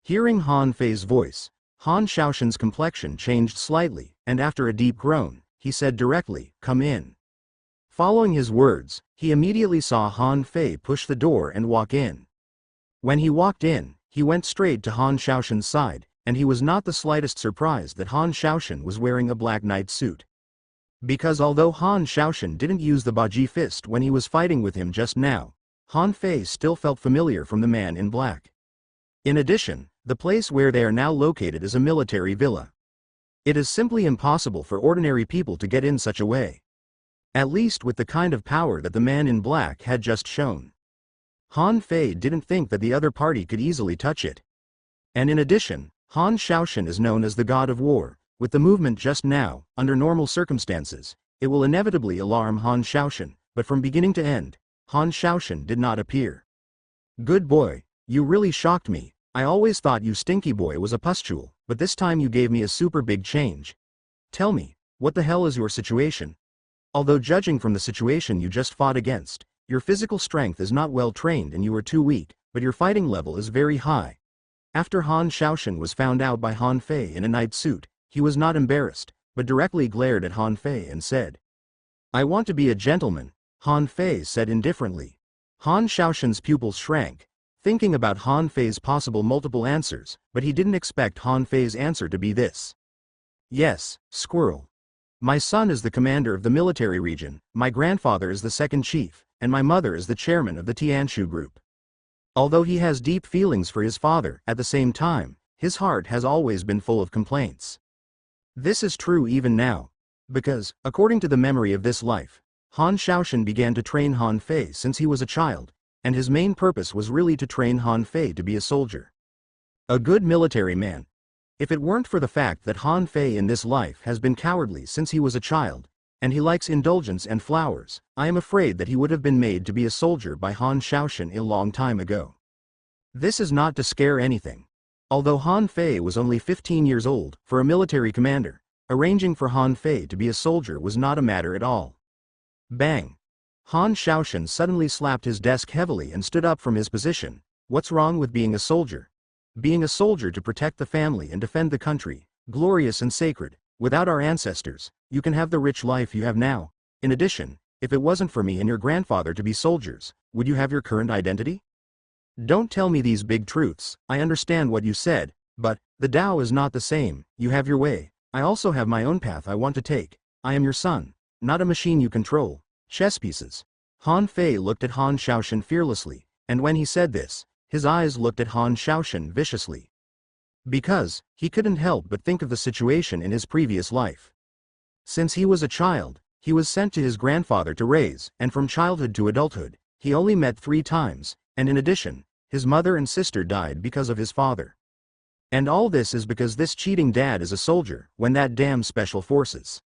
Hearing Han Fei's voice, Han Shaoshan's complexion changed slightly, and after a deep groan, he said directly, "Come in." Following his words, he immediately saw Han Fei push the door and walk in. When he walked in, he went straight to Han Shaoshan's side, and he was not the slightest surprised that Han Shaoshan was wearing a black night suit. Because although Han Shaoshan didn't use the Baji fist when he was fighting with him just now, Han Fei still felt familiar from the man in black. In addition, the place where they are now located is a military villa. It is simply impossible for ordinary people to get in such a way. At least with the kind of power that the man in black had just shown. Han Fei didn't think that the other party could easily touch it. And in addition, Han Shaoshan is known as the god of war. With the movement just now, under normal circumstances, it will inevitably alarm Han Shaoshan, but from beginning to end, Han Shaoshan did not appear. Good boy, you really shocked me. I always thought you stinky boy was a pustule, but this time you gave me a super big change. Tell me, what the hell is your situation? Although judging from the situation you just fought against, your physical strength is not well trained and you are too weak, but your fighting level is very high. After Han Shaoshan was found out by Han Fei in a night suit, he was not embarrassed, but directly glared at Han Fei and said, "I want to be a gentleman," Han Fei said indifferently. Han Shaoshan's pupils shrank, thinking about Han Fei's possible multiple answers, but he didn't expect Han Fei's answer to be this. Yes, squirrel. My son is the commander of the military region, my grandfather is the second chief, and my mother is the chairman of the Tianshu group. Although he has deep feelings for his father, at the same time, his heart has always been full of complaints. This is true even now, because, according to the memory of this life, Han Shaoshan began to train Han Fei since he was a child, and his main purpose was really to train Han Fei to be a soldier. A good military man. If it weren't for the fact that Han Fei in this life has been cowardly since he was a child, and he likes indulgence and flowers, I am afraid that he would have been made to be a soldier by Han Shaoshan a long time ago. This is not to scare anything. Although Han Fei was only 15 years old, for a military commander, arranging for Han Fei to be a soldier was not a matter at all. Bang! Han Shaoshan suddenly slapped his desk heavily and stood up from his position. What's wrong with being a soldier? Being a soldier to protect the family and defend the country, glorious and sacred. Without our ancestors, you can have the rich life you have now. In addition, if it wasn't for me and your grandfather to be soldiers, would you have your current identity? Don't tell me these big truths. I understand what you said, But, the Tao is not the same. You have your way. I also have my own path I want to take. I am your son, not a machine you control. Chess pieces. Han Fei looked at Han Shaoshan fearlessly, and when he said this, his eyes looked at Han Shaoshan viciously. Because, he couldn't help but think of the situation in his previous life. Since he was a child, he was sent to his grandfather to raise, and from childhood to adulthood, he only met 3 times, and in addition, his mother and sister died because of his father. And all this is because this cheating dad is a soldier, when that damn special forces.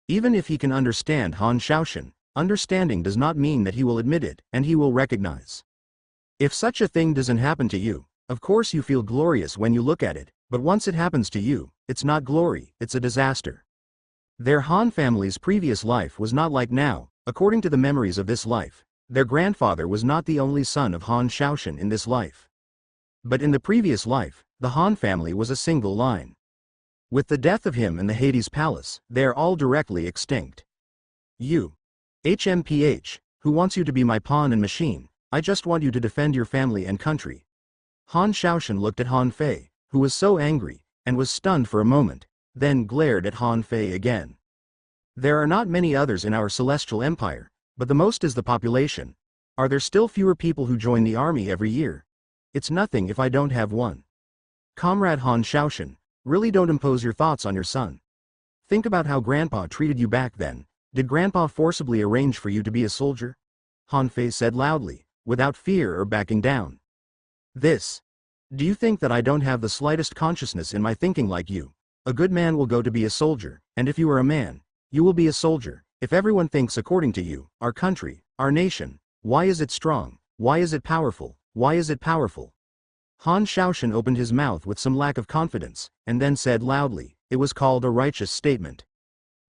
Even if he can understand Han Shaoshan, understanding does not mean that he will admit it, and he will recognize. If such a thing doesn't happen to you, of course you feel glorious when you look at it, but once it happens to you, it's not glory, it's a disaster. Their Han family's previous life was not like now. According to the memories of this life, their grandfather was not the only son of Han Shaoshan in this life. But in the previous life, the Han family was a single line. With the death of him in the Hades palace, they are all directly extinct. You. HMPH, who wants you to be my pawn and machine? I just want you to defend your family and country. Han Shaoshan looked at Han Fei, who was so angry, and was stunned for a moment, then glared at Han Fei again. There are not many others in our celestial empire, but the most is the population. Are there still fewer people who join the army every year? It's nothing if I don't have one. Comrade Han Shaoshan, really don't impose your thoughts on your son. Think about how Grandpa treated you back then. Did Grandpa forcibly arrange for you to be a soldier? Han Fei said loudly, without fear or backing down. This. Do you think that I don't have the slightest consciousness in my thinking like you? A good man will go to be a soldier, and if you are a man, you will be a soldier. If everyone thinks according to you, our country, our nation, why is it strong? Why is it powerful? Why is it powerful? Han Shaoshan opened his mouth with some lack of confidence, and then said loudly, it was called a righteous statement.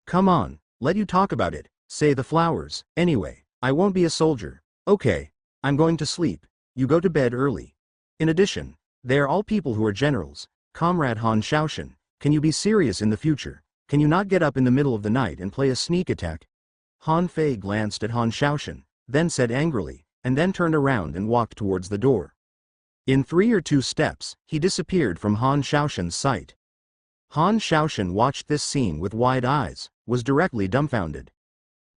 Come on, let you talk about it, say the flowers. Anyway, I won't be a soldier. Okay, I'm going to sleep. You go to bed early. In addition, they are all people who are generals. Comrade Han Shaoshan, can you be serious in the future? Can you not get up in the middle of the night and play a sneak attack? Han Fei glanced at Han Shaoshan, then said angrily, and then turned around and walked towards the door. In 3 or 2 steps, he disappeared from Han Shaoshan's sight. Han Shaoshan watched this scene with wide eyes, was directly dumbfounded.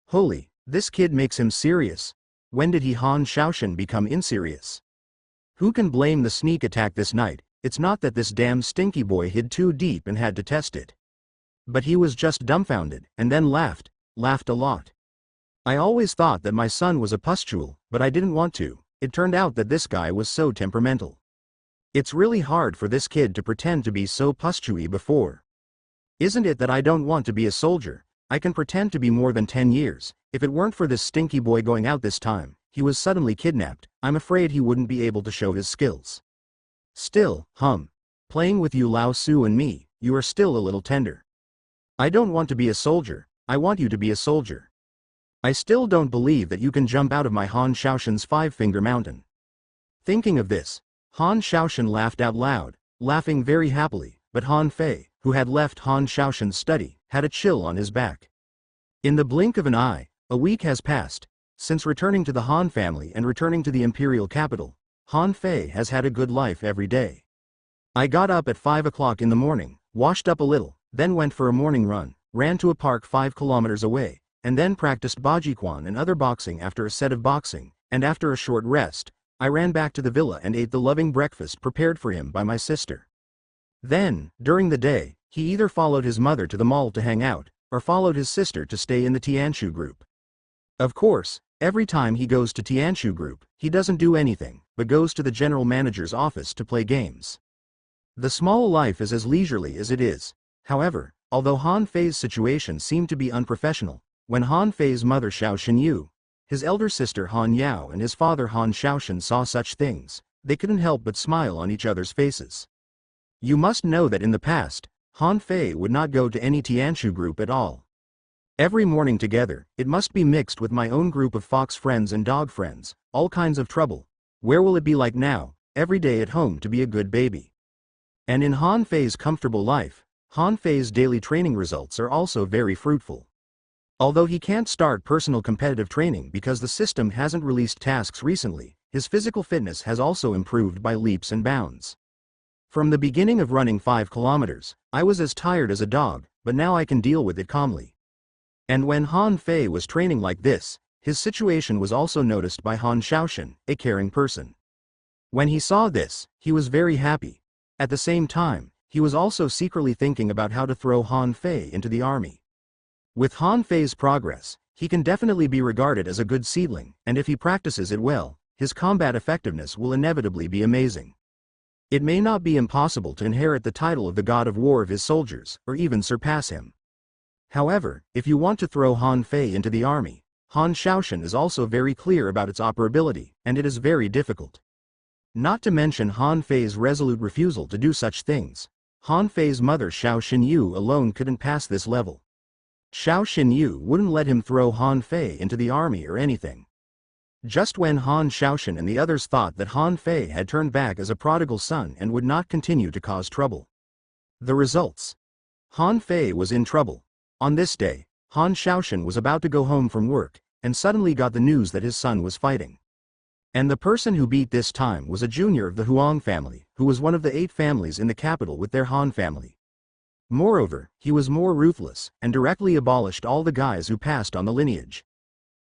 Holy, this kid makes him serious. When did he Han Shaoshan become inserious? Who can blame the sneak attack this night? It's not that this damn stinky boy hid too deep and had to test it. But he was just dumbfounded, and then laughed a lot. I always thought that my son was a pustule, but I didn't want to. It turned out that this guy was so temperamental. It's really hard for this kid to pretend to be so pustule before. Isn't it that I don't want to be a soldier? I can pretend to be more than 10 years. If it weren't for this stinky boy going out this time, he was suddenly kidnapped, I'm afraid he wouldn't be able to show his skills. Still, playing with you Lao Su and me, you are still a little tender. I don't want to be a soldier, I want you to be a soldier. I still don't believe that you can jump out of my Han Shaoshan's 5-finger mountain. Thinking of this, Han Shaoshan laughed out loud, laughing very happily, but Han Fei, who had left Han Shaoshan's study, had a chill on his back. In the blink of an eye, a week has passed. Since returning to the Han family and returning to the imperial capital, Han Fei has had a good life every day. I got up at 5 o'clock in the morning, washed up a little, then went for a morning run, ran to a park 5 kilometers away, and then practiced Bajiquan and other boxing after a set of boxing, and after a short rest, I ran back to the villa and ate the loving breakfast prepared for him by my sister. Then, during the day, he either followed his mother to the mall to hang out, or followed his sister to stay in the Tianshu group. Of course, every time he goes to Tianshu group, he doesn't do anything, but goes to the general manager's office to play games. The small life is as leisurely as it is. However, although Han Fei's situation seemed to be unprofessional, when Han Fei's mother Xiao Xinyu, his elder sister Han Yao and his father Han Shaoshan saw such things, they couldn't help but smile on each other's faces. You must know that in the past, Han Fei would not go to any Tianshu group at all. Every morning together, it must be mixed with my own group of fox friends and dog friends, all kinds of trouble. Where will it be like now, every day at home to be a good baby? And in Han Fei's comfortable life, Han Fei's daily training results are also very fruitful. Although he can't start personal competitive training because the system hasn't released tasks recently, his physical fitness has also improved by leaps and bounds. From the beginning of running 5 kilometers, I was as tired as a dog, but now I can deal with it calmly. And when Han Fei was training like this, his situation was also noticed by Han Shaoshan, a caring person. When he saw this, he was very happy. At the same time, he was also secretly thinking about how to throw Han Fei into the army. With Han Fei's progress, he can definitely be regarded as a good seedling, and if he practices it well, his combat effectiveness will inevitably be amazing. It may not be impossible to inherit the title of the god of war of his soldiers, or even surpass him. However, if you want to throw Han Fei into the army, Han Shaoshan is also very clear about its operability, and it is very difficult. Not to mention Han Fei's resolute refusal to do such things. Han Fei's mother Xiao Xinyu alone couldn't pass this level. Xiao Xinyu wouldn't let him throw Han Fei into the army or anything. Just when Han Shaoshan and the others thought that Han Fei had turned back as a prodigal son and would not continue to cause trouble. The results. Han Fei was in trouble. On this day, Han Shaoshan was about to go home from work, and suddenly got the news that his son was fighting. And the person who beat this time was a junior of the Huang family, who was one of the 8 families in the capital with their Han family. Moreover, he was more ruthless, and directly abolished all the guys who passed on the lineage.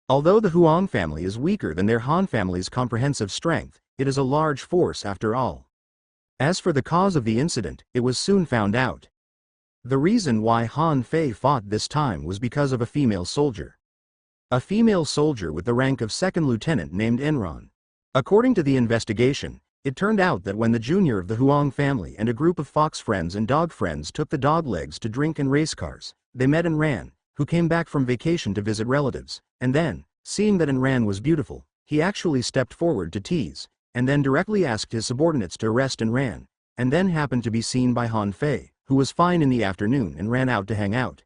Although the Huang family is weaker than their Han family's comprehensive strength, it is a large force after all. As for the cause of the incident, it was soon found out. The reason why Han Fei fought this time was because of a female soldier. A female soldier with the rank of 2nd lieutenant named Enron. According to the investigation, it turned out that when the junior of the Huang family and a group of fox friends and dog friends took the dog legs to drink in race cars, they met Enran, who came back from vacation to visit relatives, and then, seeing that Enran was beautiful, he actually stepped forward to tease, and then directly asked his subordinates to arrest Enran, and then happened to be seen by Han Fei, who was fine in the afternoon and ran out to hang out.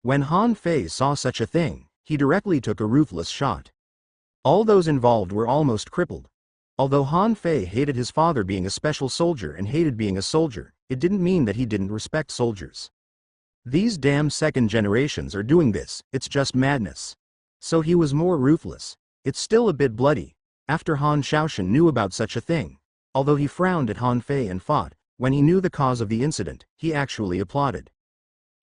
When Han Fei saw such a thing, he directly took a ruthless shot. All those involved were almost crippled. Although Han Fei hated his father being a special soldier and hated being a soldier, it didn't mean that he didn't respect soldiers. These damn second generations are doing this, it's just madness. So he was more ruthless. It's still a bit bloody. After Han Shaoshan knew about such a thing, although he frowned at Han Fei and fought, when he knew the cause of the incident, he actually applauded.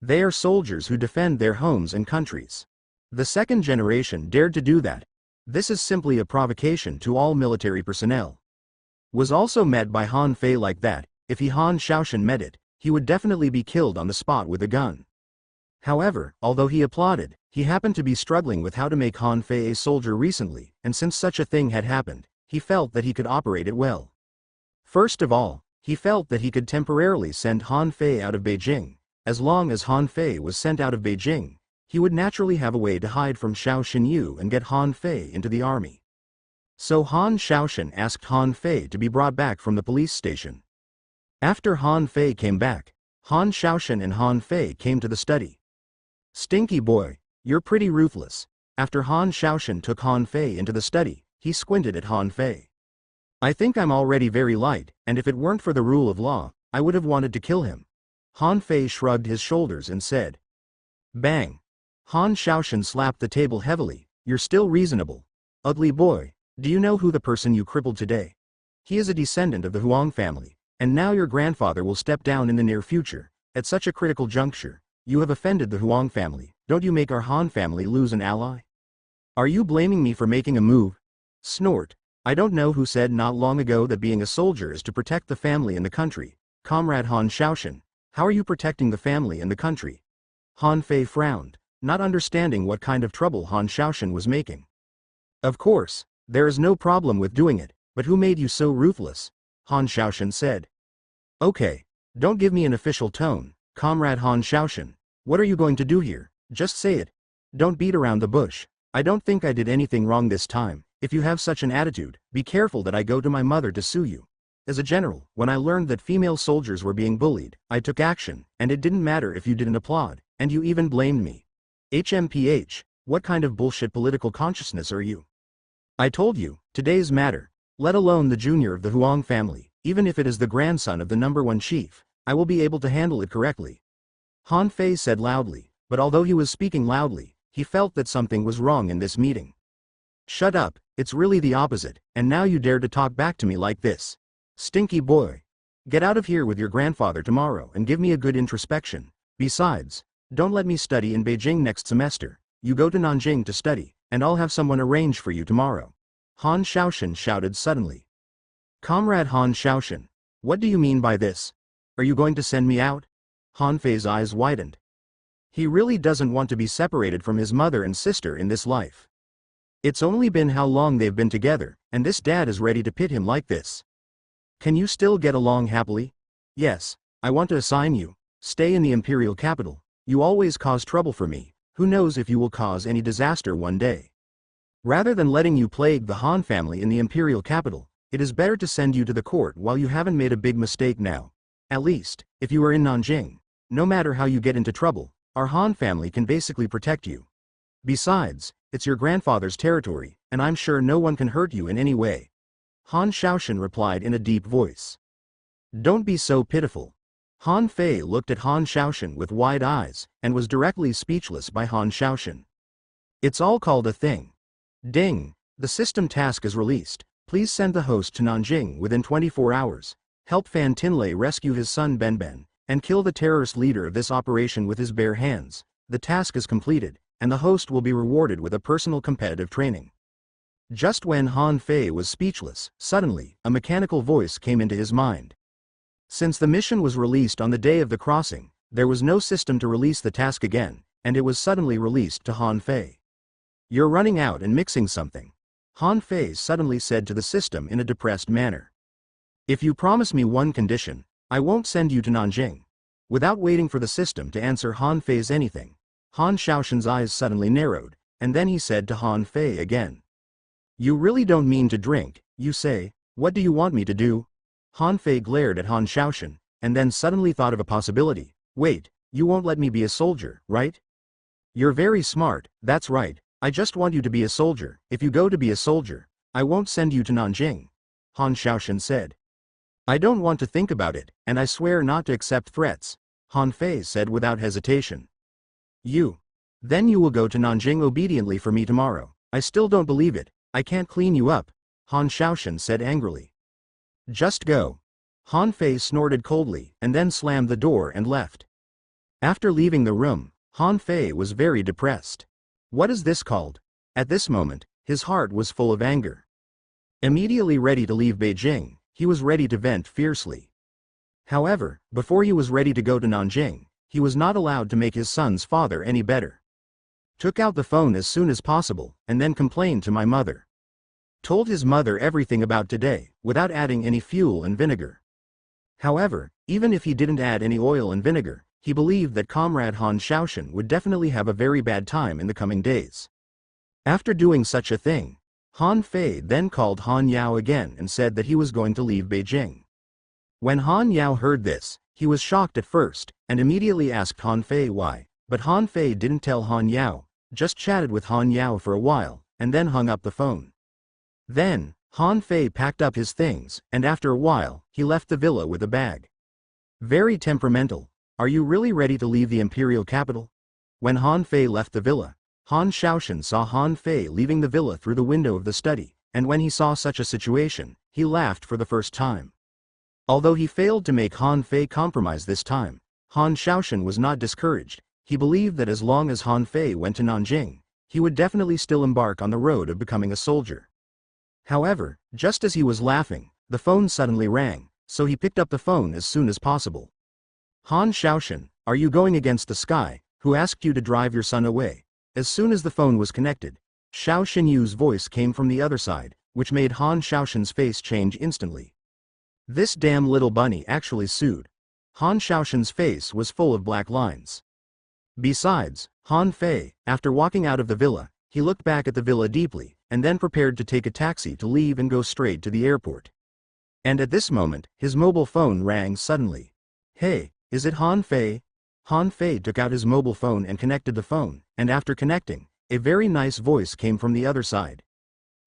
They are soldiers who defend their homes and countries. The second generation dared to do that. This is simply a provocation to all military personnel. Was also met by Han Fei like that. If Han Shaoshan met it, he would definitely be killed on the spot with a gun. However, although he applauded, he happened to be struggling with how to make Han Fei a soldier recently, and since such a thing had happened, he felt that he could operate it well. First of all, he felt that he could temporarily send Han Fei out of Beijing. As long as Han Fei was sent out of Beijing, he would naturally have a way to hide from Xiao Xinyu and get Han Fei into the army. So Han Shaoshan asked Han Fei to be brought back from the police station. After Han Fei came back, Han Shaoshan and Han Fei came to the study. Stinky boy, you're pretty ruthless. After Han Shaoshan took Han Fei into the study, he squinted at Han Fei. I think I'm already very light, and if it weren't for the rule of law, I would have wanted to kill him. Han Fei shrugged his shoulders and said. Bang. Han Shaoshan slapped the table heavily. You're still reasonable. Ugly boy, do you know who the person you crippled today? He is a descendant of the Huang family. And now your grandfather will step down in the near future. At such a critical juncture, you have offended the Huang family. Don't you make our Han family lose an ally? Are you blaming me for making a move? Snort. I don't know who said not long ago that being a soldier is to protect the family and the country. Comrade Han Shaoshan, how are you protecting the family and the country? Han Fei frowned, not understanding what kind of trouble Han Shaoshan was making. Of course, there is no problem with doing it, but who made you so ruthless? Han Shaoshan said. Okay, don't give me an official tone, Comrade Han Shaoshan. What are you going to do here? Just say it. Don't beat around the bush. I don't think I did anything wrong this time. If you have such an attitude, be careful that I go to my mother to sue you. As a general, when I learned that female soldiers were being bullied, I took action, and it didn't matter if you didn't applaud, and you even blamed me. HMPH, what kind of bullshit political consciousness are you? I told you, today's matter, let alone the junior of the Huang family. Even if it is the grandson of the #1 chief, I will be able to handle it correctly. Han Fei said loudly, but although he was speaking loudly, he felt that something was wrong in this meeting. Shut up, it's really the opposite, and now you dare to talk back to me like this. Stinky boy. Get out of here with your grandfather tomorrow and give me a good introspection. Besides, don't let me study in Beijing next semester. You go to Nanjing to study, and I'll have someone arrange for you tomorrow. Han Xiaoshan shouted suddenly. Comrade Han Xiaoshan, what do you mean by this? Are you going to send me out? Han Fei's eyes widened. He really doesn't want to be separated from his mother and sister in this life. It's only been how long they've been together, and this dad is ready to pit him like this. Can you still get along happily? Yes, I want to assign you. Stay in the imperial capital. You always cause trouble for me. Who knows if you will cause any disaster one day. Rather than letting you plague the Han family in the imperial capital, it is better to send you to the court while you haven't made a big mistake now. At least, if you are in Nanjing, no matter how you get into trouble, our Han family can basically protect you. Besides, it's your grandfather's territory, and I'm sure no one can hurt you in any way. Han Xiaoshan replied in a deep voice. Don't be so pitiful. Han Fei looked at Han Xiaoshan with wide eyes, and was directly speechless by Han Xiaoshan. It's all called a thing. Ding! The system task is released. Please send the host to Nanjing within 24 hours. Help Fan Tinlei rescue his son Ben, and kill the terrorist leader of this operation with his bare hands. The task is completed, and the host will be rewarded with a personal competitive training. Just when Han Fei was speechless, suddenly, a mechanical voice came into his mind. Since the mission was released on the day of the crossing, there was no system to release the task again, and it was suddenly released to Han Fei. You're running out and mixing something. Han Fei suddenly said to the system in a depressed manner. If you promise me one condition, I won't send you to Nanjing. Without waiting for the system to answer Han Fei's anything, Han Xiaoshan's eyes suddenly narrowed, and then he said to Han Fei again. You really don't mean to drink, you say. What do you want me to do? Han Fei glared at Han Xiaoshan, and then suddenly thought of a possibility. Wait, you won't let me be a soldier, right? You're very smart, that's right. I just want you to be a soldier. If you go to be a soldier, I won't send you to Nanjing. Han Xiaoshan said. I don't want to think about it, and I swear not to accept threats, Han Fei said without hesitation. Then you will go to Nanjing obediently for me tomorrow. I still don't believe it. I can't clean you up, Han Xiaoshan said angrily. Just go. Han Fei snorted coldly and then slammed the door and left. After leaving the room, Han Fei was very depressed. What is this called? At this moment, his heart was full of anger. Immediately ready to leave Beijing, he was ready to vent fiercely. However, before he was ready to go to Nanjing, he was not allowed to make his son's father any better. Took out the phone as soon as possible, and then complained to my mother. Told his mother everything about today, without adding any fuel and vinegar. However, even if he didn't add any oil and vinegar, he believed that Comrade Han Xiaoshan would definitely have a very bad time in the coming days. After doing such a thing, Han Fei then called Han Yao again and said that he was going to leave Beijing. When Han Yao heard this, he was shocked at first, and immediately asked Han Fei why, but Han Fei didn't tell Han Yao, just chatted with Han Yao for a while, and then hung up the phone. Then, Han Fei packed up his things, and after a while, he left the villa with a bag. Very temperamental. Are you really ready to leave the imperial capital? When Han Fei left the villa, Han Xiaoshan saw Han Fei leaving the villa through the window of the study, and when he saw such a situation, he laughed for the first time. Although he failed to make Han Fei compromise this time, Han Xiaoshan was not discouraged. He believed that as long as Han Fei went to Nanjing, he would definitely still embark on the road of becoming a soldier. However, just as he was laughing, the phone suddenly rang, so he picked up the phone as soon as possible. Han Xiaoshan, are you going against the sky? Who asked you to drive your son away? As soon as the phone was connected, Xiao Xinyu's voice came from the other side, which made Han Xiaoshan's face change instantly. This damn little bunny actually sued. Han Xiaoshan's face was full of black lines. Besides, Han Fei, after walking out of the villa, he looked back at the villa deeply, and then prepared to take a taxi to leave and go straight to the airport. And at this moment, his mobile phone rang suddenly. Hey, is it Han Fei? Han Fei took out his mobile phone and connected the phone, and after connecting, a very nice voice came from the other side.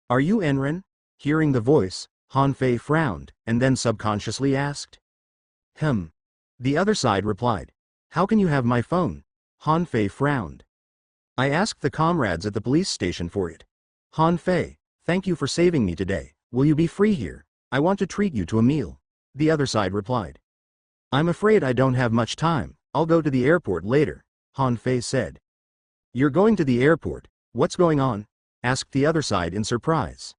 Are you Enren? Hearing the voice, Han Fei frowned, and then subconsciously asked. The other side replied. How can you have my phone? Han Fei frowned. I asked the comrades at the police station for it. Han Fei, thank you for saving me today. Will you be free here? I want to treat you to a meal. the other side replied. I'm afraid I don't have much time, I'll go to the airport later, Han Fei said. You're going to the airport, what's going on? Asked the other side in surprise.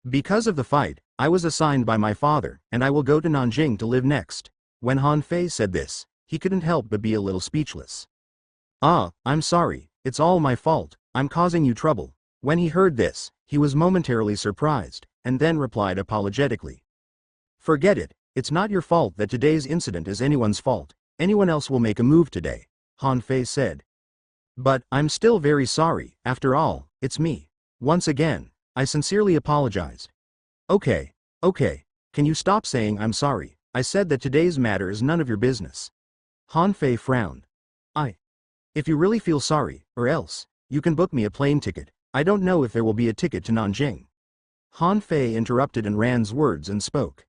Because of the fight, I was assigned by my father, and I will go to Nanjing to live next. When Han Fei said this, he couldn't help but be a little speechless. Ah, I'm sorry, it's all my fault, I'm causing you trouble. When he heard this, he was momentarily surprised, and then replied apologetically. Forget it, it's not your fault that today's incident is anyone's fault, anyone else will make a move today, Han Fei said. But, I'm still very sorry, after all, it's me. Once again, I sincerely apologized. Okay, can you stop saying I'm sorry? I said that today's matter is none of your business. Han Fei frowned. If you really feel sorry, or else, you can book me a plane ticket. I don't know if there will be a ticket to Nanjing. Han Fei interrupted Ran's words and spoke.